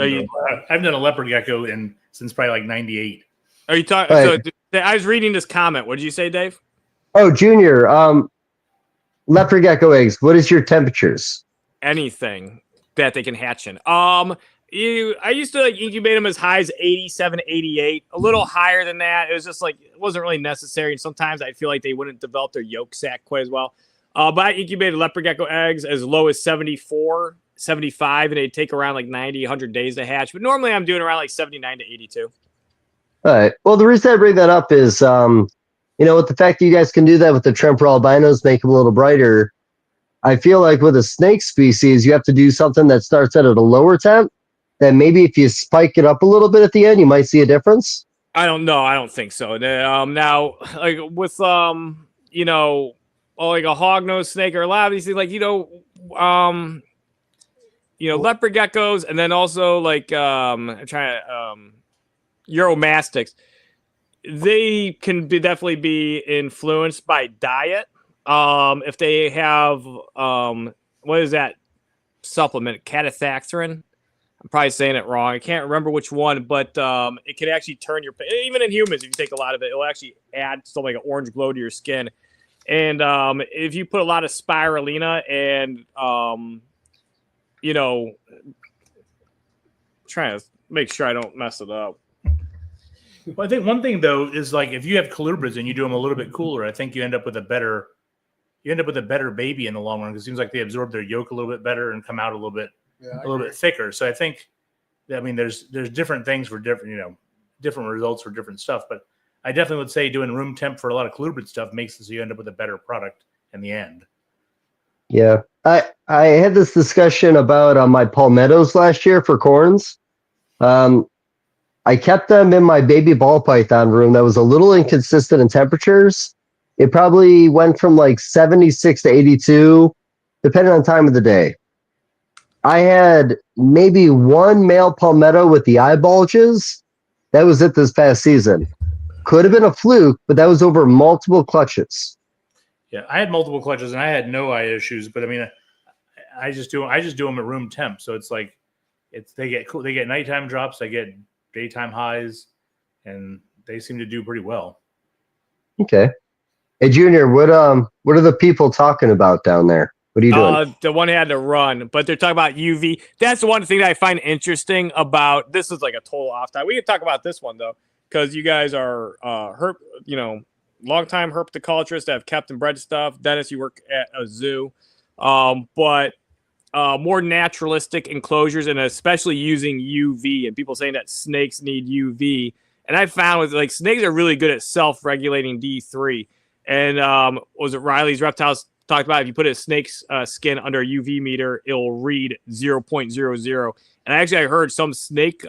haven't done a leopard gecko since probably like 98. Are you talking? Right. So I was reading this comment. What did you say, Dave? Oh, Junior, leopard gecko eggs. What is your temperatures? Anything that they can hatch in. I used to incubate them as high as 87, 88, a little higher than that. It was just like, it wasn't really necessary. And sometimes I feel like they wouldn't develop their yolk sac quite as well. But I incubated leopard gecko eggs as low as 74, 75, and they'd take around like 90, 100 days to hatch. But normally I'm doing around like 79 to 82. All right. Well, the reason I bring that up is, with the fact that you guys can do that with the tremper albinos, make them a little brighter. I feel like with a snake species, you have to do something that starts out at a lower temp. Then maybe if you spike it up a little bit at the end, you might see a difference. I don't know. I don't think so. Now, like with like a hognose snake or a lot of these things, like leopard geckos, and then also like I'm trying to Euromastics. They can definitely be influenced by diet. If they have what is that supplement? Catathactrin. I'm probably saying it wrong. I can't remember which one, but it can actually turn your, even in humans, if you take a lot of it, it'll actually add something like an orange glow to your skin. And if you put a lot of spirulina and trying to make sure I don't mess it up. Well, I think one thing though is like if you have colubrids and you do them a little bit cooler, I think you end up with a better baby in the long run because it seems like they absorb their yolk a little bit better and come out a little bit thicker. So I think, there's different things for different different results for different stuff. But I definitely would say doing room temp for a lot of colubrid stuff makes it so you end up with a better product in the end. Yeah, I had this discussion about my palmettos last year for corns. I kept them in my baby ball python room that was a little inconsistent in temperatures. It probably went from like 76 to 82, depending on time of the day. I had maybe one male palmetto with the eye bulges. That was it this past season. Could have been a fluke, but that was over multiple clutches. Yeah, I had multiple clutches and I had no eye issues, but I just do them at room temp. So it's like they get nighttime drops, they get daytime highs, and they seem to do pretty well. Okay. Hey Junior, what are the people talking about down there? What are you doing? The one had to run, but they're talking about UV. That's the one thing that I find interesting about this is like a total off time. We can talk about this one though, because you guys are longtime herpetoculturists that have kept and bred stuff. Dennis, you work at a zoo, but more naturalistic enclosures and especially using UV and people saying that snakes need UV. And I found with like snakes are really good at self-regulating D3. And was it Riley's Reptiles talked about if you put a snake's skin under a UV meter, it'll read 0.00. And actually I heard some snake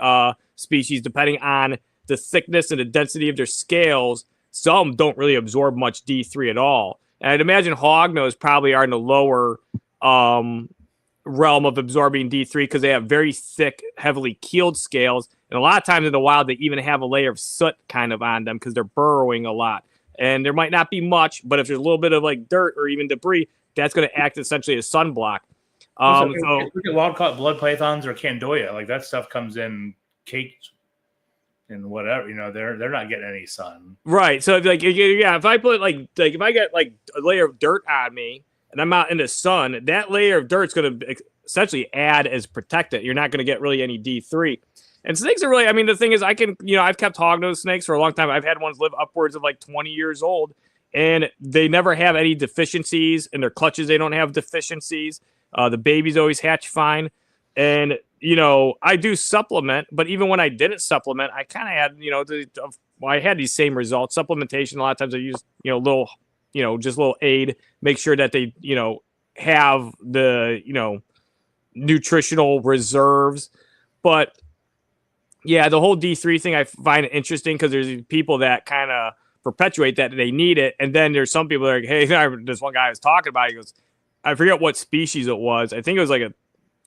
species, depending on the thickness and the density of their scales, some don't really absorb much D3 at all. And I'd imagine hognose probably are in the lower realm of absorbing D3 because they have very thick, heavily keeled scales. And a lot of times in the wild, they even have a layer of soot kind of on them because they're burrowing a lot. And there might not be much, but if there's a little bit of like dirt or even debris, that's going to act essentially as sunblock. So look at wild-caught blood pythons or Candoya. Like that stuff comes in caked and whatever. They're not getting any sun. Right. So like, if I put if I get like a layer of dirt on me and I'm out in the sun, that layer of dirt's going to essentially add as protectant. You're not going to get really any D3. And snakes are really, the thing is I've kept hognose snakes for a long time. I've had ones live upwards of like 20 years old and they never have any deficiencies in their clutches. They don't have deficiencies. The babies always hatch fine. And, I do supplement, but even when I didn't supplement, I kind of had, I had these same results. Supplementation, a lot of times I use, just little aid, make sure that they, have the, nutritional reserves. But yeah, the whole D3 thing I find interesting because there's people that kind of perpetuate that they need it. And then there's some people that are like, hey, this one guy I was talking about, he goes, I forget what species it was. I think it was like a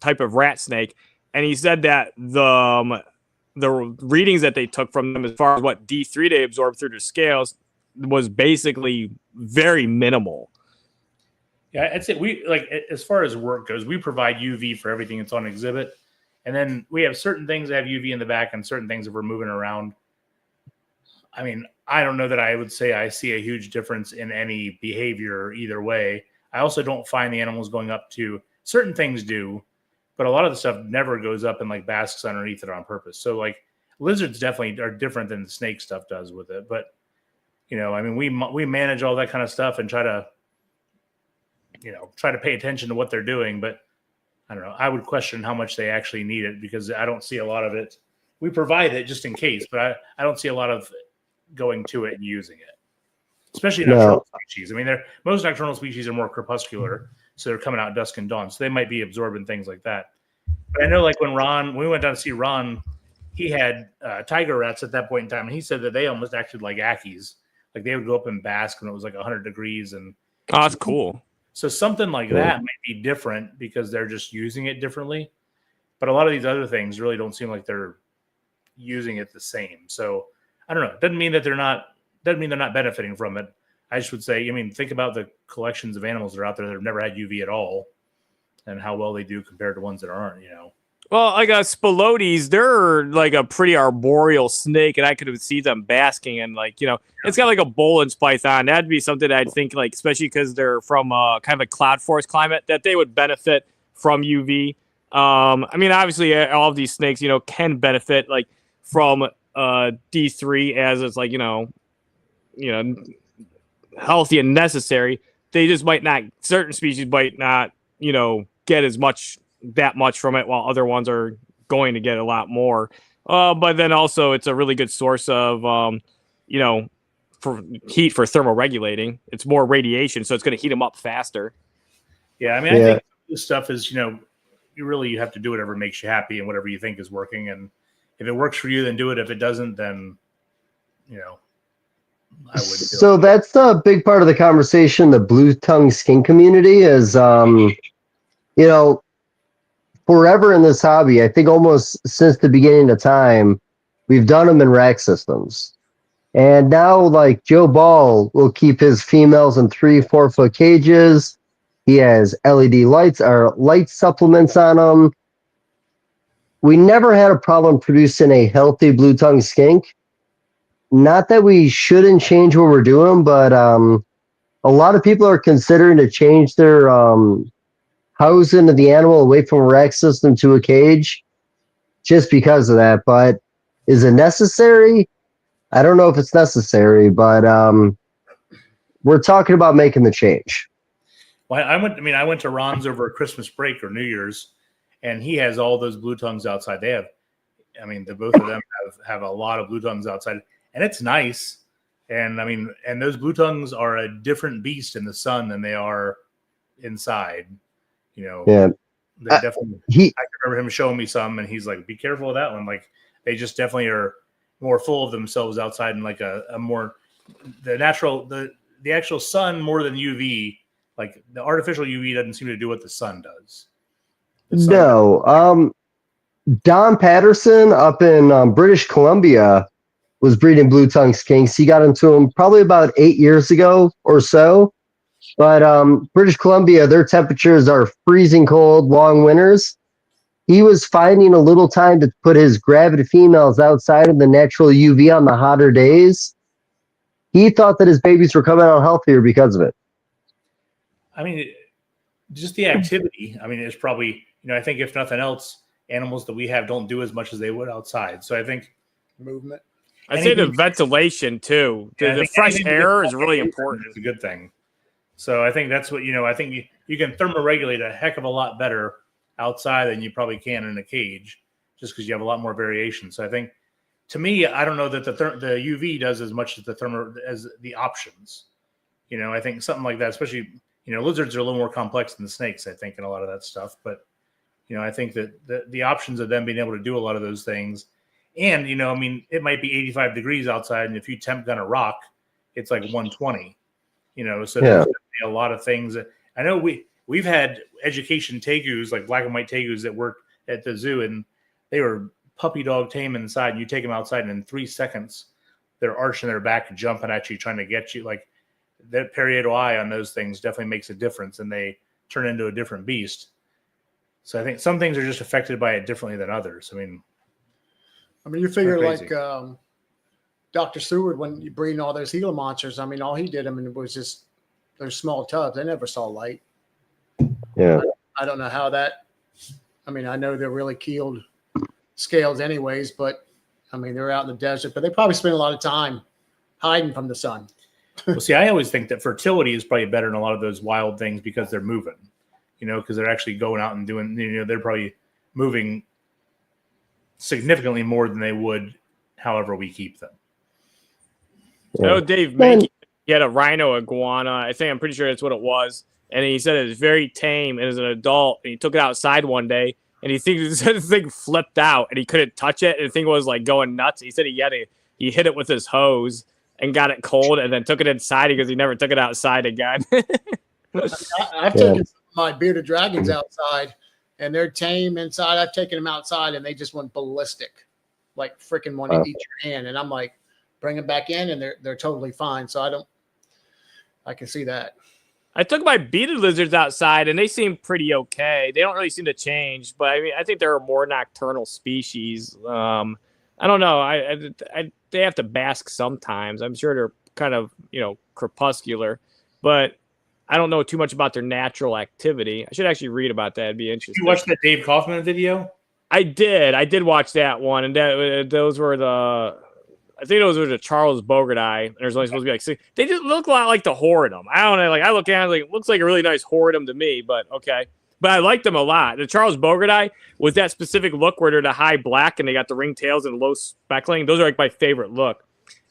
type of rat snake. And he said that the readings that they took from them as far as what D3 they absorbed through their scales was basically very minimal. Yeah, I'd say we as far as work goes, we provide UV for everything that's on exhibit. And then we have certain things that have UV in the back and certain things that we're moving around. I don't know that I would say I see a huge difference in any behavior either way. I also don't find the animals going up to certain things do, but a lot of the stuff never goes up and like basks underneath it on purpose. So like lizards definitely are different than the snake stuff does with it. But, we manage all that kind of stuff and try to pay attention to what they're doing. But I don't know. I would question how much they actually need it because I don't see a lot of it. We provide it just in case, but I don't see a lot of going to it and using it, especially nocturnal species. Most nocturnal species are more crepuscular, so they're coming out dusk and dawn, so they might be absorbing things like that. But I know, like when we went down to see Ron, he had tiger rats at that point in time, and he said that they almost acted like ackies. Like they would go up and bask when it was like 100 degrees. And oh, that's cool. So something like that might be different because they're just using it differently. But a lot of these other things really don't seem like they're using it the same. So I don't know. It doesn't mean they're not benefiting from it. I just would say, think about the collections of animals that are out there that have never had UV at all and how well they do compared to ones that aren't, Well, like Spilotes, they're like a pretty arboreal snake, and I could see them basking and it's got like a Boland's python. That'd be something I'd think especially because they're from kind of a cloud forest climate, that they would benefit from UV. I mean, obviously, all of these snakes, can benefit like from D3 as it's like healthy and necessary. They just might not. Certain species might not, get that much from it, while other ones are going to get a lot more. But then also, it's a really good source of, for heat for thermoregulating. It's more radiation, so it's going to heat them up faster. Yeah, I mean, I think this stuff is, you have to do whatever makes you happy and whatever you think is working. And if it works for you, then do it. If it doesn't, then, I would. So that's a big part of the conversation. The blue tongue skink community is, forever in this hobby. I think almost since the beginning of time, we've done them in rack systems. And now, like, Joe Ball will keep his females in 3-4 foot cages. He has LED lights or light supplements on them. We never had a problem producing a healthy blue tongue skink. Not that we shouldn't change what we're doing, but a lot of people are considering to change their housing of the animal away from a rack system to a cage just because of that. But is it necessary? I don't know if it's necessary, but we're talking about making the change. Well, I went to Ron's over a Christmas break or New Year's, and he has all those blue tongues outside. They have, the both of them have a lot of blue tongues outside, and it's nice. And and those blue tongues are a different beast in the sun than they are inside. Yeah, they definitely. I remember him showing me some, and he's like, "Be careful of that one." Like, they just definitely are more full of themselves outside, and like a more the actual sun more than UV. Like, the artificial UV doesn't seem to do what the sun does. No. Don Patterson up in British Columbia was breeding blue tongue skinks. He got into them probably about 8 years ago or so. But British Columbia, their temperatures are freezing cold, long winters. He was finding a little time to put his gravid females outside in the natural UV on the hotter days. He thought that his babies were coming out healthier because of it. Just the activity. It's probably, I think if nothing else, animals that we have don't do as much as they would outside. So I think movement. I'd say the ventilation too. The fresh air is really important. It's a good thing. So I think that's what, I think you can thermoregulate a heck of a lot better outside than you probably can in a cage, just because you have a lot more variation. So I think, to me, I don't know that the UV does as much as the options. I think something like that, especially, lizards are a little more complex than the snakes, I think, and a lot of that stuff. But, I think that the options of them being able to do a lot of those things, and, it might be 85 degrees outside, and if you temp gun a rock, it's like 120, so there's a lot of things. I know we've had education tegus, like black and white tegus, that work at the zoo, and they were puppy dog tame inside, and you take them outside, and in 3 seconds, they're arching their back, jumping at you, trying to get you. Like, that parietal eye on those things definitely makes a difference, and they turn into a different beast. So I think some things are just affected by it differently than others. You figure like Dr. Seward, when you breeding all those Gila monsters, all he did was just those small tubs. They never saw light. Yeah. I don't know how that. I know they're really keeled scales anyways, but they're out in the desert, but they probably spend a lot of time hiding from the sun. Well, see, I always think that fertility is probably better in a lot of those wild things because they're moving, because they're actually going out and doing, they're probably moving significantly more than they would however we keep them. I know Dave Mankey, he had a rhino iguana. I'm pretty sure that's what it was. And he said it was very tame as an adult. And he took it outside one day, and he said the thing flipped out, and he couldn't touch it. And the thing was like going nuts. He said he hit it with his hose and got it cold, and then took it inside because he never took it outside again. I've taken some of my bearded dragons outside, and they're tame inside. I've taken them outside, and they just went ballistic, like freaking one in each hand. And I'm like, bring them back in, and they're totally fine. So I can see that. I took my bearded lizards outside, and they seem pretty okay. They don't really seem to change, but I think they're a more nocturnal species. I don't know. They have to bask sometimes. I'm sure they're kind of, crepuscular, but I don't know too much about their natural activity. I should actually read about that. It'd be interesting. You watched that Dave Kaufman video? I did watch that one, and those were I think those were the Charles Bogardai. There's only supposed to be like 6. They just look a lot like the Horridum. I don't know. Like I look at it, like it looks like a really nice Horridum to me, but okay. But I liked them a lot. The Charles Bogardai was that specific look where they're the high black and they got the ring tails and low speckling. Those are like my favorite look.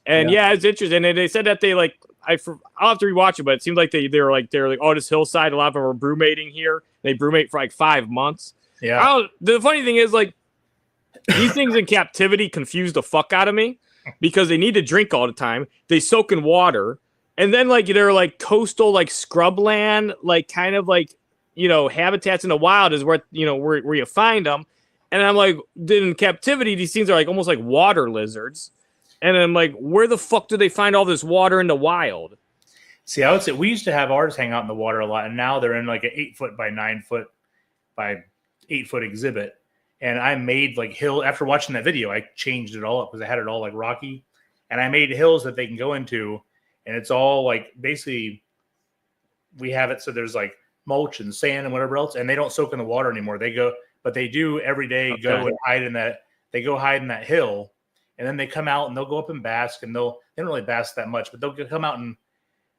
And yeah, it's interesting. And they said that they like I'll have to rewatch it, but it seemed like they were like oh, this hillside. A lot of them were brewmating here. They brewmate for like 5 months. Yeah. The funny thing is like these things in captivity confuse the fuck out of me because they need to drink all the time. They soak in water, and then like they're like coastal like scrubland, like kind of like habitats in the wild is where where you find them. And I'm like, in captivity, these things are like almost like water lizards. And I'm like, where the fuck do they find all this water in the wild? See, I would say we used to have ours hang out in the water a lot, and now they're in like an 8 foot by 9 foot by 8 foot exhibit. And I made like after watching that video, I changed it all up because I had it all like rocky, and I made hills that they can go into, and it's all like basically we have it so there's like mulch and sand and whatever else, and they don't soak in the water anymore. But they do every day go and hide in that. They go hide in that hill, and then they come out and they'll go up and bask, and they don't really bask that much, but they'll come out and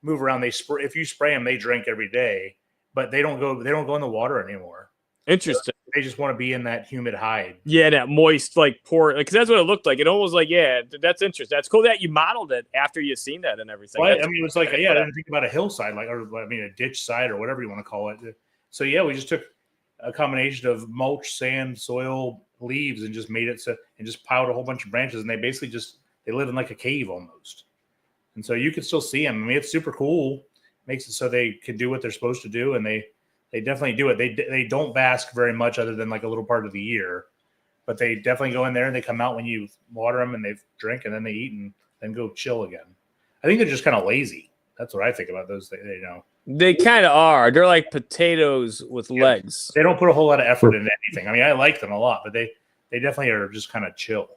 move around. If you spray them, they drink every day, but they don't go in the water anymore. Interesting. They just want to be in that humid hide. Yeah, that moist, like poor, because that's what it looked like. It almost like, yeah, that's interesting. That's cool that you modeled it after you seen that and everything. Well, I mean, it's like, I didn't think about a hillside, a ditch side or whatever you want to call it. So yeah, we just took a combination of mulch, sand, soil, leaves, and just made it and just piled a whole bunch of branches, and they basically they live in like a cave almost. And so you can still see them. I mean, it's super cool. Makes it so they can do what they're supposed to do, and they definitely do it. They don't bask very much other than like a little part of the year, but they definitely go in there and they come out when you water them and they drink and then they eat and then go chill again. I think they're just kind of lazy. That's what I think about those. They kind of are. They're like potatoes with legs. They don't put a whole lot of effort into anything. I mean, I like them a lot, but they definitely are just kind of chill.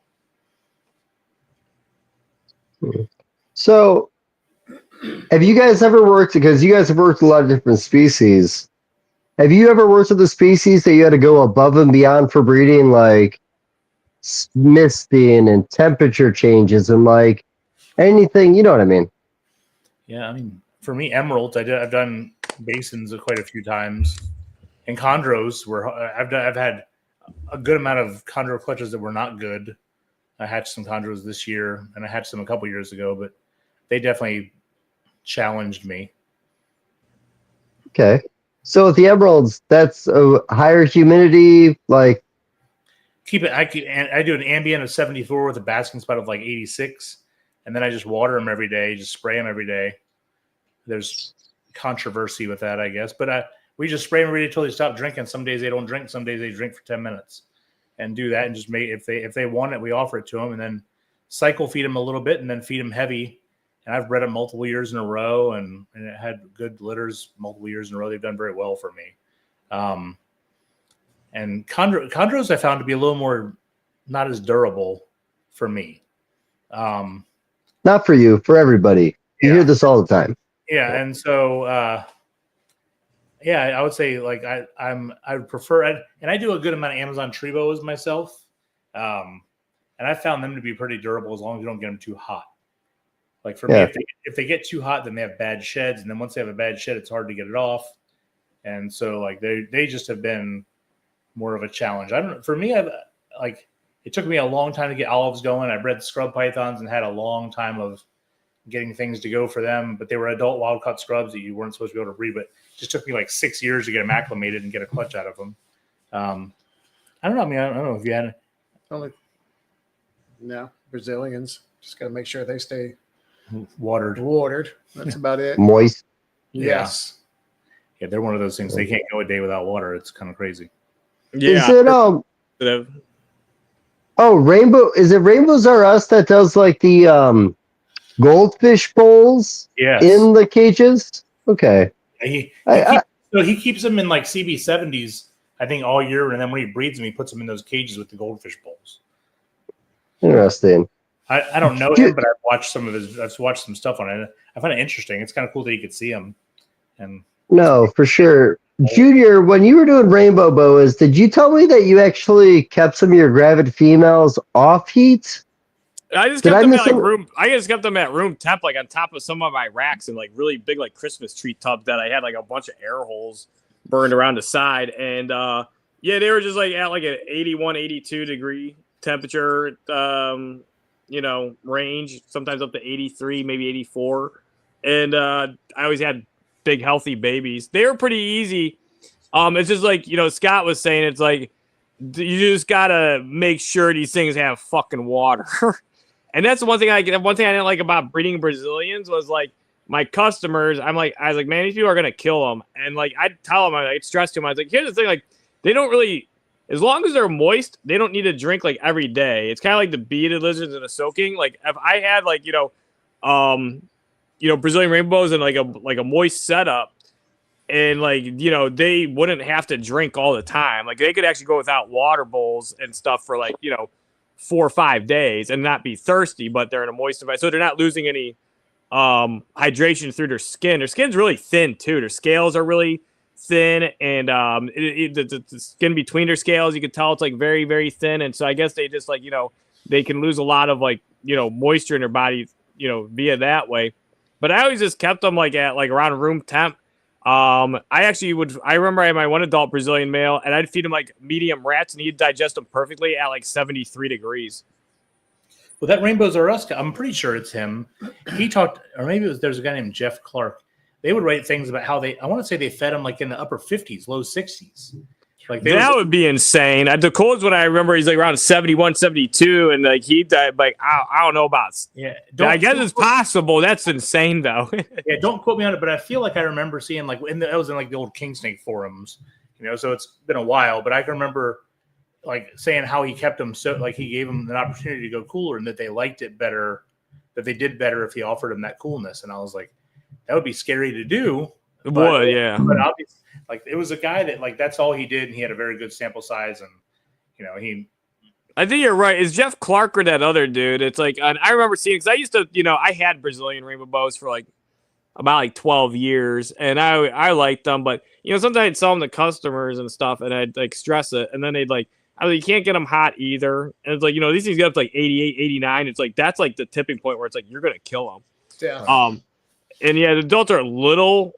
So have you guys ever worked, because you guys have worked with a lot of different species, have you ever worked with a species that you had to go above and beyond for breeding, like misting and temperature changes and like anything, you know what I mean? Yeah, I mean, for me, emeralds, I've done basins quite a few times, and chondros I've had a good amount of chondro clutches that were not good. I hatched some chondros this year, and I hatched them a couple years ago, but they definitely challenged me. Okay. So with the emeralds, that's a higher humidity, like keep it. I do an ambient of 74 with a basking spot of like 86, and then I just water them every day, just spray them every day. There's controversy with that, I guess, but we just spray them every day until they stop drinking. Some days they don't drink, some days they drink for 10 minutes, and do that, and just if they want it, we offer it to them, and then cycle feed them a little bit, and then feed them heavy. And I've bred them multiple years in a row, and it had good litters multiple years in a row. They've done very well for me. And chondros I found to be a little more not as durable for me. not for you, for everybody. You hear this all the time. Yeah, and so I would say like I would prefer and I do a good amount of Amazon Trebos myself, and I found them to be pretty durable as long as you don't get them too hot. Like for me, if they get too hot, then they have bad sheds, and then once they have a bad shed, it's hard to get it off. And so like they just have been more of a challenge. For me, it took me a long time to get olives going. I bred scrub pythons and had a long time of getting things to go for them, but they were adult wild caught scrubs that you weren't supposed to be able to breed. But it just took me like 6 years to get them acclimated and get a clutch out of them. I don't know. I mean, I don't know if you had no Brazilians. Just got to make sure they stay watered. That's about it. Moist. Yes. Yeah, they're one of those things. They can't go a day without water. It's kind of crazy. Yeah. Is it Rainbow? Is it Rainbows R Us that does like the goldfish bowls in the cages? Okay. He keeps them in like CB70s, I think, all year, and then when he breeds them, he puts them in those cages with the goldfish bowls. Interesting. I don't know him, but I've watched some stuff on it. I find it interesting. It's kind of cool that you could see him, and No, for sure. Junior, when you were doing rainbow boas, did you tell me that you actually kept some of your gravid females off heat? I just Did kept I them at miss like some- room. I just kept them at room temp, like on top of some of my racks and like really big like Christmas tree tubs that I had like a bunch of air holes burned around the side. And yeah, they were just like at like an 81, 82 degree temperature, range, sometimes up to 83, maybe 84. And I always had big healthy babies. They were pretty easy. It's just like, Scott was saying, it's like you just gotta make sure these things have fucking water. And that's one thing I didn't like about breeding Brazilians was like my customers. I was like, man, these people are gonna kill them. And like I'd tell them, I'd stress to them, I was like, here's the thing, like they don't really, as long as they're moist, they don't need to drink like every day. It's kind of like the beaded lizards and the soaking. Like if I had like Brazilian rainbows and like a moist setup, and like they wouldn't have to drink all the time. Like they could actually go without water bowls and stuff for like 4 or 5 days and not be thirsty, but they're in a moist environment, so they're not losing any hydration through their skin. Their skin's really thin too. Their scales are really thin, and the skin between their scales, you can tell it's like very, very thin. And so I guess they just like they can lose a lot of like moisture in their body via that way. But I always just kept them like at like around room temp. I remember I had my one adult Brazilian male, and I'd feed him like medium rats, and he'd digest them perfectly at like 73 degrees. Well, that Rainbows R Us guy, I'm pretty sure it's him. He talked, or maybe there's a guy named Jeff Clark. They would write things about how I want to say they fed him like in the upper 50s, low 60s. Like that would be insane. The coldest one I remember, he's like around 71, 72, and like he died. Like I don't know about. Yeah, I guess it's possible. That's insane though. Yeah, don't quote me on it, but I feel like I remember seeing like that was in like the old King Snake forums, so it's been a while. But I can remember like saying how he kept them so like he gave them an opportunity to go cooler, and that they liked it better, that they did better if he offered them that coolness. And I was like, that would be scary to do. It would, yeah. But obviously, like it was a guy that like that's all he did, and he had a very good sample size, and he. I think you're right. Is Jeff Clark or that other dude? It's like I remember seeing, because I used to, I had Brazilian rainbow bows for like about like 12 years, and I liked them, but sometimes I'd sell them to customers and stuff, and I'd like stress it, and then they'd like, you can't get them hot either, and it's like these things get up to like 88, 89. It's like that's like the tipping point where it's like you're gonna kill them. Yeah. And yeah, the adults are a little,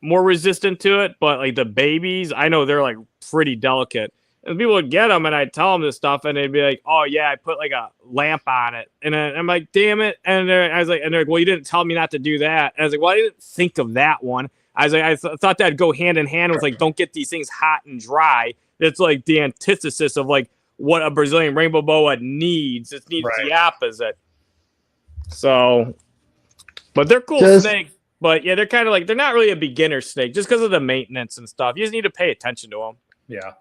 more resistant to it, but like the babies, I know they're like pretty delicate. And people would get them, and I'd tell them this stuff, and they'd be like, "Oh yeah, I put like a lamp on it," and I'm like, "Damn it!" And I was like, "And they're like, well, you didn't tell me not to do that." And I was like, "Well, I didn't think of that one." I was like, I thought that'd go hand in hand with like, don't get these things hot and dry. It's like the antithesis of like what a Brazilian rainbow boa needs. It needs the opposite. So. But they're cool snakes. But yeah, they're kind of like, they're not really a beginner snake just because of the maintenance and stuff. You just need to pay attention to them. Yeah.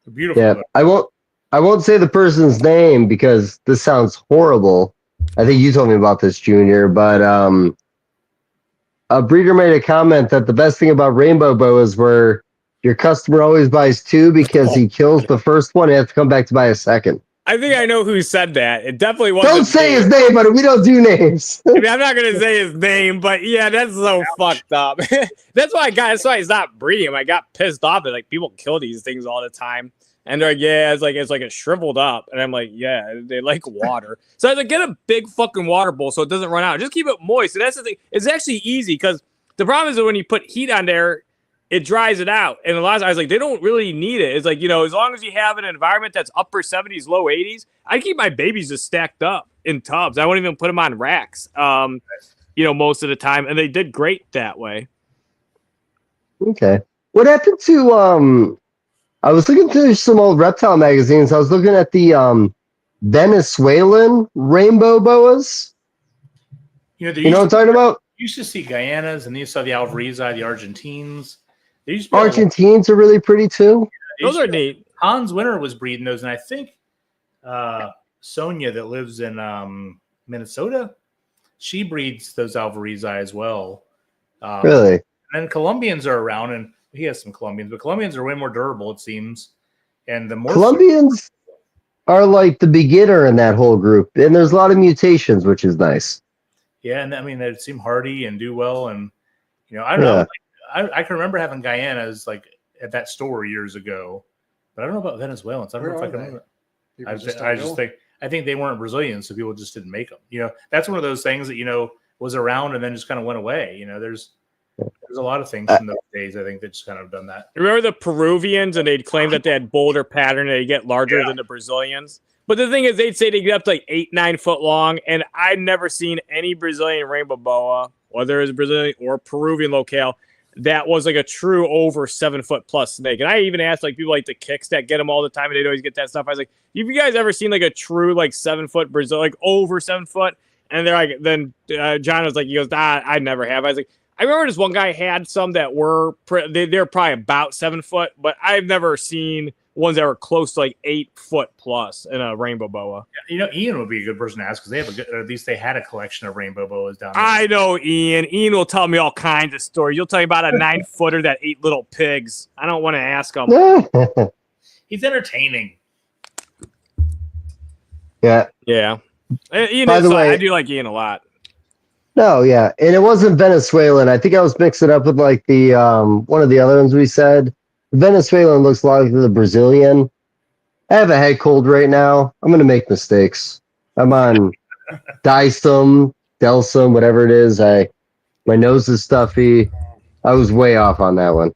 They're beautiful. Yeah. I won't say the person's name because this sounds horrible. I think you told me about this, Junior, but a breeder made a comment that the best thing about rainbow boas were your customer always buys two because he kills the first one and has to come back to buy a second. I think I know who said that. It definitely wasn't. Don't say his name, but we don't do names. I mean, I'm not going to say his name, but yeah, that's so fucked up. That's why I stopped breeding him. I got pissed off that like people kill these things all the time. And they're like, yeah, it's like it shriveled up. And I'm like, yeah, they like water. So I was like, get a big fucking water bowl so it doesn't run out. Just keep it moist. And that's the thing. It's actually easy because the problem is that when you put heat on there, it dries it out. And a lot of times, I was like, they don't really need it. It's like, as long as you have an environment that's upper 70s, low 80s, I keep my babies just stacked up in tubs. I won't even put them on racks, most of the time. And they did great that way. Okay. What happened to, I was looking through some old reptile magazines. I was looking at the Venezuelan rainbow boas. You know what I'm talking about? You used to see Guyanas, and you saw the Alvarezi, the Argentines. Argentines are really pretty too. Those are neat. Hans Winter was breeding those, and I think Sonia that lives in Minnesota, she breeds those Alvarezi as well. Really? And then Colombians are around, and he has some Colombians, but Colombians are way more durable, it seems. And the more Colombians are like the beginner in that whole group, and there's a lot of mutations, which is nice. Yeah, and I mean they seem hardy and do well, and I don't know. I can remember having Guyanas like at that store years ago, but I don't know about Venezuelans. I don't know if I can remember. I think they weren't Brazilians, so people just didn't make them. You know, that's one of those things that was around and then just kind of went away. You know, there's a lot of things from those days I think that just kind of done that. Remember the Peruvians, and they'd claim that they had bolder pattern and they get larger than the Brazilians. But the thing is, they'd say they get up to like 8-9 foot long, and I've never seen any Brazilian rainbow boa, whether it's Brazilian or Peruvian locale, that was like a true over 7 foot plus snake. And I even asked like people like the Kicks that get them all the time, and they'd always get that stuff. I was like, have you guys ever seen like a true like 7 foot Brazil, like over 7 foot? And they're like, then John was like, he goes, I never have. I was like, I remember this one guy had some that were they're probably about 7 foot, but I've never seen ones that were close to like 8 foot plus in a rainbow boa. Ian would be a good person to ask because they have or at least they had a collection of rainbow boas down there. I know Ian. Ian will tell me all kinds of stories. You'll tell me about a 9 footer that ate little pigs. I don't want to ask him. He's entertaining. Yeah. Ian By the way, I do like Ian a lot. No, yeah, and it wasn't Venezuelan. I think I was mixing it up with like the one of the other ones we said. Venezuelan looks a lot like the Brazilian. I have a head cold right now. I'm gonna make mistakes. I'm on Dysum, Delsum, whatever it is. My nose is stuffy. I was way off on that one.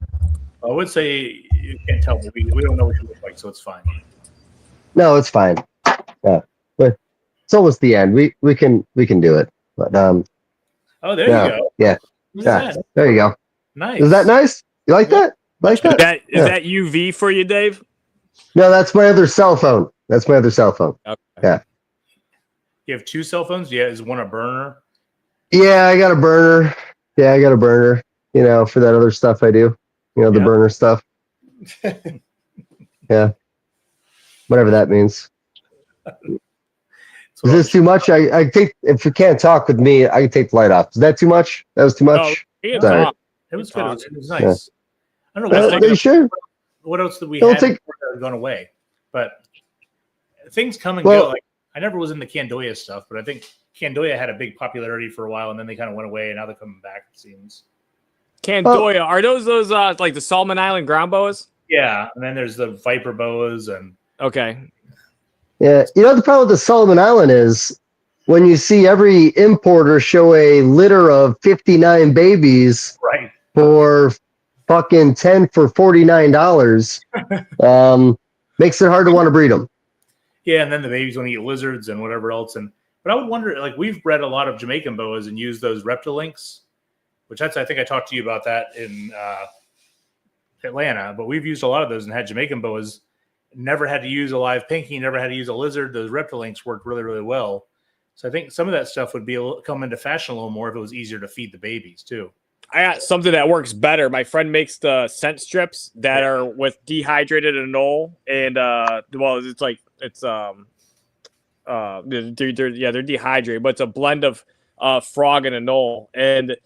I would say you can't tell, but we don't know what you look like, so it's fine. No, it's fine. Yeah, but it's almost the end. We can do it. But oh, there you go. Yeah. There you go. Nice. Is that nice? You like that? Like that? Is that UV for you, Dave? No, that's my other cell phone. Okay. Yeah. You have 2 cell phones? Yeah, is one a burner? Yeah, I got a burner. For that other stuff I do. The burner stuff. Yeah. Whatever that means. Is this too much? I think if you can't talk with me, I can take the light off. Is that too much? That was too much? It was good. It was nice. Yeah. I don't know. Are you sure? What else did we have before that had gone away? But things come and go. Like, I never was into Candoya stuff, but I think Candoya had a big popularity for a while, and then they kind of went away, and now they're coming back, it seems. Candoya, are those like the Solomon Island ground boas? Yeah, and then there's the Viper boas. Okay. Yeah, the problem with the Solomon Island is when you see every importer show a litter of 59 babies for fucking 10 for $49, makes it hard to want to breed them. Yeah, and then the babies want to eat lizards and whatever else. But I would wonder, like, we've bred a lot of Jamaican boas and used those Reptile links, which I think I talked to you about that in Atlanta. But we've used a lot of those and had Jamaican boas. Never had to use a live pinky, never had to use a lizard. Those Reptile links worked really, really well. So I think some of that stuff would come into fashion a little more if it was easier to feed the babies too. I got something that works better. My friend makes the scent strips that are with dehydrated anole, and they're dehydrated, but it's a blend of frog and anole. And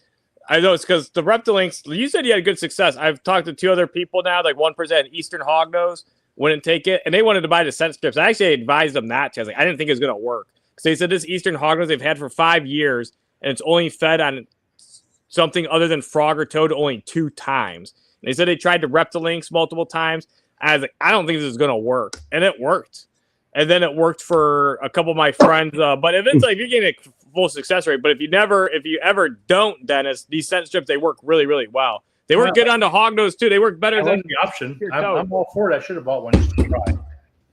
I know it's because the Reptile links. You said you had good success. I've talked to 2 other people now. Like one person had Eastern Hognose, wouldn't take it, and they wanted to buy the scent strips. I actually advised them not to. I was like, I didn't think it was going to work because they said this Eastern Hognose they've had for 5 years, and it's only fed on something other than frog or toad only 2 times. And they said they tried the Reptile links multiple times. I was like, I don't think this is going to work, and it worked. And then it worked for a couple of my friends. But if it's like you're getting a full success rate, but if you ever don't, Dennis, these scent strips they work really, really well. They work good on the Hognose too. They work better than the option. I'm all for it. I should have bought one just to try.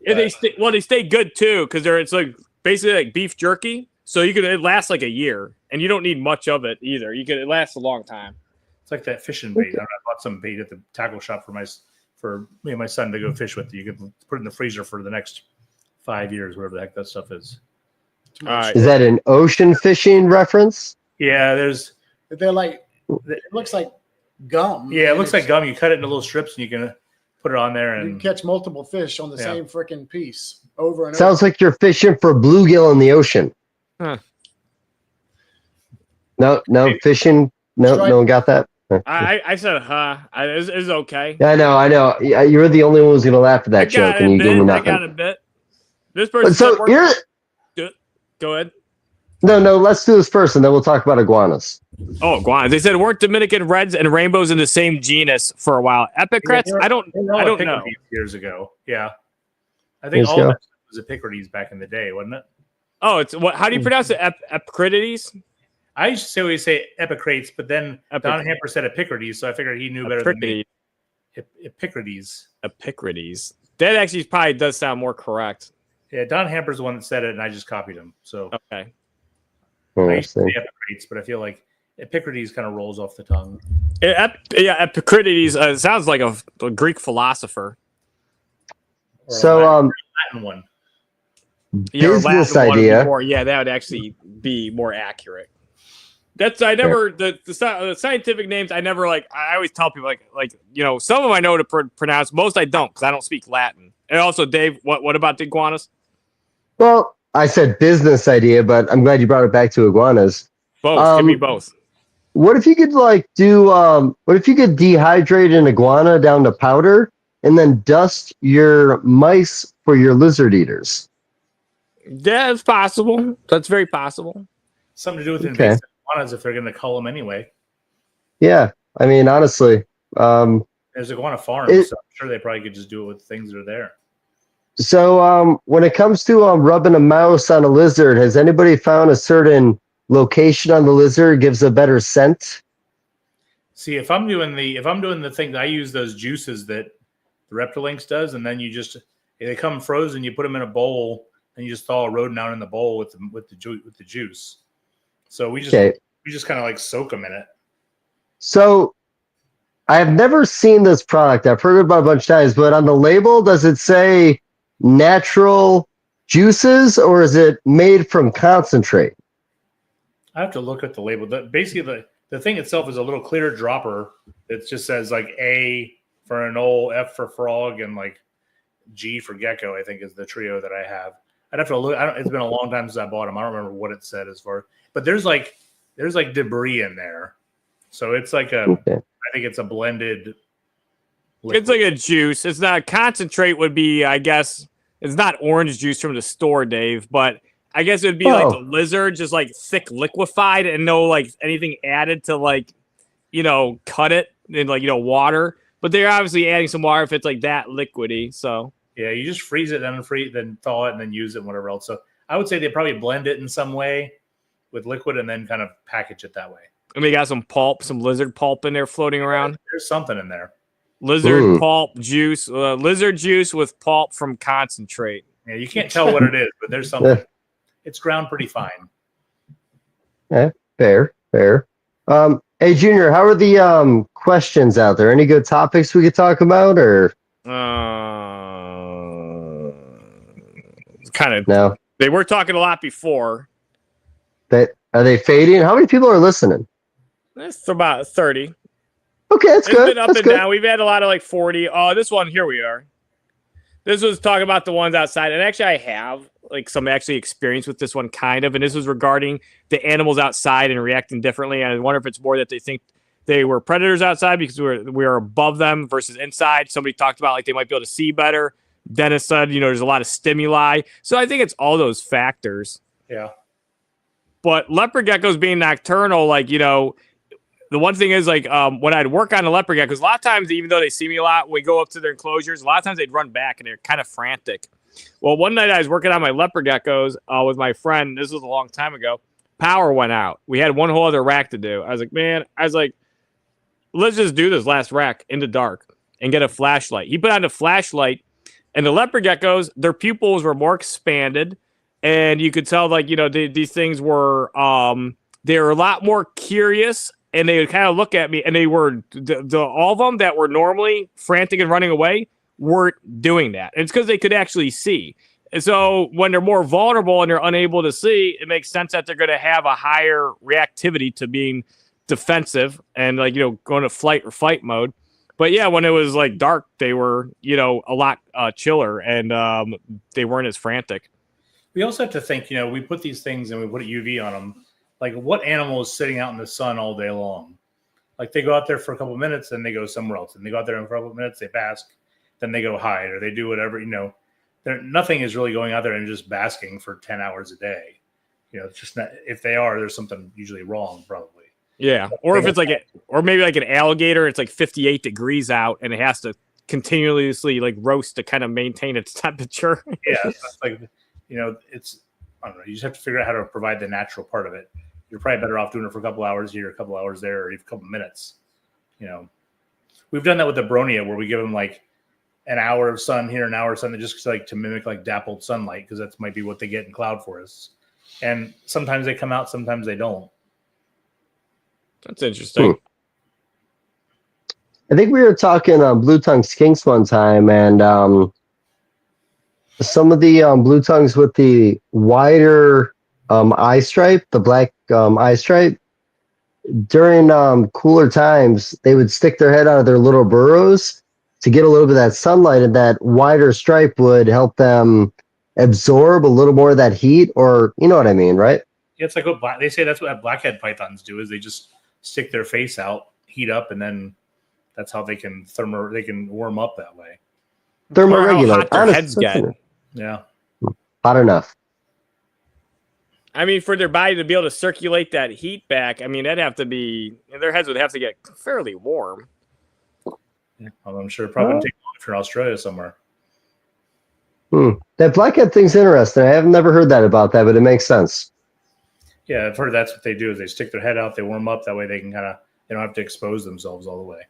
Yeah, they stay good too because it's like basically like beef jerky. So it lasts like a year, and you don't need much of it either. It lasts a long time. It's like that fishing bait. I bought some bait at the tackle shop for me and my son to go fish with. You can put it in the freezer for the next 5 years, whatever the heck that stuff is. All right. Is that an ocean fishing reference? Yeah, they're like, it looks like gum. Yeah, it looks like gum. You cut it into little strips and you can put it on there, and you can catch multiple fish on the same freaking piece over and Sounds over. like you're fishing for bluegill in the ocean. Huh. No fishing. No one got that. I said, it's okay. I know. Yeah, you're the only one who's gonna laugh at that joke, and you gave me nothing. I got a bit. This person. So Go ahead. No. Let's do this first, and then we'll talk about iguanas. Oh, iguanas. They said weren't Dominican reds and rainbows in the same genus for a while. Epicrets? I don't know. Years ago. Yeah. I think Years all ago. that was Epicurides back in the day, wasn't it? Oh, it's what? How do you pronounce it? Epicritides? I used to always say Epicrates, but then Don Hamper said Epicurides, so I figured he knew better than me. Epicurides. Epicrides. That actually probably does sound more correct. Yeah, Don Hamper's the one that said it, and I just copied him. So okay. I used to say Epicrates, but I feel like Epicurides kind of rolls off the tongue. Yeah, Epicurides sounds like a Greek philosopher. So, Latin one. Business idea. That would actually be more accurate. That's the scientific names. I never I always tell people some of them I know to pronounce. Most I don't because I don't speak Latin. And also, Dave, what about the iguanas? Well, I said business idea, but I'm glad you brought it back to iguanas. Both. Give me both. What if you could what if you could dehydrate an iguana down to powder and then dust your mice for your lizard eaters? Yeah, it's possible. That's very possible. Something to do with invasive iguanas if they're going to cull them anyway. Yeah, I mean, honestly. There's iguana farms, so I'm sure they probably could just do it with things that are there. So when it comes to rubbing a mouse on a lizard, has anybody found a certain location on the lizard gives a better scent? See, if I'm doing the thing, I use those juices that the Reptilinks does, and then they come frozen. You put them in a bowl, and you just thaw a rodent out in the bowl with the juice. So we just kind of soak them in it. So I have never seen this product. I've heard about it a bunch of times, but on the label, does it say natural juices or is it made from concentrate? I have to look at the label. Basically, the thing itself is a little clear dropper that just says A for anole, F for frog, and G for gecko. I think is the trio that I have. I'd have to look. It's been a long time since I bought them. I don't remember what it said as far. But there's debris in there, so it's I think it's a blended liquid. It's like a juice. It's not concentrate. Would be, I guess, it's not orange juice from the store, Dave. But I guess it would be like the lizard, just thick liquefied, and no anything added to cut it in water. But they're obviously adding some water if it's that liquidy. So yeah, you just freeze it, then thaw it, and then use it and whatever else. So I would say they probably blend it in some way with liquid and then kind of package it that way. And we got some lizard pulp in there floating around. There's something in there. Lizard pulp juice, lizard juice with pulp from concentrate. Yeah, you can't tell what it is, but there's something. It's ground pretty fine. Yeah, fair. Hey, Junior, how are the questions out there? Any good topics we could talk about, or? Kind of. No. They were talking a lot before. Are they fading? How many people are listening? It's about 30. Okay, that's good. It's been up and down. We've had a lot of 40. Oh, this one, here we are. This was talking about the ones outside. And actually, I have some experience with this one, kind of. And this was regarding the animals outside and reacting differently. And I wonder if it's more that they think they were predators outside because we are above them versus inside. Somebody talked about they might be able to see better. Dennis said, there's a lot of stimuli. So I think it's all those factors. Yeah. But leopard geckos being nocturnal, the one thing is when I'd work on a leopard geckos, a lot of times, even though they see me a lot, when we go up to their enclosures, a lot of times they'd run back and they're kind of frantic. Well, one night I was working on my leopard geckos with my friend. This was a long time ago. Power went out. We had one whole other rack to do. I was like, let's just do this last rack in the dark and get a flashlight. He put on a flashlight, and the leopard geckos, their pupils were more expanded. And you could tell, these things were, they were a lot more curious, and they would kind of look at me, and they were, all of them that were normally frantic and running away weren't doing that. And it's because they could actually see. And so when they're more vulnerable and they're unable to see, it makes sense that they're going to have a higher reactivity to being defensive and, going to flight or fight mode. But yeah, when it was dark, they were, a lot chiller, and they weren't as frantic. We also have to think, we put these things and we put a UV on them. What animal is sitting out in the sun all day long? They go out there for a couple of minutes and they go somewhere else. And they go out there for a couple of minutes, they bask, then they go hide or they do whatever, nothing is really going out there and just basking for 10 hours a day. It's just not, if they are, there's something usually wrong, probably. Yeah, or if it's or maybe like an alligator, it's like 58 degrees out, and it has to continuously like roast to kind of maintain its temperature. Yeah, so it's like, it's, I don't know. You just have to figure out how to provide the natural part of it. You're probably better off doing it for a couple hours here, a couple hours there, or even a couple minutes. We've done that with the Bronia, where we give them like an hour of sun here, an hour of sun, just like to mimic like dappled sunlight, because that might be what they get in cloud forests. And sometimes they come out, sometimes they don't. That's interesting. I think we were talking blue tongue skinks one time, and some of the blue tongues with the wider eye stripe, the black eye stripe, during cooler times, they would stick their head out of their little burrows to get a little bit of that sunlight, and that wider stripe would help them absorb a little more of that heat, or you know what I mean, right? Yeah, it's like what they say. That's what blackhead pythons do. Is they just stick their face out, heat up, and then that's how they can warm up that way. Thermoregulate. Their heads get. Yeah, hot enough. I mean, for their body to be able to circulate that heat back, I mean, that'd have to be, their heads would have to get fairly warm. Yeah, well, I'm sure it probably take long if you're in Australia somewhere. That blackhead thing's interesting. I have never heard that about that, but it makes sense. Yeah, I've heard that's what they do. Is they stick their head out, they warm up. That way they can they don't have to expose themselves all the way.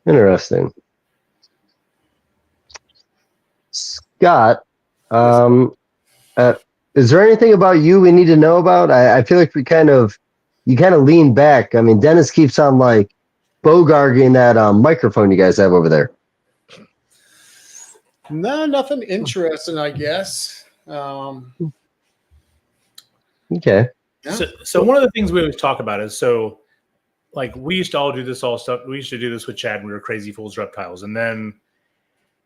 Interesting. Scott, is there anything about you we need to know about? I feel like you kind of lean back. I mean, Dennis keeps on like bogarting that microphone you guys have over there. No, nothing interesting, I guess. Okay. Yeah. So one of the things we always talk about is, like, we used to all do this stuff. We used to do this with Chad when we were Crazy Fools Reptiles. And then,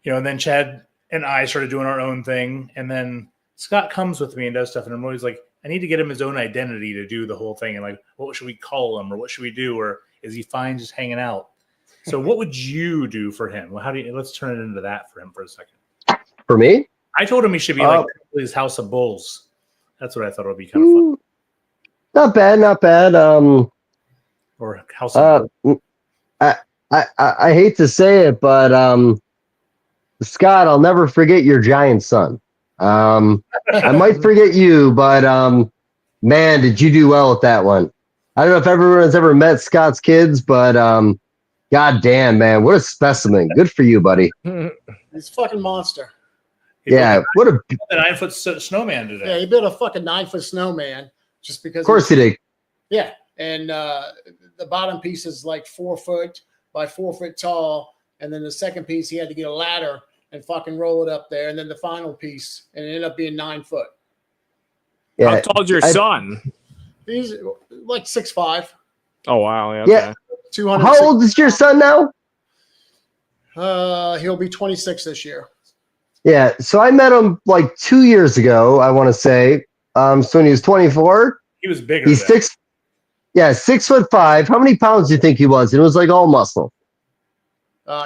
and then Chad and I started doing our own thing. And then Scott comes with me and does stuff. And I'm always like, I need to get him his own identity to do the whole thing. And like, what should we call him, or what should we do? Or is he fine just hanging out? So what would you do for him? Well, let's turn it into that for him for a second. For me? I told him he should be like his House of Bulls. That's what I thought it would be kind of fun. Not bad, not bad. Or House of Bulls. I hate to say it, but Scott, I'll never forget your giant son. I might forget you, but man, did you do well with that one. I don't know if everyone's ever met Scott's kids, but god damn, man, what a specimen. Good for you, buddy. He's a fucking monster. Yeah, what a 9-foot snowman today. Yeah, he built a fucking 9-foot snowman just because. Of course he did. Yeah, and the bottom piece is like 4 foot by 4 foot tall, and then the second piece he had to get a ladder and fucking roll it up there, and then the final piece, and it ended up being 9 foot. Yeah, how tall is your son? He's like 6'5". Oh wow, yeah. Yeah. Okay. 200. How old is your son now? He'll be 26 this year. Yeah, so I met him like 2 years ago, I want to say. So when he was 24, He was bigger. he's then. 6'5". How many pounds do you think he was? It was like all muscle.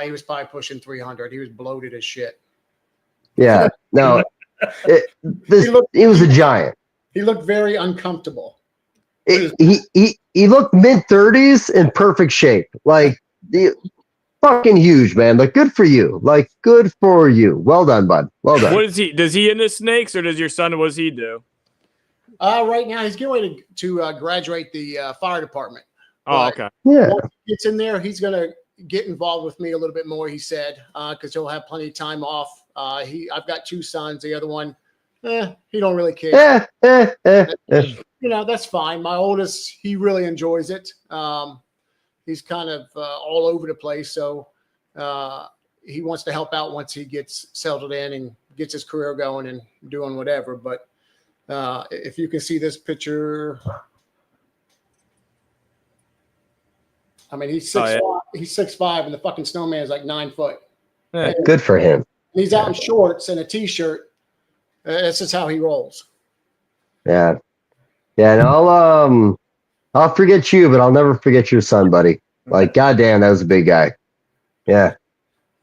He was probably pushing 300. He was bloated as shit. Yeah, no, he was a giant. He looked very uncomfortable. He looked mid-30s in perfect shape. Like, fucking huge, man. Like, good for you. Like, good for you. Well done, bud. Well done. What is he? Does he into snakes, or does your son? What does he do? Right now, he's getting ready to graduate the fire department. Oh, But okay. Yeah. once he gets in there, he's going to get involved with me a little bit more, he said, because he'll have plenty of time off. I've got 2 sons. The other one, he don't really care. That's fine. My oldest, he really enjoys it. He's kind of all over the place, so he wants to help out once he gets settled in and gets his career going and doing whatever. But if you can see this picture, I mean, he's 6'5", he's 6'5", and the fucking snowman is like 9 foot. Yeah. Good for him. And he's out in shorts and a t-shirt. This is how he rolls. Yeah. Yeah, and I'll forget you, but I'll never forget your son, buddy. Like, goddamn, that was a big guy. Yeah.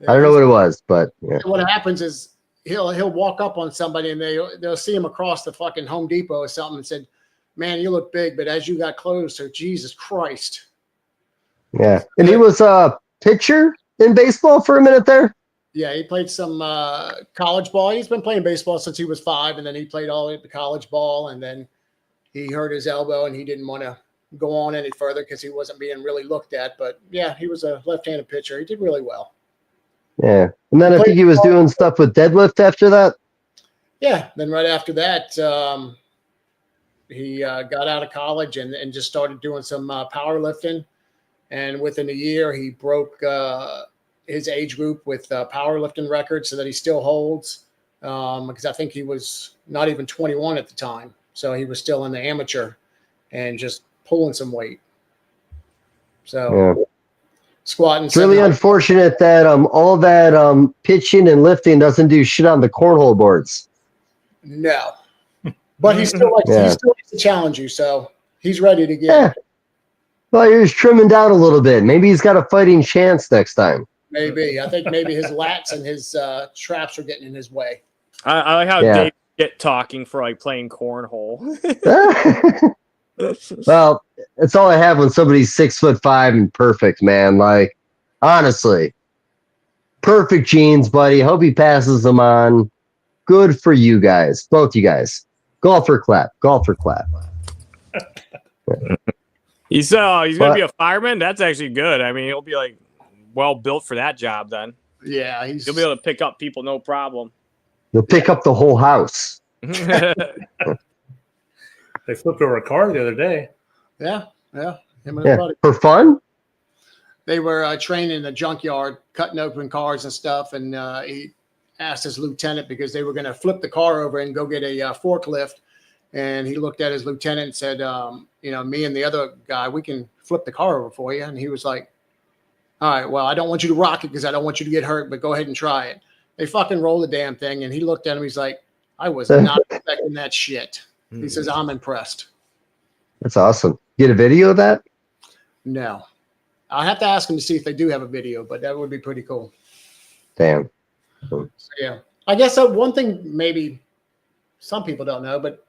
I don't know what it was, but yeah. What happens is he'll walk up on somebody and they'll see him across the fucking Home Depot or something and said, man, you look big, but as you got closer, Jesus Christ. Yeah. And he was a pitcher in baseball for a minute there. Yeah, he played some college ball. He's been playing baseball since he was 5, and then he played all the college ball, and then he hurt his elbow, and he didn't want to go on any further because he wasn't being really looked at. But, yeah, he was a left-handed pitcher. He did really well. Yeah. And then I think he was doing stuff with deadlift after that. Yeah. Then right after that, he got out of college and just started doing some powerlifting. And within a year, he broke his age group with powerlifting records so that he still holds, because I think he was not even 21 at the time. So he was still in the amateur and just pulling some weight. So squatting. It's really unfortunate that all that pitching and lifting doesn't do shit on the cornhole boards. No. But he still likes to challenge you, so he's ready to get. Yeah. Well, he was trimming down a little bit. Maybe he's got a fighting chance next time. Maybe. I think maybe his lats and his traps are getting in his way. I like how Dave get talking for like playing cornhole. Well, it's all I have when somebody's 6'5" and perfect, man. Like, honestly, perfect genes, buddy. Hope he passes them on. Good for you guys, both you guys. Golfer clap. He's gonna be a fireman. That's actually good. I mean, he'll be like well built for that job. Then Yeah, he'll be able to pick up people, no problem. He'll pick up the whole house. They flipped over a car the other day. Yeah. Him and his buddy. For fun? They were training in the junkyard, cutting open cars and stuff, and he asked his lieutenant because they were going to flip the car over and go get a forklift. And he looked at his lieutenant and said, me and the other guy, we can flip the car over for you. And he was like, all right, well, I don't want you to rock it because I don't want you to get hurt, but go ahead and try it. They fucking rolled the damn thing. And he looked at him. He's like, I was not expecting that shit. He says, I'm impressed. That's awesome. Get a video of that? No. I'll have to ask him to see if they do have a video, but that would be pretty cool. Damn. So, yeah. I guess one thing maybe some people don't know, but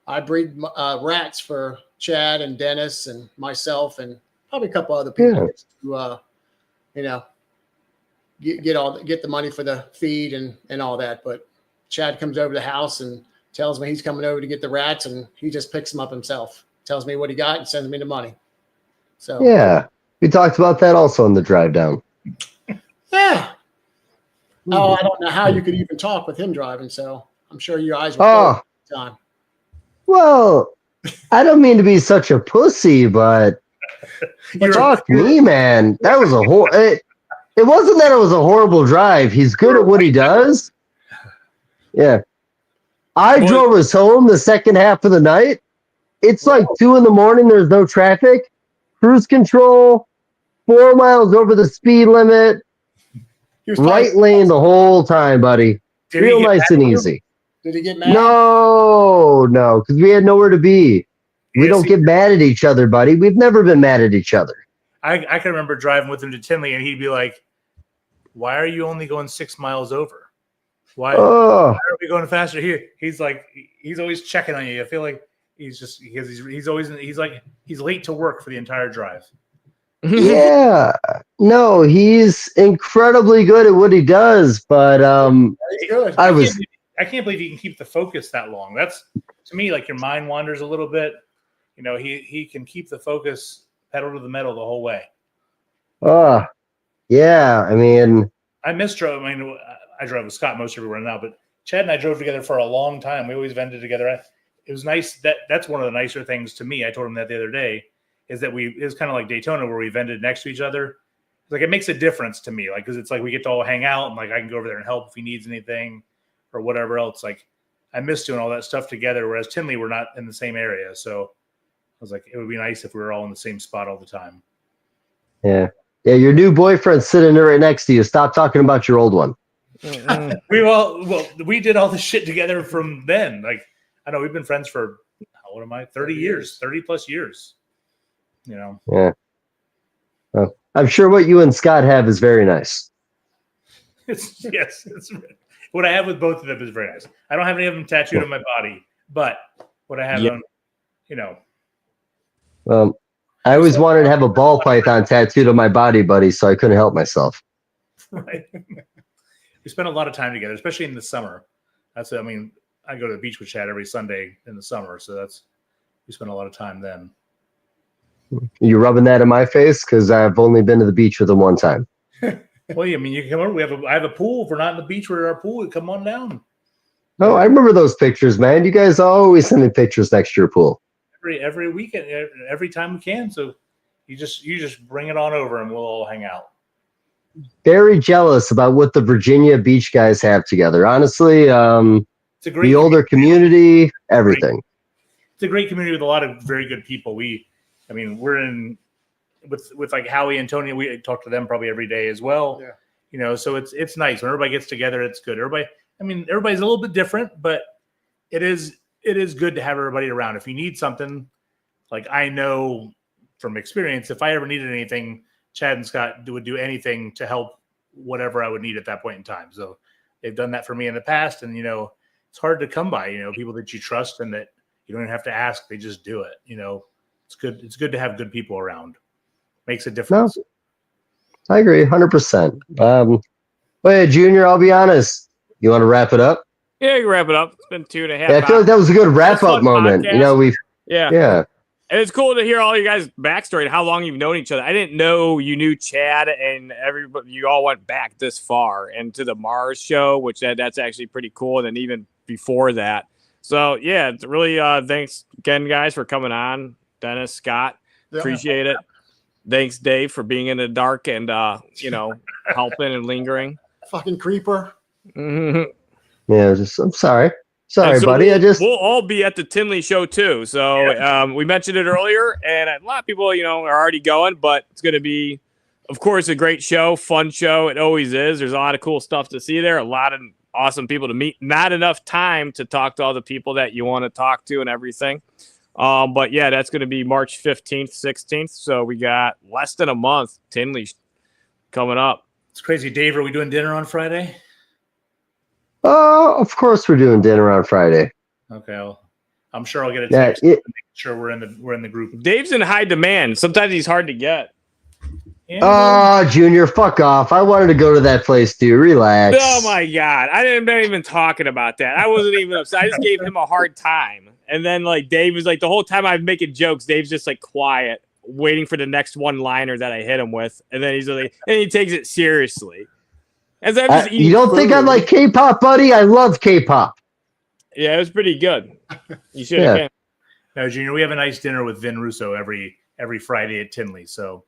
I breed rats for Chad and Dennis and myself and probably a couple other people to, get the money for the feed and all that. But Chad comes over to the house and tells me he's coming over to get the rats, and he just picks them up himself. Tells me what he got and sends me the money. So yeah, we talked about that also on the drive down. Yeah. Oh, I don't know how you could even talk with him driving. So I'm sure your eyes were closed at the time. Well, I don't mean to be such a pussy, but talk to me, man. That was it wasn't that it was a horrible drive. He's good at what he does. Yeah. I drove us home the second half of the night. It's like 2 a.m. There's no traffic. Cruise control, 4 miles over the speed limit. Right lane the whole time, buddy. Real nice and easy. Did he get mad? No, because we had nowhere to be. We don't get mad at each other, buddy. We've never been mad at each other. I can remember driving with him to Tinley, and he'd be like, why are you only going 6 miles over? Why are we going faster here? He's like, he's always checking on you. I feel like he's late to work for the entire drive. Yeah. No, he's incredibly good at what he does, but He's good. I can't believe he can keep the focus that long. That's, to me, like your mind wanders a little bit. He can keep the focus pedal to the metal the whole way. Yeah. I mean, I drove with Scott most everywhere now, but Chad and I drove together for a long time. We always vended together. It was nice. That's one of the nicer things to me. I told him that the other day, is that it was kind of like Daytona where we vended next to each other. Like it makes a difference to me, like, because it's like we get to all hang out and like I can go over there and help if he needs anything or whatever else. Like I miss doing all that stuff together. Whereas Tinley, we're not in the same area, so I was like, it would be nice if we were all in the same spot all the time. Yeah. Your new boyfriend's sitting there right next to you. Stop talking about your old one. We did all this shit together from then. Like I know we've been friends for 30 years, 30 plus years. Yeah. Well, I'm sure what you and Scott have is very nice. It's what I have with both of them is very nice. I don't have any of them tattooed on my body, but what I have I always wanted to have a ball python tattooed on my body, buddy, so I couldn't help myself. Right. We spend a lot of time together, especially in the summer. I go to the beach with Chad every Sunday in the summer, so we spend a lot of time then. You rubbing that in my face? Because I've only been to the beach with him one time. Well, you can come over. I have a pool. If we're not in the beach, we're at our pool. Come on down. Oh, I remember those pictures, man. You guys always send me pictures next to your pool. Every weekend, every time we can. So you just bring it on over, and we'll all hang out. Very jealous about what the Virginia beach guys have together. Honestly, it's a great the older community, everything. It's a great community with a lot of very good people. We're in with like Howie and Tony. We talk to them probably every day as well. Yeah. So it's nice when everybody gets together. It's good. Everybody's a little bit different, but it is good to have everybody around. If you need something, like I know from experience, if I ever needed anything, Chad and Scott would do anything to help whatever I would need at that point in time. So they've done that for me in the past, and it's hard to come by. People that you trust and that you don't even have to ask; they just do it. It's good. It's good to have good people around. Makes a difference. No, I agree, 100%. Well, Junior, I'll be honest. You want to wrap it up? Yeah, you wrap it up. It's been 2.5 Yeah, I feel like that was a good wrap-up moment. Podcast. Yeah. And it's cool to hear all you guys' backstory and how long you've known each other. I didn't know you knew Chad and everybody. You all went back this far and to the Mars show, which that's actually pretty cool. And then even before that. So, yeah, it's really thanks again, guys, for coming on. Dennis, Scott, appreciate it. Thanks, Dave, for being in the dark and, helping and lingering. Fucking creeper. Mm-hmm. Yeah, I'm sorry. Sorry, so buddy. We'll all be at the Tinley show too. So we mentioned it earlier, and a lot of people, are already going, but it's going to be, of course, a great show, fun show. It always is. There's a lot of cool stuff to see there, a lot of awesome people to meet. Not enough time to talk to all the people that you want to talk to and everything. But yeah, that's going to be March 15th, 16th. So we got less than a month. Tinley coming up. It's crazy. Dave, are we doing dinner on Friday? Oh, of course we're doing dinner on Friday. Okay, I'm sure I'll get a text to make sure we're in the group. Dave's in high demand. Sometimes he's hard to get. Oh, Junior, fuck off. I wanted to go to that place, dude. Relax. Oh, my God. I didn't even talking about that. I wasn't even upset. I just gave him a hard time. And then, Dave was the whole time I'm making jokes, Dave's just, quiet, waiting for the next one-liner that I hit him with. And then he's and he takes it seriously. As I'm just you don't think I like K-pop, buddy? I love K-pop. Yeah, it was pretty good. You should have. No, Junior, we have a nice dinner with Vin Russo every Friday at Tinley. So,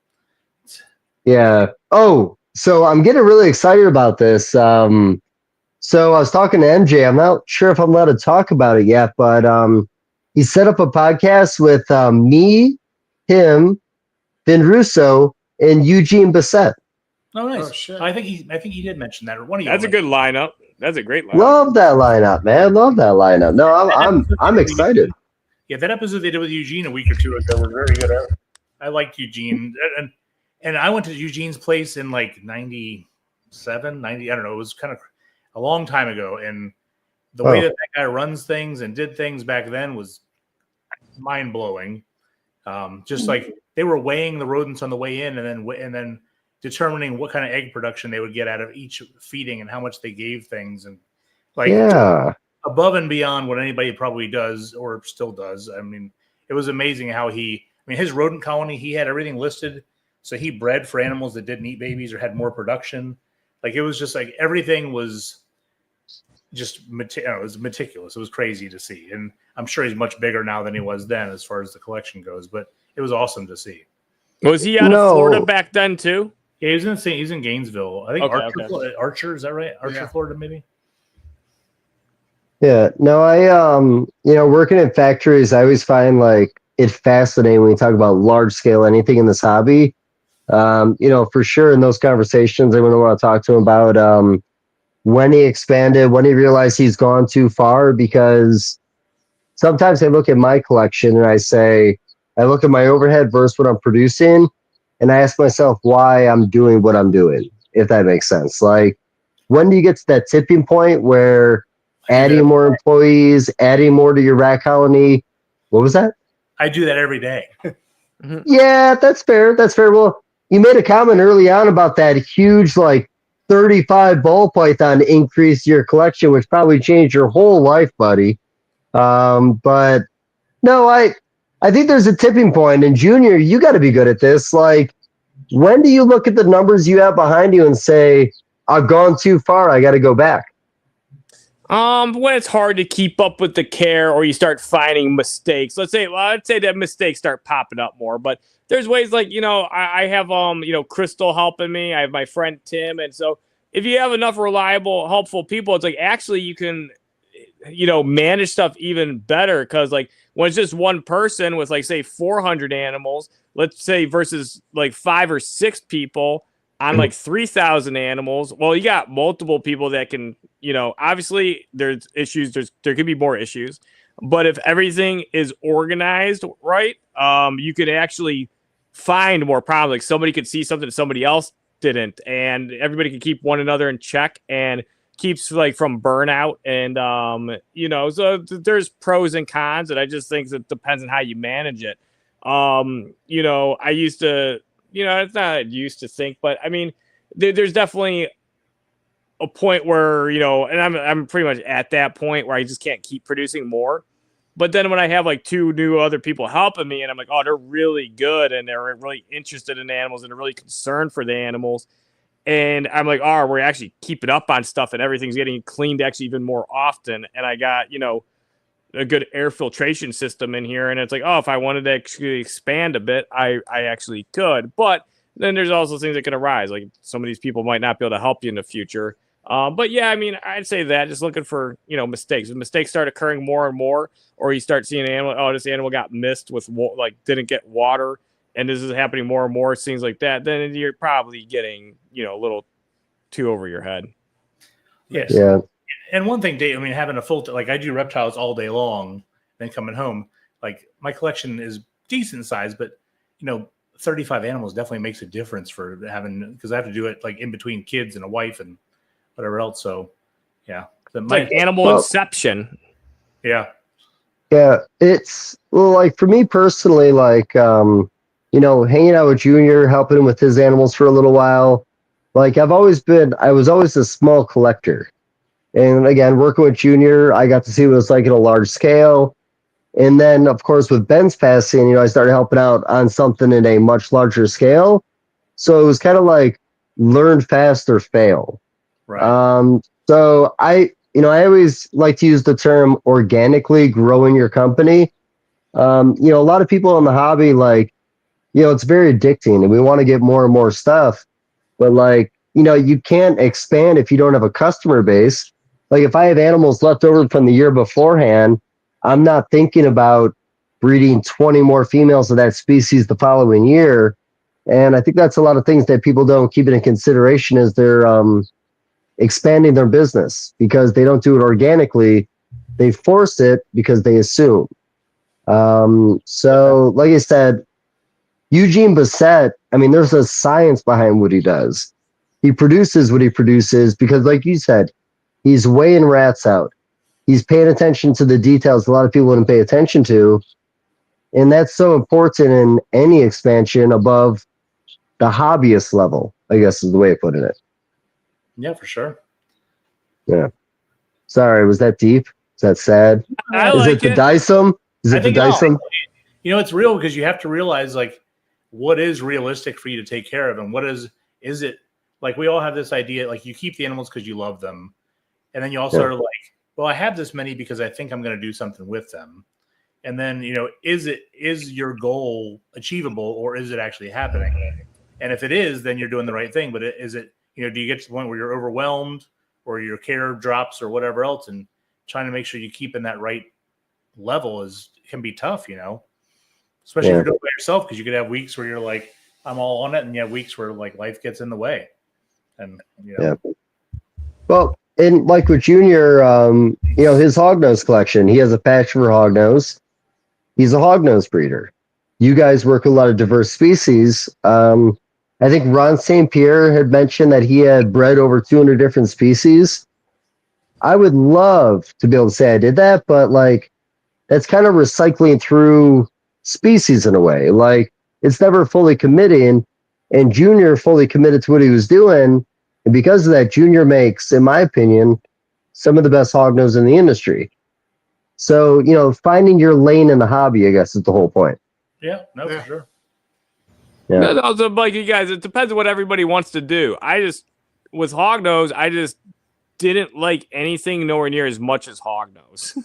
yeah. Oh, so I'm getting really excited about this. So I was talking to MJ. I'm not sure if I'm allowed to talk about it yet, but he set up a podcast with me, him, Vin Russo, and Eugene Bissett. Oh, nice. Oh, shit. I think he did mention that. Or one of you. That's a good lineup. That's a great lineup. Love that lineup, man. Love that lineup. No, I'm excited. Yeah, that episode they did with Eugene a week or two ago was very good. I liked Eugene, and I went to Eugene's place in 97, 90. I don't know. It was kind of a long time ago, and the way that guy runs things and did things back then was mind blowing. Just they were weighing the rodents on the way in, and then determining what kind of egg production they would get out of each feeding and how much they gave things, and above and beyond what anybody probably does or still does. I mean, it was amazing how his rodent colony, he had everything listed. So he bred for animals that didn't eat babies or had more production. It was just everything was just it was meticulous. It was crazy to see. And I'm sure he's much bigger now than he was then as far as the collection goes, but it was awesome to see. Was he out of Florida back then too? Yeah, he was in Gainesville. I think Archer, is that right? Archer, Florida, maybe? Yeah. No, I working in factories, I always find it fascinating when you talk about large scale anything in this hobby. For sure in those conversations, I want to talk to him about when he expanded, when he realized he's gone too far, because sometimes I look at my collection and I look at my overhead versus what I'm producing, and I ask myself why I'm doing what I'm doing, if that makes sense. When do you get to that tipping point where adding more employees, adding more to your rat colony? What was that? I do that every day. Yeah, that's fair. That's fair. Well, you made a comment early on about that huge, like 35 ball python increase your collection, which probably changed your whole life, buddy. But no, I think there's a tipping point. And Junior, you got to be good at this. Like, when do you look at the numbers you have behind you and say, I've gone too far, I got to go back? When it's hard to keep up with the care, or you start finding mistakes. Let's say that mistakes start popping up more. But there's ways like, I have Crystal helping me. I have my friend Tim, and so if you have enough reliable, helpful people, it's like actually you can manage stuff even better, because like when it's just one person with like say 400 animals, let's say, versus like 5 or 6 people on like 3,000 animals. Well, you got multiple people that can, obviously there's issues. There could be more issues, but if everything is organized right, you could actually find more problems. Like somebody could see something that somebody else didn't, and everybody can keep one another in check and keeps like from burnout. And, so there's pros and cons, and I just think it depends on how you manage it. I used to, it's not I used to think, but I mean, there's definitely a point where, and I'm pretty much at that point where I just can't keep producing more. But then when I have like 2 new other people helping me, and I'm like, oh, they're really good, and they're really interested in animals, and they're really concerned for the animals. And I'm like, oh, we're actually keeping up on stuff, and everything's getting cleaned actually even more often. And I got, a good air filtration system in here. And it's like, oh, if I wanted to actually expand a bit, I actually could. But then there's also things that can arise. Like some of these people might not be able to help you in the future. But yeah, I mean, I'd say that just looking for, mistakes. If mistakes start occurring more and more, or you start seeing an animal, oh, this animal got missed with, didn't get water, and this is happening more and more, things like that, then you're probably getting, a little too over your head. Yes. Yeah. And one thing, Dave, I mean, having a full, like I do reptiles all day long, then coming home, like my collection is decent size, but 35 animals definitely makes a difference for having, because I have to do it like in between kids and a wife and whatever else. So yeah. Like animal inception. Yeah. Yeah. It's like for me personally, like, hanging out with Junior, helping him with his animals for a little while. Like I was always a small collector. And again, working with Junior, I got to see what it was like at a large scale. And then, of course, with Ben's passing, I started helping out on something in a much larger scale. So it was kind of like learn fast or fail. Right. So I always like to use the term organically growing your company. A lot of people in the hobby, like, it's very addicting and we want to get more and more stuff. But like, you can't expand if you don't have a customer base. Like if I have animals left over from the year beforehand, I'm not thinking about breeding 20 more females of that species the following year. And I think that's a lot of things that people don't keep into consideration as they're expanding their business, because they don't do it organically. They force it because they assume. So like I said, Eugene Bassett, I mean, there's a science behind what he does. He produces what he produces because, like you said, he's weighing rats out. He's paying attention to the details a lot of people wouldn't pay attention to. And that's so important in any expansion above the hobbyist level, I guess is the way of putting it. Yeah, for sure. Yeah. Sorry, was that deep? Is that sad? Is it the Dysum? Is it the Dysum? It's real because you have to realize like what is realistic for you to take care of, and what is it like we all have this idea, like you keep the animals because you love them. And then you also are like, well, I have this many because I think I'm going to do something with them. And then, is your goal achievable, or is it actually happening? And if it is, then you're doing the right thing. But is it, do you get to the point where you're overwhelmed or your care drops or whatever else, and trying to make sure you keep in that right level can be tough, especially if you're doing it by yourself, because you could have weeks where you're like, I'm all on it. And you have weeks where like life gets in the way. And, Well, and like with Junior, his hognose collection, he has a passion for hognose. He's a hognose breeder. You guys work with a lot of diverse species. I think Ron St. Pierre had mentioned that he had bred over 200 different species. I would love to be able to say I did that, but like that's kind of recycling through species in a way. Like it's never fully committing, and Junior fully committed to what he was doing. And because of that, Junior makes, in my opinion, some of the best hognose in the industry. So, finding your lane in the hobby, I guess, is the whole point. Yeah, no, for sure. Yeah. No, also, like you guys, it depends on what everybody wants to do. With hognose, I just didn't like anything nowhere near as much as hognose.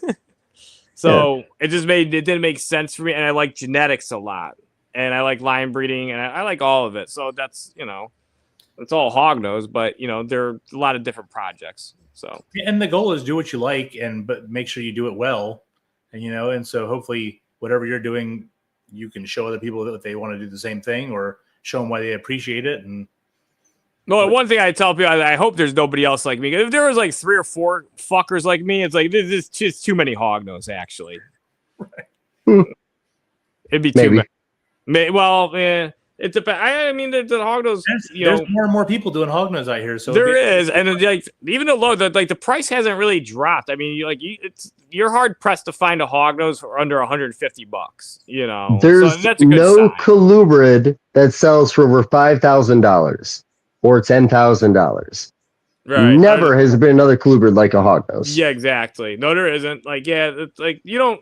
So it didn't make sense for me. And I like genetics a lot. And I like line breeding, and I like all of it. So that's, it's all hognose, but there are a lot of different projects. So, and the goal is do what you like, but make sure you do it well. And so hopefully whatever you're doing, you can show other people that they want to do the same thing, or show them why they appreciate it. And one thing I tell people, I hope there's nobody else like me. If there was like 3 or 4 fuckers like me, it's like this is just too many hognose. Actually, it'd be too many. Well, it depends. I mean, the hognose. There's more and more people doing hognose out here. So there is, and even though the price hasn't really dropped. I mean, you're hard pressed to find a hognose for under $150. There's so that's a good no sign. Colubrid that sells for over $5,000 or $10,000. Right. Never has been another Colubrid like a hognose. Yeah, exactly. No, there isn't. It's like you don't.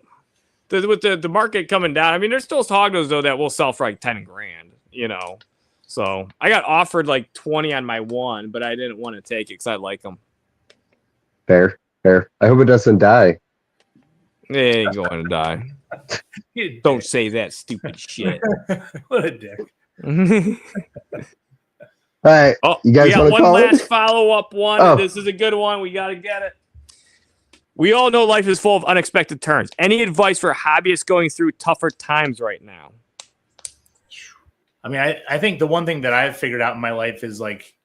With the market coming down, I mean, there's still hognose though that will sell for like $10,000. So I got offered like 20 on my one, but I didn't want to take it because I like them. Fair. I hope it doesn't die. It ain't going to die. Don't say that stupid shit. What a dick. All right. Oh, you guys want to call one it? last follow-up one. Oh. This is a good one. We got to get it. We all know life is full of unexpected turns. Any advice for hobbyists going through tougher times right now? I mean, I think the one thing that I've figured out in my life is like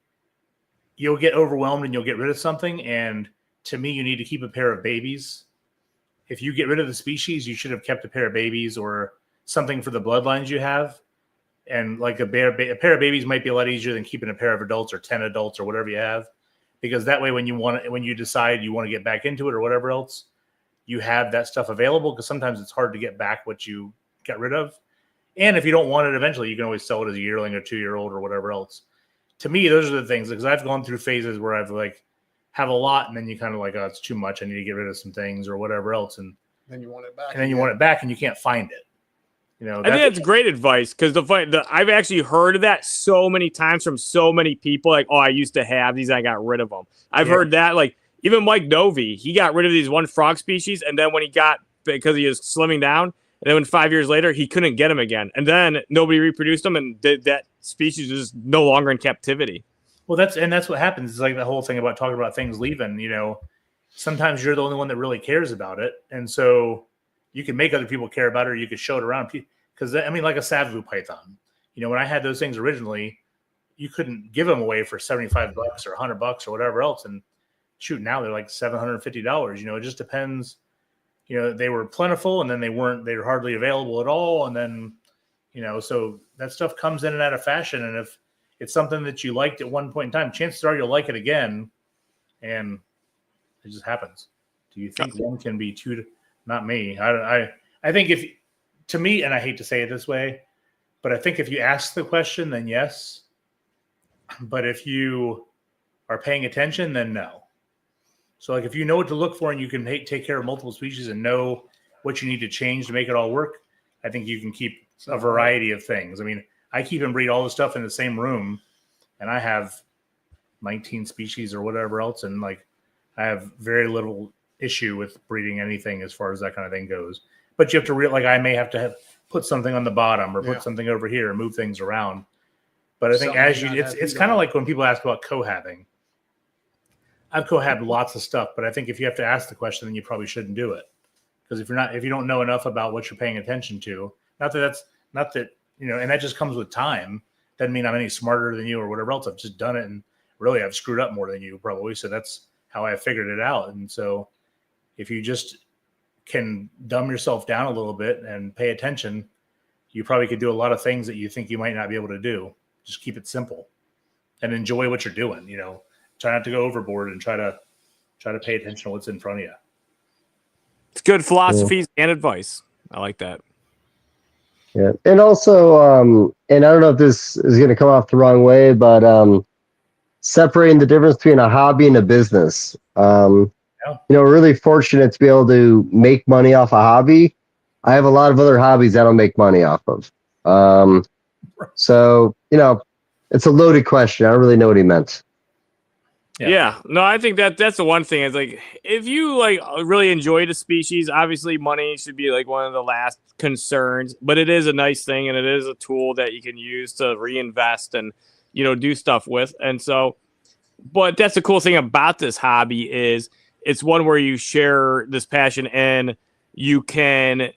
you'll get overwhelmed and you'll get rid of something. And to me, you need to keep a pair of babies. If you get rid of the species, you should have kept a pair of babies or something for the bloodlines you have. And like a pair of babies might be a lot easier than keeping a pair of adults or 10 adults or whatever you have. Because that way, when you decide you want to get back into it or whatever else, you have that stuff available. Because sometimes it's hard to get back what you got rid of. And if you don't want it eventually, you can always sell it as a yearling or 2-year-old or whatever else. To me, those are the things, because I've gone through phases where I've have a lot, and then you kind of oh, it's too much. I need to get rid of some things or whatever else, and Then you want it back. and then you want it back, and you can't find it. I think that's great advice because I've actually heard of that so many times from so many people. Like, oh, I used to have these, I got rid of them. I've heard that. Like even Mike Novi, he got rid of these one frog species, and then when because he was slimming down, and then 5 years later he couldn't get them again, and then nobody reproduced them, and that species is no longer in captivity. Well, that's what happens. It's like the whole thing about talking about things leaving. Sometimes you're the only one that really cares about it, and so you can make other people care about it, or you can show it around. Because I mean, like a Savu python, when I had those things originally, you couldn't give them away for $75 or $100 or whatever else. And shoot, now they're like $750. It just depends. They were plentiful, and then they were hardly available at all. And then, so that stuff comes in and out of fashion. And if it's something that you liked at one point in time, chances are you'll like it again. And it just happens. Do you think one can be two? Not me. I think to me, and I hate to say it this way, but I think if you ask the question, then yes. But if you are paying attention, then no. So like if you know what to look for and you can take care of multiple species and know what you need to change to make it all work, I think you can keep a variety of things. I mean, I keep and breed all the stuff in the same room, and I have 19 species or whatever else, and I have very little issue with breeding anything as far as that kind of thing goes. But you have to I may have to put something on the bottom or put something over here and move things around. But I think it's kind of like when people ask about cohabbing. I've cohabbed lots of stuff, but I think if you have to ask the question, then you probably shouldn't do it. Because if you don't know enough about what you're paying attention to, and that just comes with time. Doesn't mean I'm any smarter than you or whatever else. I've just done it, and really I've screwed up more than you probably. So that's how I figured it out. And so if you just can dumb yourself down a little bit and pay attention, you probably could do a lot of things that you think you might not be able to do. Just keep it simple and enjoy what you're doing. Try not to go overboard and try to pay attention to what's in front of you. It's good philosophies and advice. I like that. Yeah. And also, and I don't know if this is going to come off the wrong way, but separating the difference between a hobby and a business. We're really fortunate to be able to make money off a hobby. I have a lot of other hobbies I don't make money off of. So, it's a loaded question. I don't really know what he meant. Yeah. No, I think that's the one thing. Is like, if you like really enjoy the species, obviously money should be like one of the last concerns, but it is a nice thing and it is a tool that you can use to reinvest and, do stuff with. And so, but that's the cool thing about this hobby is it's one where you share this passion and you can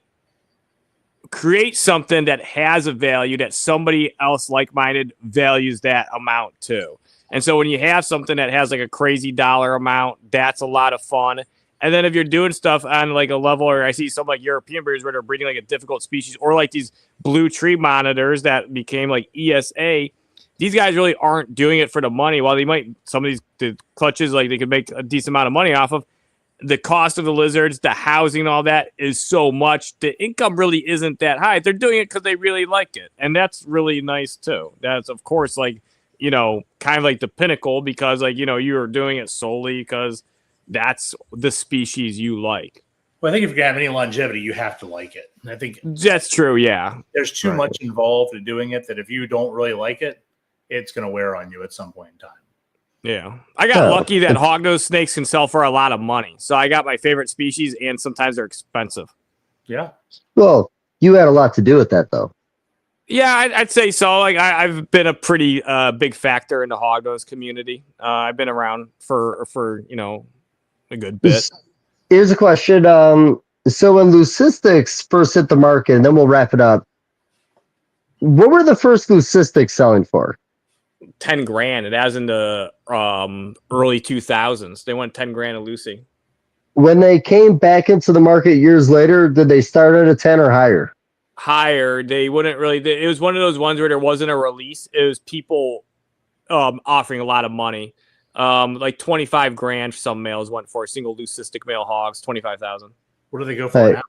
create something that has a value that somebody else like-minded values that amount too. And so when you have something that has like a crazy dollar amount, that's a lot of fun. And then if you're doing stuff on like a level, or I see some like European breeders where they're breeding like a difficult species, or like these blue tree monitors that became like ESA, these guys really aren't doing it for the money. While they might, some of these the clutches, like they could make a decent amount of money off of, the cost of the lizards, the housing, all that is so much. The income really isn't that high. They're doing it because they really like it. And that's really nice too. That's of course like, kind of like the pinnacle because like, you're doing it solely because that's the species you like. Well, I think if you're going to have any longevity, you have to like it. And I think that's true. Yeah. There's too much involved in doing it that if you don't really like it, it's going to wear on you at some point in time. Yeah. I got lucky that hognose snakes can sell for a lot of money. So I got my favorite species and sometimes they're expensive. Yeah. Well, you had a lot to do with that though. Yeah, I'd say so. Like I've been a pretty big factor in the hognose community. I've been around for a good bit. Here's a question. So when leucistics first hit the market, and then we'll wrap it up, what were the first leucistics selling for? 10 grand. It has in the early 2000s. They went 10 grand a Lucy. When they came back into the market years later, did they start at a 10 or higher? Higher. They wouldn't really. It was one of those ones where there wasn't a release. It was people offering a lot of money. Like 25 grand for some males went for a single leucistic male hogs, 25,000. What do they go for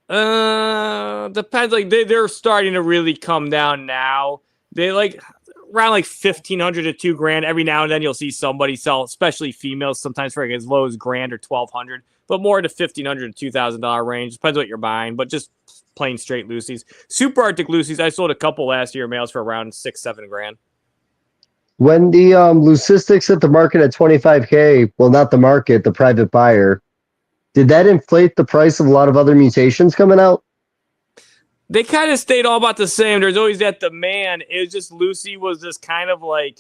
now? Depends. Like they're starting to really come down now. They like around like 1,500 to 2 grand. Every now and then you'll see somebody sell, especially females, sometimes for like as low as grand or 1,200, but more to $1,500 to $2,000 range. Depends what you're buying, but just plain straight Lucies. Super Arctic Lucies, I sold a couple last year, males for around 6-7 grand. When the leucistics hit the market at 25K, well, not the market, the private buyer, did that inflate the price of a lot of other mutations coming out? They kind of stayed all about the same. There's always that demand. It was just Lucy was this kind of like,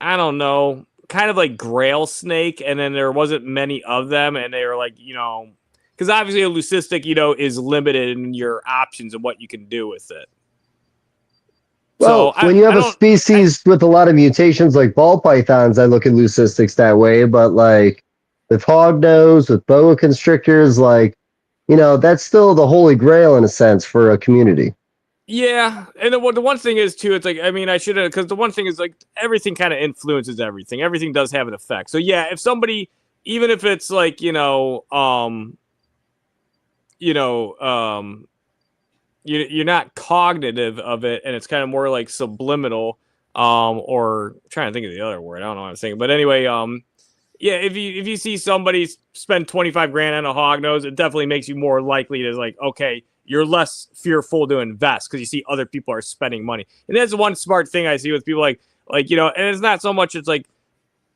I don't know, kind of like grail snake, and then there wasn't many of them, and they were like, because obviously a leucistic, is limited in your options and what you can do with it. Well, so when you have a species with a lot of mutations like ball pythons, I look at leucistics that way. But like with hognose, with boa constrictors, like, that's still the holy grail in a sense for a community. Yeah. And the one thing is too, it's like, I mean, I should have, because the one thing is like everything kind of influences everything. Everything does have an effect. So yeah, if somebody, even if it's like, you're not cognitive of it, and it's kind of more like subliminal, or I'm trying to think of the other word. I don't know what I'm saying, but anyway, yeah, if you see somebody spend 25 grand on a hognose, it definitely makes you more likely to like, okay, you're less fearful to invest because you see other people are spending money. And that's one smart thing I see with people like, and it's not so much, it's like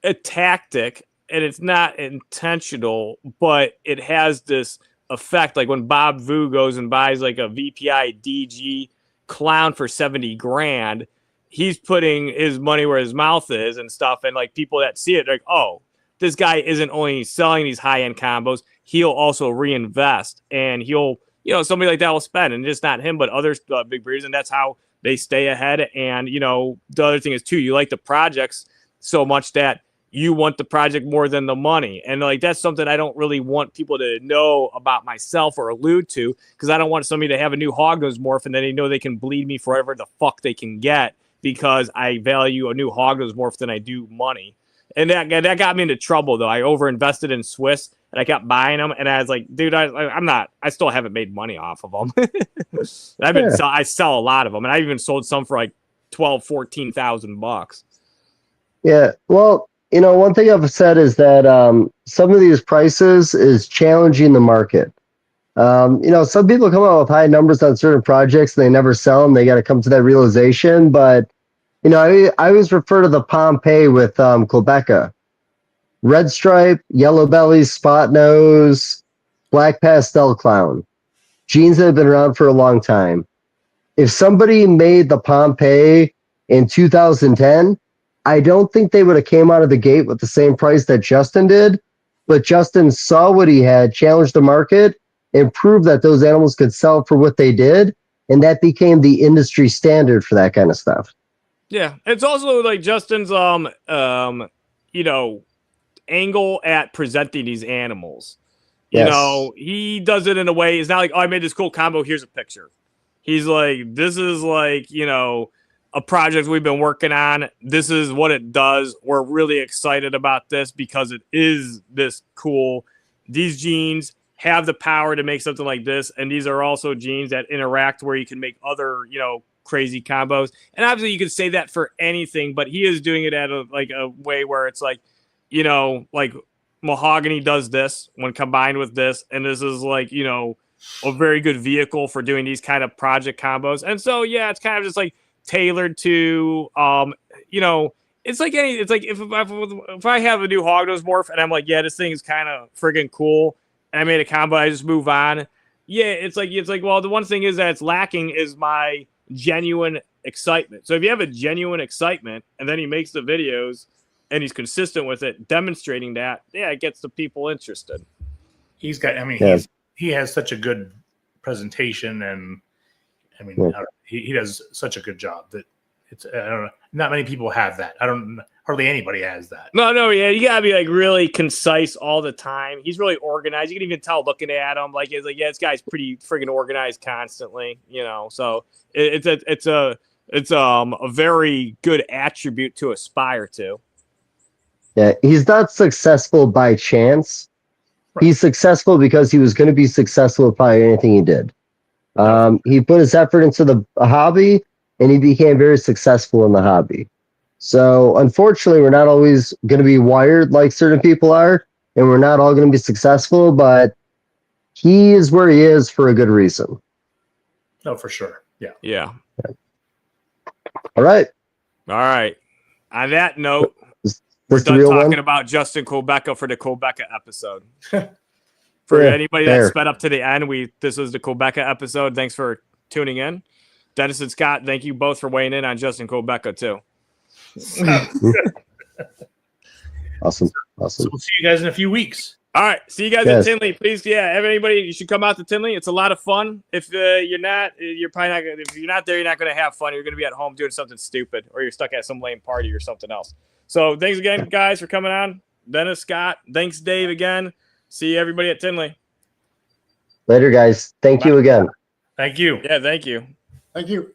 a tactic and it's not intentional, but it has this effect. Like when Bob Vu goes and buys like a VPI DG clown for 70 grand, he's putting his money where his mouth is and stuff. And like people that see it, like, oh, this guy isn't only selling these high-end combos, he'll also reinvest, and he'll, somebody like that will spend, and just not him, but other big breeders, and that's how they stay ahead. And, the other thing is too, you like the projects so much that you want the project more than the money. And like, that's something I don't really want people to know about myself or allude to, because I don't want somebody to have a new hognose morph and then they know they can bleed me for whatever the fuck they can get because I value a new hognose morph than I do money. And that got me into trouble, though. I overinvested in Swiss, and I kept buying them. And I was like, dude, I still haven't made money off of them. I sell a lot of them, and I even sold some for like $12,000-14,000. Yeah. Well, one thing I've said is that some of these prices is challenging the market. Some people come out with high numbers on certain projects and they never sell them. They got to come to that realization. But, I always refer to the Pompeii with Quebeca. Red stripe, yellow belly, spot nose, black pastel clown. Genes that have been around for a long time. If somebody made the Pompeii in 2010, I don't think they would have came out of the gate with the same price that Justin did. But Justin saw what he had, challenged the market, and proved that those animals could sell for what they did. And that became the industry standard for that kind of stuff. Yeah. It's also like Justin's, angle at presenting these animals. He does it in a way. It's not like, oh, I made this cool combo. Here's a picture. He's like, this is like, a project we've been working on. This is what it does. We're really excited about this because it is this cool. These genes have the power to make something like this. And these are also genes that interact where you can make other, crazy combos. And obviously you could say that for anything, but he is doing it at a way where it's like, like mahogany does this when combined with this. And this is like, a very good vehicle for doing these kind of project combos. And so, yeah, it's kind of just like tailored to, it's like if I have a new hognose morph and I'm like, yeah, this thing is kind of friggin' cool, and I made a combo, I just move on. Yeah, it's like, well, the one thing is that it's lacking is my genuine excitement. So if you have a genuine excitement and then he makes the videos and he's consistent with it, demonstrating that, yeah, it gets the people interested. He has such a good presentation, and he does such a good job that it's, I don't know, not many people have that. Hardly anybody has that. No, yeah, you gotta be like really concise all the time. He's really organized. You can even tell looking at him, like, it's like, yeah, this guy's pretty friggin' organized constantly, so it's a very good attribute to aspire to. Yeah, he's not successful by chance. Right. He's successful because he was going to be successful by anything he did. He put his effort into the hobby, and he became very successful in the hobby. So, unfortunately, we're not always going to be wired like certain people are, and we're not all going to be successful, but he is where he is for a good reason. Oh, for sure. Yeah. Yeah. All right. On that note, we're done talking about Justin Quebeca for the Quebeca episode. For anybody that sped up to the end, this was the Quebeca episode. Thanks for tuning in. Dennis and Scott, thank you both for weighing in on Justin Quebeca too. Awesome. So we'll see you guys in a few weeks. All right. See you guys at Tinley. Please, you should come out to Tinley. It's a lot of fun. If you're not, you're probably not gonna, if you're not there, you're not going to have fun. You're going to be at home doing something stupid, or you're stuck at some lame party or something else. So thanks again, guys, for coming on. Dennis, Scott, thanks, Dave, again. See everybody at Tinley. Later, guys. Thank you again. Thank you. Yeah, thank you. Thank you.